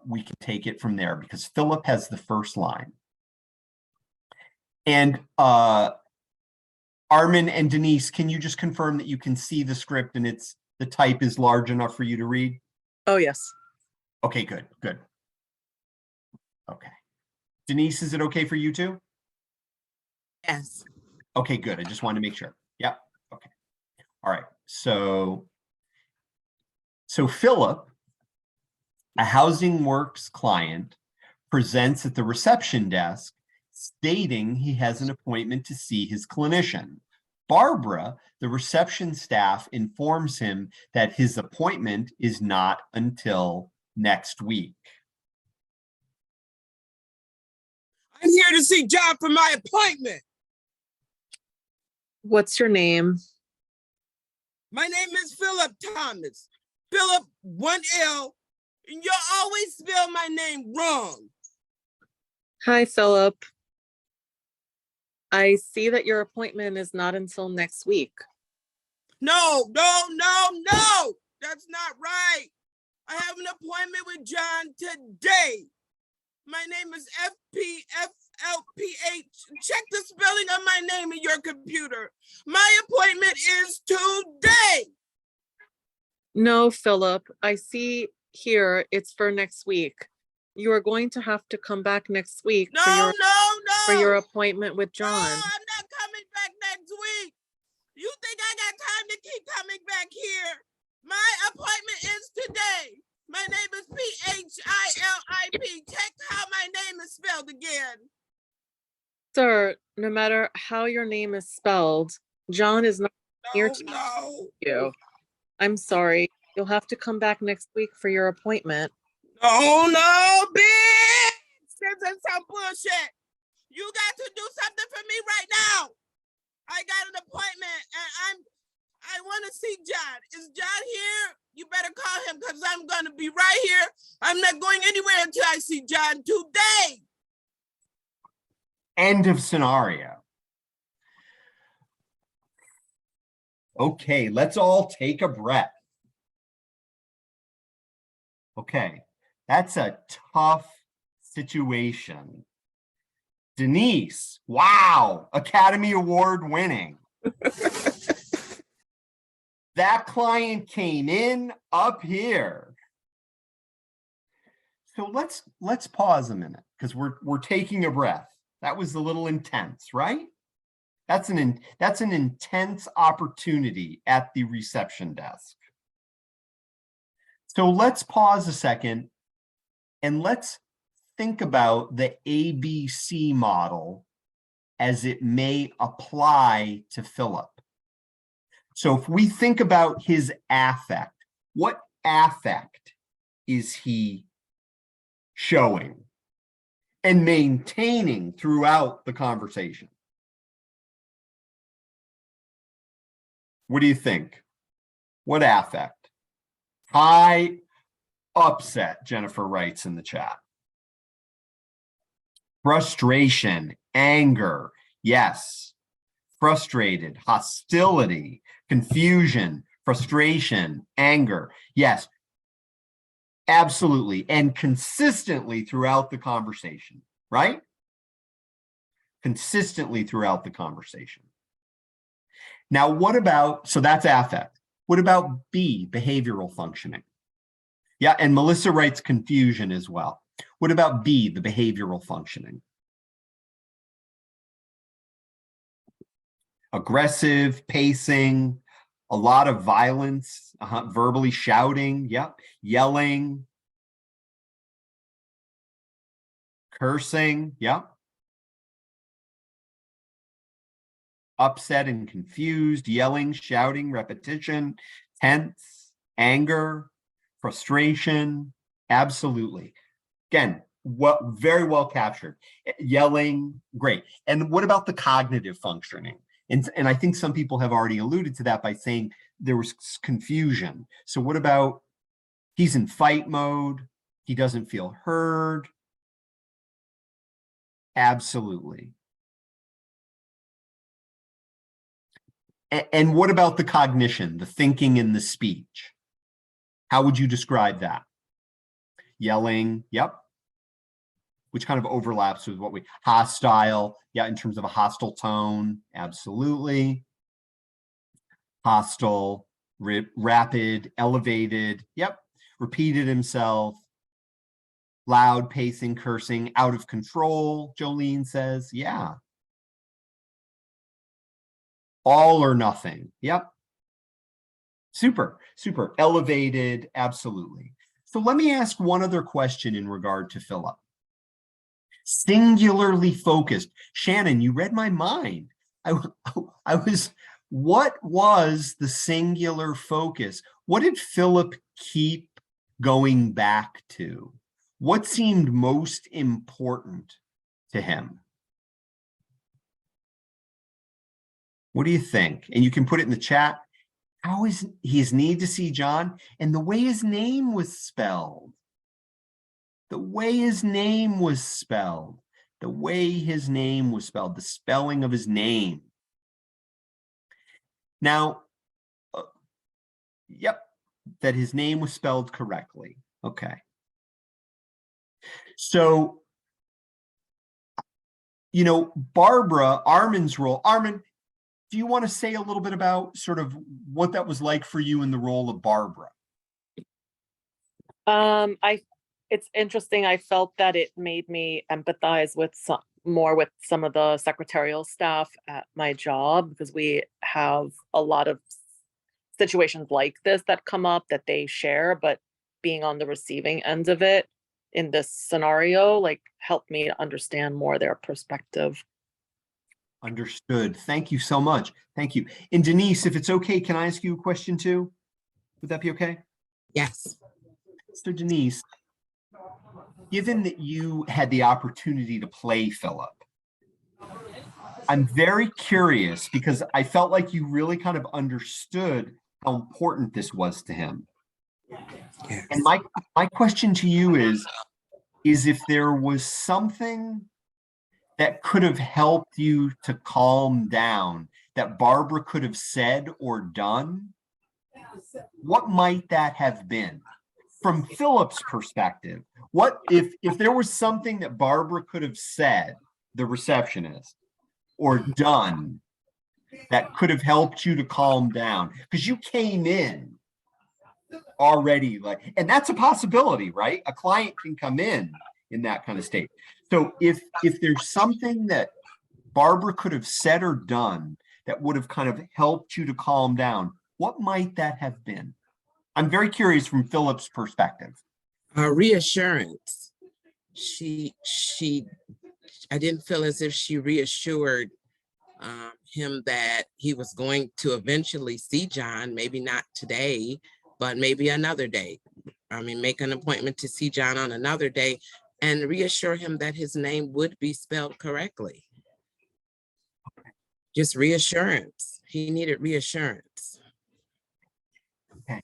we can take it from there because Philip has the first line. And Armin and Denise, can you just confirm that you can see the script and the type is large enough for you to read? Oh, yes. Okay, good. Okay. Denise, is it okay for you too? Yes. Okay, good. I just wanted to make sure. Yeah. Okay. All right. So Philip, a Housing Works client, presents at the reception desk stating he has an appointment to see his clinician. Barbara, the reception staff, informs him that his appointment is not until next week. I'm here to see John for my appointment. What's your name? My name is Philip Thomas. Philip, 1L, and you'll always spell my name wrong. Hi, Philip. I see that your appointment is not until next week. No. That's not right. I have an appointment with John today. My name is FPFLPH. Check the spelling of my name in your computer. My appointment is today. No, Philip, I see here it's for next week. You are going to have to come back next week for your appointment with John. No, I'm not coming back next week. You think I got time to keep coming back here? My appointment is today. My name is PHILIP. Check how my name is spelled again. Sir, no matter how your name is spelled, John is not here to No. you. I'm sorry. You'll have to come back next week for your appointment. No, bitch! This is some bullshit. You got to do something for me right now. I got an appointment and I want to see John. Is John here? You better call him because I'm going to be right here. I'm not going anywhere until I see John today. End of scenario. Okay, let's all take a breath. Okay, that's a tough situation. Denise, wow, Academy Award winning. That client came in up here. So let's pause a minute because we're taking a breath. That was a little intense, right? That's an intense opportunity at the reception desk. So let's pause a second and let's think about the ABC model as it may apply to Philip. So if we think about his affect, what affect is he showing and maintaining throughout the conversation? What do you think? What affect? High upset, Jennifer writes in the chat. Frustration, anger, yes. Frustrated, hostility, confusion, frustration, anger, yes. Absolutely. And consistently throughout the conversation, right? Consistently throughout the conversation. Now, what about, so that's affect. What about B, behavioral functioning? Yeah, and Melissa writes confusion as well. What about B, the behavioral functioning? Aggressive, pacing, a lot of violence, verbally shouting, yep, yelling, cursing, yep. Upset and confused, yelling, shouting, repetition, tense, anger, frustration, absolutely. Again, very well captured. Yelling, great. And what about the cognitive functioning? And I think some people have already alluded to that by saying there was confusion. So what about he's in fight mode, he doesn't feel heard? Absolutely. And what about the cognition, the thinking and the speech? How would you describe that? Yelling, yep. Which kind of overlaps with what we, hostile, yeah, in terms of a hostile tone, absolutely. Hostile, rapid, elevated, yep. Repeated himself. Loud, pacing, cursing, out of control, Jolene says, yeah. All or nothing. Yep. Super, super. Elevated, absolutely. So let me ask one other question in regard to Philip. Singularly focused. Shannon, you read my mind. What was the singular focus? What did Philip keep going back to? What seemed most important to him? What do you think? And you can put it in the chat. How is his need to see John? And the way his name was spelled. The way his name was spelled. The way his name was spelled. The spelling of his name. Now, yep, that his name was spelled correctly. Okay. So, you know, Barbara, Armin's role. Armin, do you want to say a little bit about sort of what that was like for you in the role of Barbara? It's interesting. I felt that it made me empathize with more with some of the secretarial staff at my job, because we have a lot of situations like this that come up that they share, but being on the receiving end of it in this scenario, like, helped me understand more their perspective. Understood. Thank you so much. Thank you. And Denise, if it's okay, can I ask you a question too? Would that be okay? Yes. So Denise, given that you had the opportunity to play Philip, I'm very curious because I felt like you really kind of understood how important this was to him. Yes. And my question to you is if there was something that could have helped you to calm down, that Barbara could have said or done, what might that have been? From Philip's perspective, what if there was something that Barbara could have said, the receptionist, or done that could have helped you to calm down? Because you came in already like, and that's a possibility, right? A client can come in that kind of state. So if there's something that Barbara could have said or done that would have kind of helped you to calm down, what might that have been? I'm very curious from Philip's perspective. Reassurance. I didn't feel as if she reassured him that he was going to eventually see John, maybe not today, but maybe another day. I mean, make an appointment to see John on another day and reassure him that his name would be spelled correctly. Just reassurance. He needed reassurance. Okay.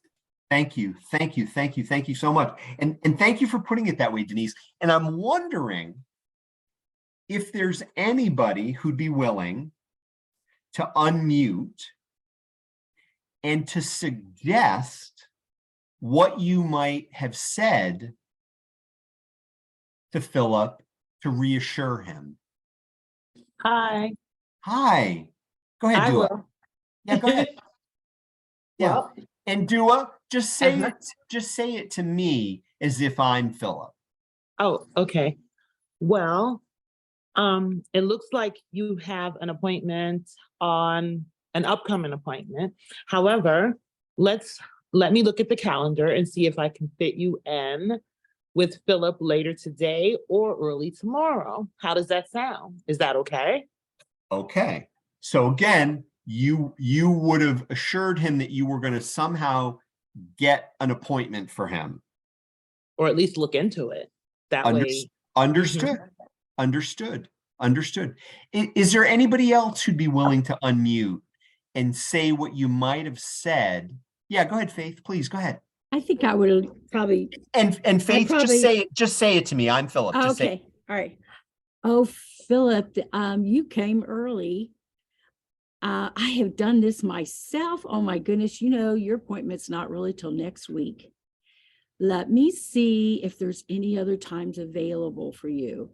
Thank you. Thank you. Thank you. Thank you so much. And thank you for putting it that way, Denise. And I'm wondering if there's anybody who'd be willing to unmute and to suggest what you might have said to Philip to reassure him. Hi. Hi. Go ahead, I Dua. will. Yeah, go ahead. Yeah. Well, And Dua, just say it to me as if I'm Philip. oh, okay. Well, it looks like you have an appointment on an upcoming appointment. However, let me look at the calendar and see if I can fit you in with Philip later today or early tomorrow. How does that sound? Is that okay? Okay. So again, you would have assured him that you were going to somehow get an appointment for him. Or at least look into it. That way. Understood. Understood. Is there anybody else who'd be willing to unmute and say what you might have said? Yeah, go ahead, Faith. Please go ahead. I think I would probably. And Faith, just say it to me. I'm Philip. Just say Okay, all right. Oh, Philip, you came early. I have done this myself. Oh my goodness, your appointment's not really till next week. Let me see if there's any other times available for you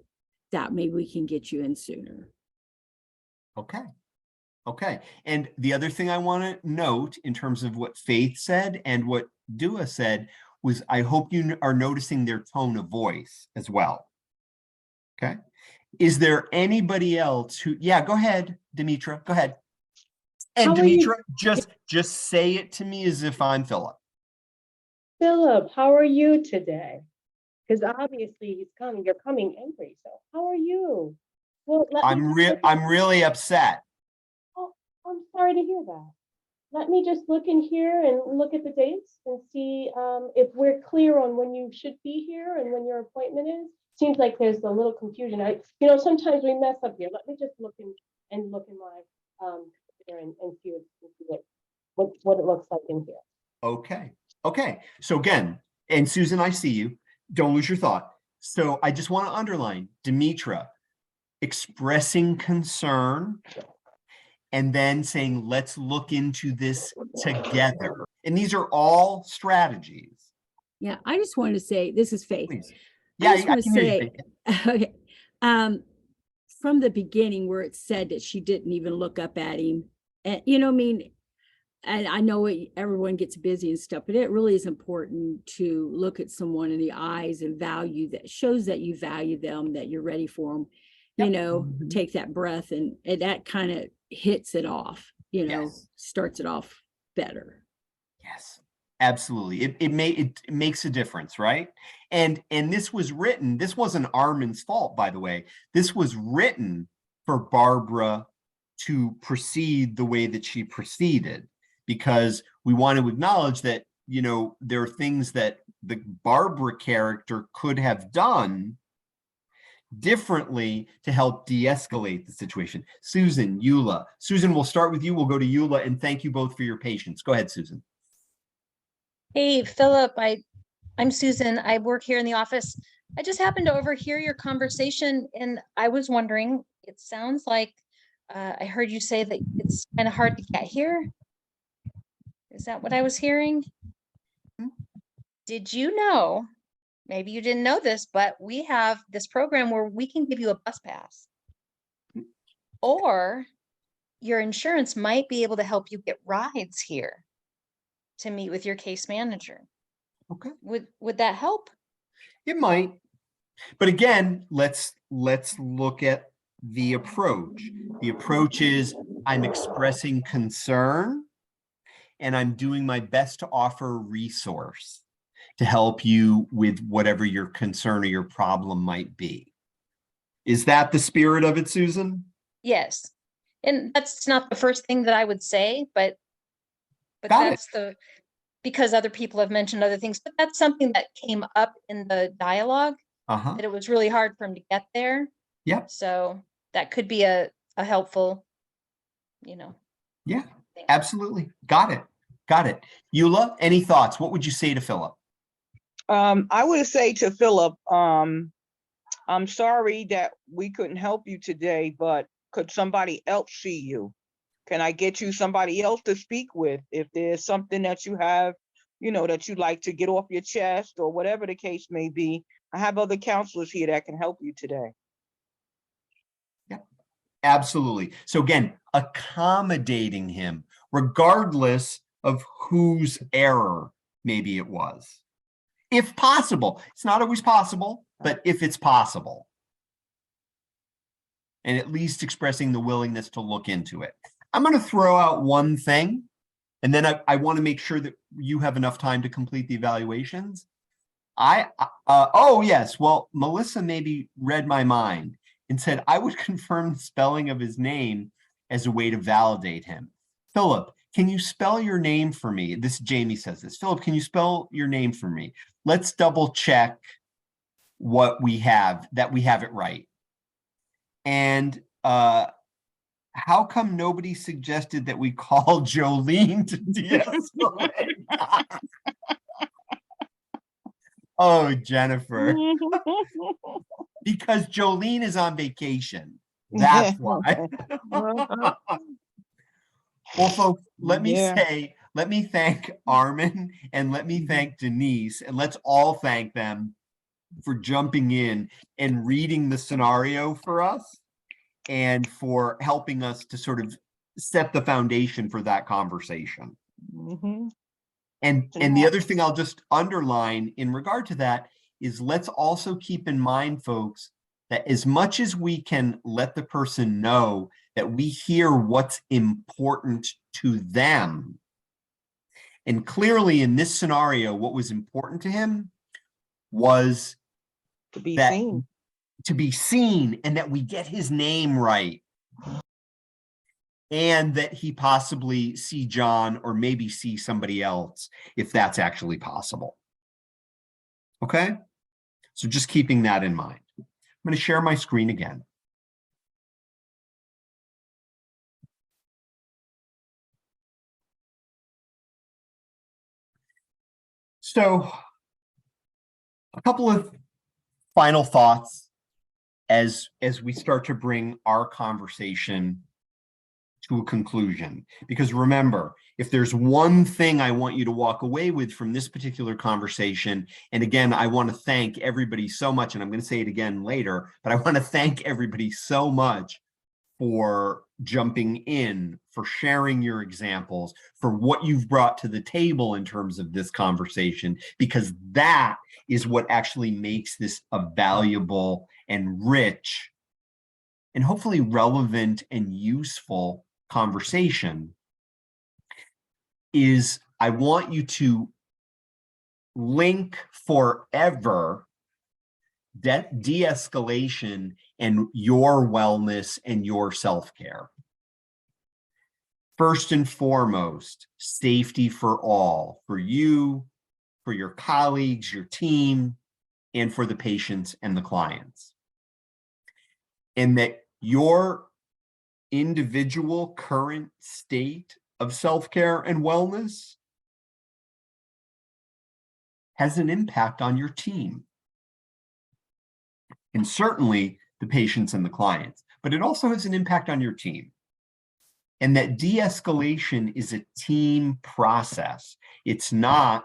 that maybe we can get you in sooner. Okay. And the other thing I want to note in terms of what Faith said and what Dua said was, I hope you are noticing their tone of voice as well. Okay. Is there anybody else who, yeah, go ahead, Demetra, go ahead. And Demetra, just say it to me as if I'm Philip. Philip, how are you today? Because obviously you're coming angry. So how are you? Well, I'm really upset. Oh, I'm sorry to hear that. Let me just look in here and look at the dates and see if we're clear on when you should be here and when your appointment is. Seems like there's a little confusion. Sometimes we mess up here. Let me just look in my computer and see what it looks like in here. Okay. So again, and Susan, I see you. Don't lose your thought. So I just want to underline, Demetra, expressing concern and then saying, let's look into this together. And these are all strategies. Yeah, I just wanted to say, this is Faith. Please. Yeah, I can hear you, Faith. Okay. From the beginning where it said that she didn't even look up at him, and and I know everyone gets busy and stuff, but it really is important to look at someone in the eyes and value that, shows that you value them, that you're ready for them. Take that breath and that kind of hits it off, starts it off better. Yes, absolutely. It makes a difference, right? And this was written, this wasn't Armin's fault, by the way. This was written for Barbara to proceed the way that she proceeded, because we want to acknowledge that, there are things that the Barbara character could have done differently to help de-escalate the situation. Susan, Eula. Susan, we'll start with you. We'll go to Eula, and thank you both for your patience. Go ahead, Susan. Hey, Philip, I'm Susan. I work here in the office. I just happened to overhear your conversation, and I was wondering, it sounds like I heard you say that it's kind of hard to get here. Is that what I was hearing? Did you know, maybe you didn't know this, but we have this program where we can give you a bus pass, or your insurance might be able to help you get rides here to meet with your case manager. Okay. Would that help? It might. But again, let's look at the approach. The approach is, I'm expressing concern and I'm doing my best to offer a resource to help you with whatever your concern or your problem might be. Is that the spirit of it, Susan? Yes. And that's not the first thing that I would say, but that's because other people have mentioned other things, but that's something that came up in the dialogue, that it was really hard for him to get there. Yeah. So that could be a helpful, Yeah, absolutely. Got it. Eula, any thoughts? What would you say to Philip? I would say to Philip, I'm sorry that we couldn't help you today, but could somebody else see you? Can I get you somebody else to speak with? If there's something that you have you know, that you'd like to get off your chest or whatever the case may be, I have other counselors here that can help you today. Absolutely. So again, accommodating him, regardless of whose error maybe it was. If possible. It's not always possible, but if it's possible. And at least expressing the willingness to look into it. I'm going to throw out one thing, and then I want to make sure that you have enough time to complete the evaluations. Oh yes, well, Melissa maybe read my mind and said I would confirm the spelling of his name as a way to validate him. Philip, can you spell your name for me? This Jamie says this. Philip, can you spell your name for me? Let's double check what we have, that we have it right. And how come nobody suggested that we call Jolene to de-escalate? Oh, Jennifer. Because Jolene is on vacation. That's why. Well, folks, let me thank Armin and let me thank Denise, and let's all thank them for jumping in and reading the scenario for us and for helping us to sort of set the foundation for that conversation. And the other thing I'll just underline in regard to that is let's also keep in mind, folks, that as much as we can let the person know that we hear what's important to them, and clearly in this scenario, what was important to him was to be seen, and that we get his name right. And that he possibly see John or maybe see somebody else if that's actually possible. Okay, so just keeping that in mind. I'm going to share my screen again. So a couple of final thoughts as we start to bring our conversation to a conclusion. Because remember, if there's one thing I want you to walk away with from this particular conversation, and again, I want to thank everybody so much, and I'm going to say it again later, but I want to thank everybody so much for jumping in, for sharing your examples, for what you've brought to the table in terms of this conversation, because that is what actually makes this a valuable and rich and hopefully relevant and useful conversation. Is I want you to link forever de-escalation and your wellness and your self-care. First and foremost, safety for all, for you, for your colleagues, your team, and for the patients and the clients. And that your individual current state of self-care and wellness has an impact on your team. And certainly the patients and the clients, but it also has an impact on your team. And that de-escalation is a team process. It's not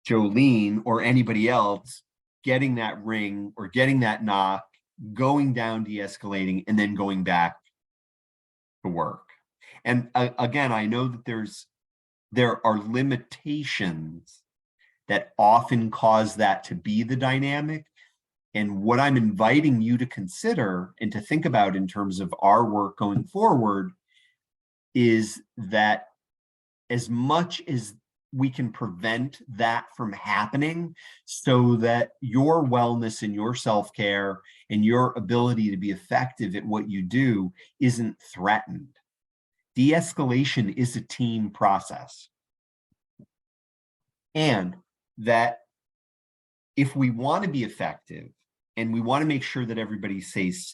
Jolene or anybody else getting that ring or getting that knock, going down, de-escalating, and then going back to work. And again, I know that there are limitations that often cause that to be the dynamic. And what I'm inviting you to consider and to think about in terms of our work going forward is that as much as we can prevent that from happening so that your wellness and your self-care and your ability to be effective at what you do isn't threatened. De-escalation is a team process. And that if we want to be effective and we want to make sure that everybody stays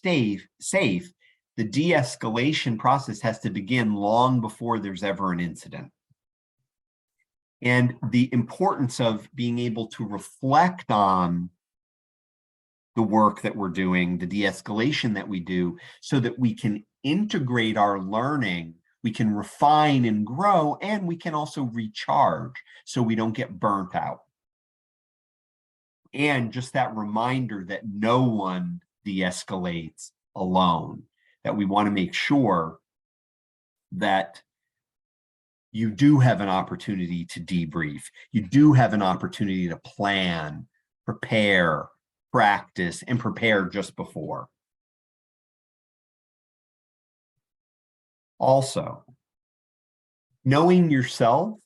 safe, the de-escalation process has to begin long before there's ever an incident. And the importance of being able to reflect on the work that we're doing, the de-escalation that we do, so that we can integrate our learning we can refine and grow, and we can also recharge so we don't get burnt out. And just that reminder that no one de-escalates alone, that we want to make sure that you do have an opportunity to debrief. You do have an opportunity to plan, prepare, practice, and prepare just before. Also, knowing yourself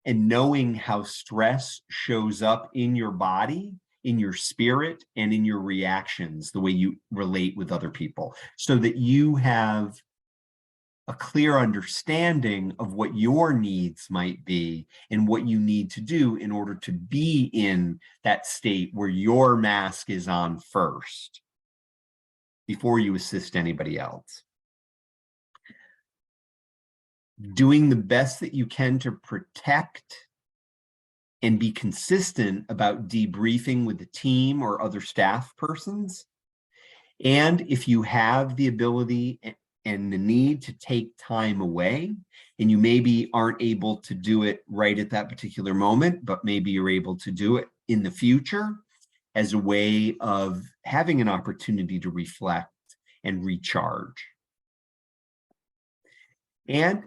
and knowing how stress shows up in your body, in your spirit, and in your reactions, the way you relate with other people, so that you have a clear understanding of what your needs might be and what you need to do in order to be in that state where your mask is on first before you assist anybody else. Doing the best that you can to protect and be consistent about debriefing with the team or other staff persons. And if you have the ability and the need to take time away, and you maybe aren't able to do it right at that particular moment, but maybe you're able to do it in the future as a way of having an opportunity to reflect and recharge. And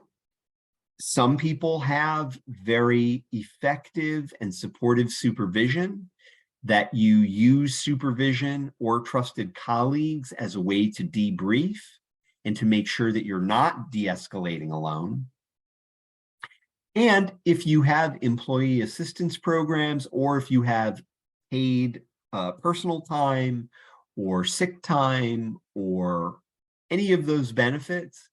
some people have very effective and supportive supervision, that you use supervision or trusted colleagues as a way to debrief and to make sure that you're not de-escalating alone. And if you have employee assistance programs, or if you have paid personal time or sick time or any of those benefits,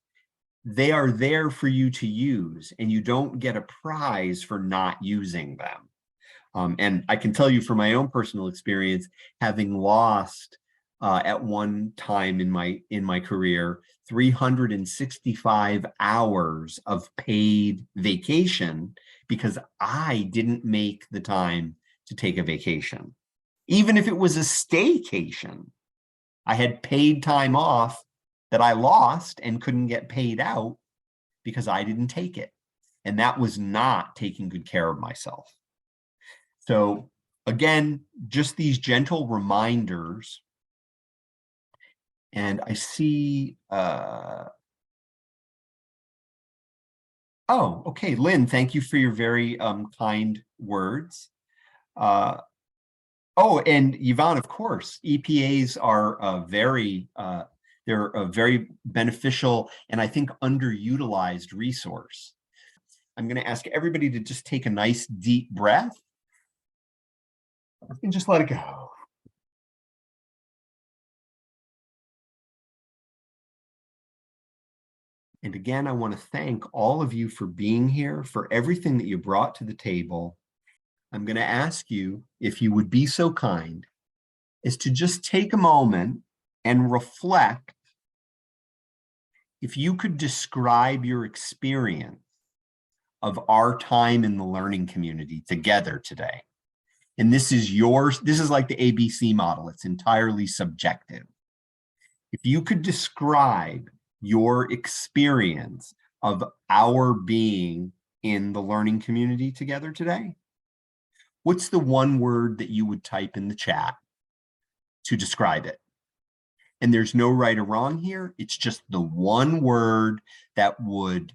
they are there for you to use, and you don't get a prize for not using them. And I can tell you from my own personal experience, having lost at one time in my career 365 hours of paid vacation because I didn't make the time to take a vacation. Even if it was a staycation, I had paid time off that I lost and couldn't get paid out because I didn't take it. And that was not taking good care of myself. So again, just these gentle reminders. And I see, oh, okay, Lynn, thank you for your very kind words. Oh, and Yvonne, of course, EPAs are they're a very beneficial and I think underutilized resource. I'm going to ask everybody to just take a nice deep breath and just let it go. And again, I want to thank all of you for being here, for everything that you brought to the table. I'm going to ask you, if you would be so kind, is to just take a moment and reflect. If you could describe your experience of our time in the learning community together today, and this is yours, this is like the ABC model, it's entirely subjective. If you could describe your experience of our being in the learning community together today, what's the one word that you would type in the chat to describe it? And there's no right or wrong here. It's just the one word that would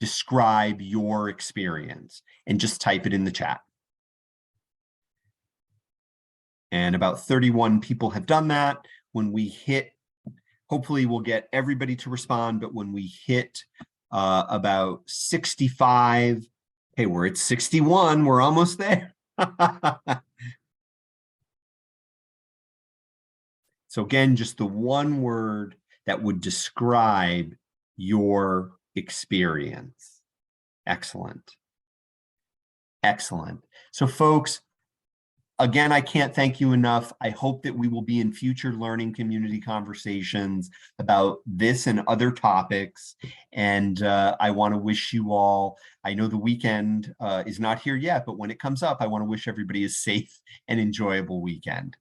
describe your experience, and just type it in the chat. And about 31 people have done that. When we hit, hopefully we'll get everybody to respond, but when we hit about 65, hey, we're at 61, we're almost there. So again, just the one word that would describe your experience. Excellent. Excellent. So folks, again, I can't thank you enough. I hope that we will be in future learning community conversations about this and other topics. And I want to wish you all, I know the weekend is not here yet, but when it comes up, I want to wish everybody a safe and enjoyable weekend.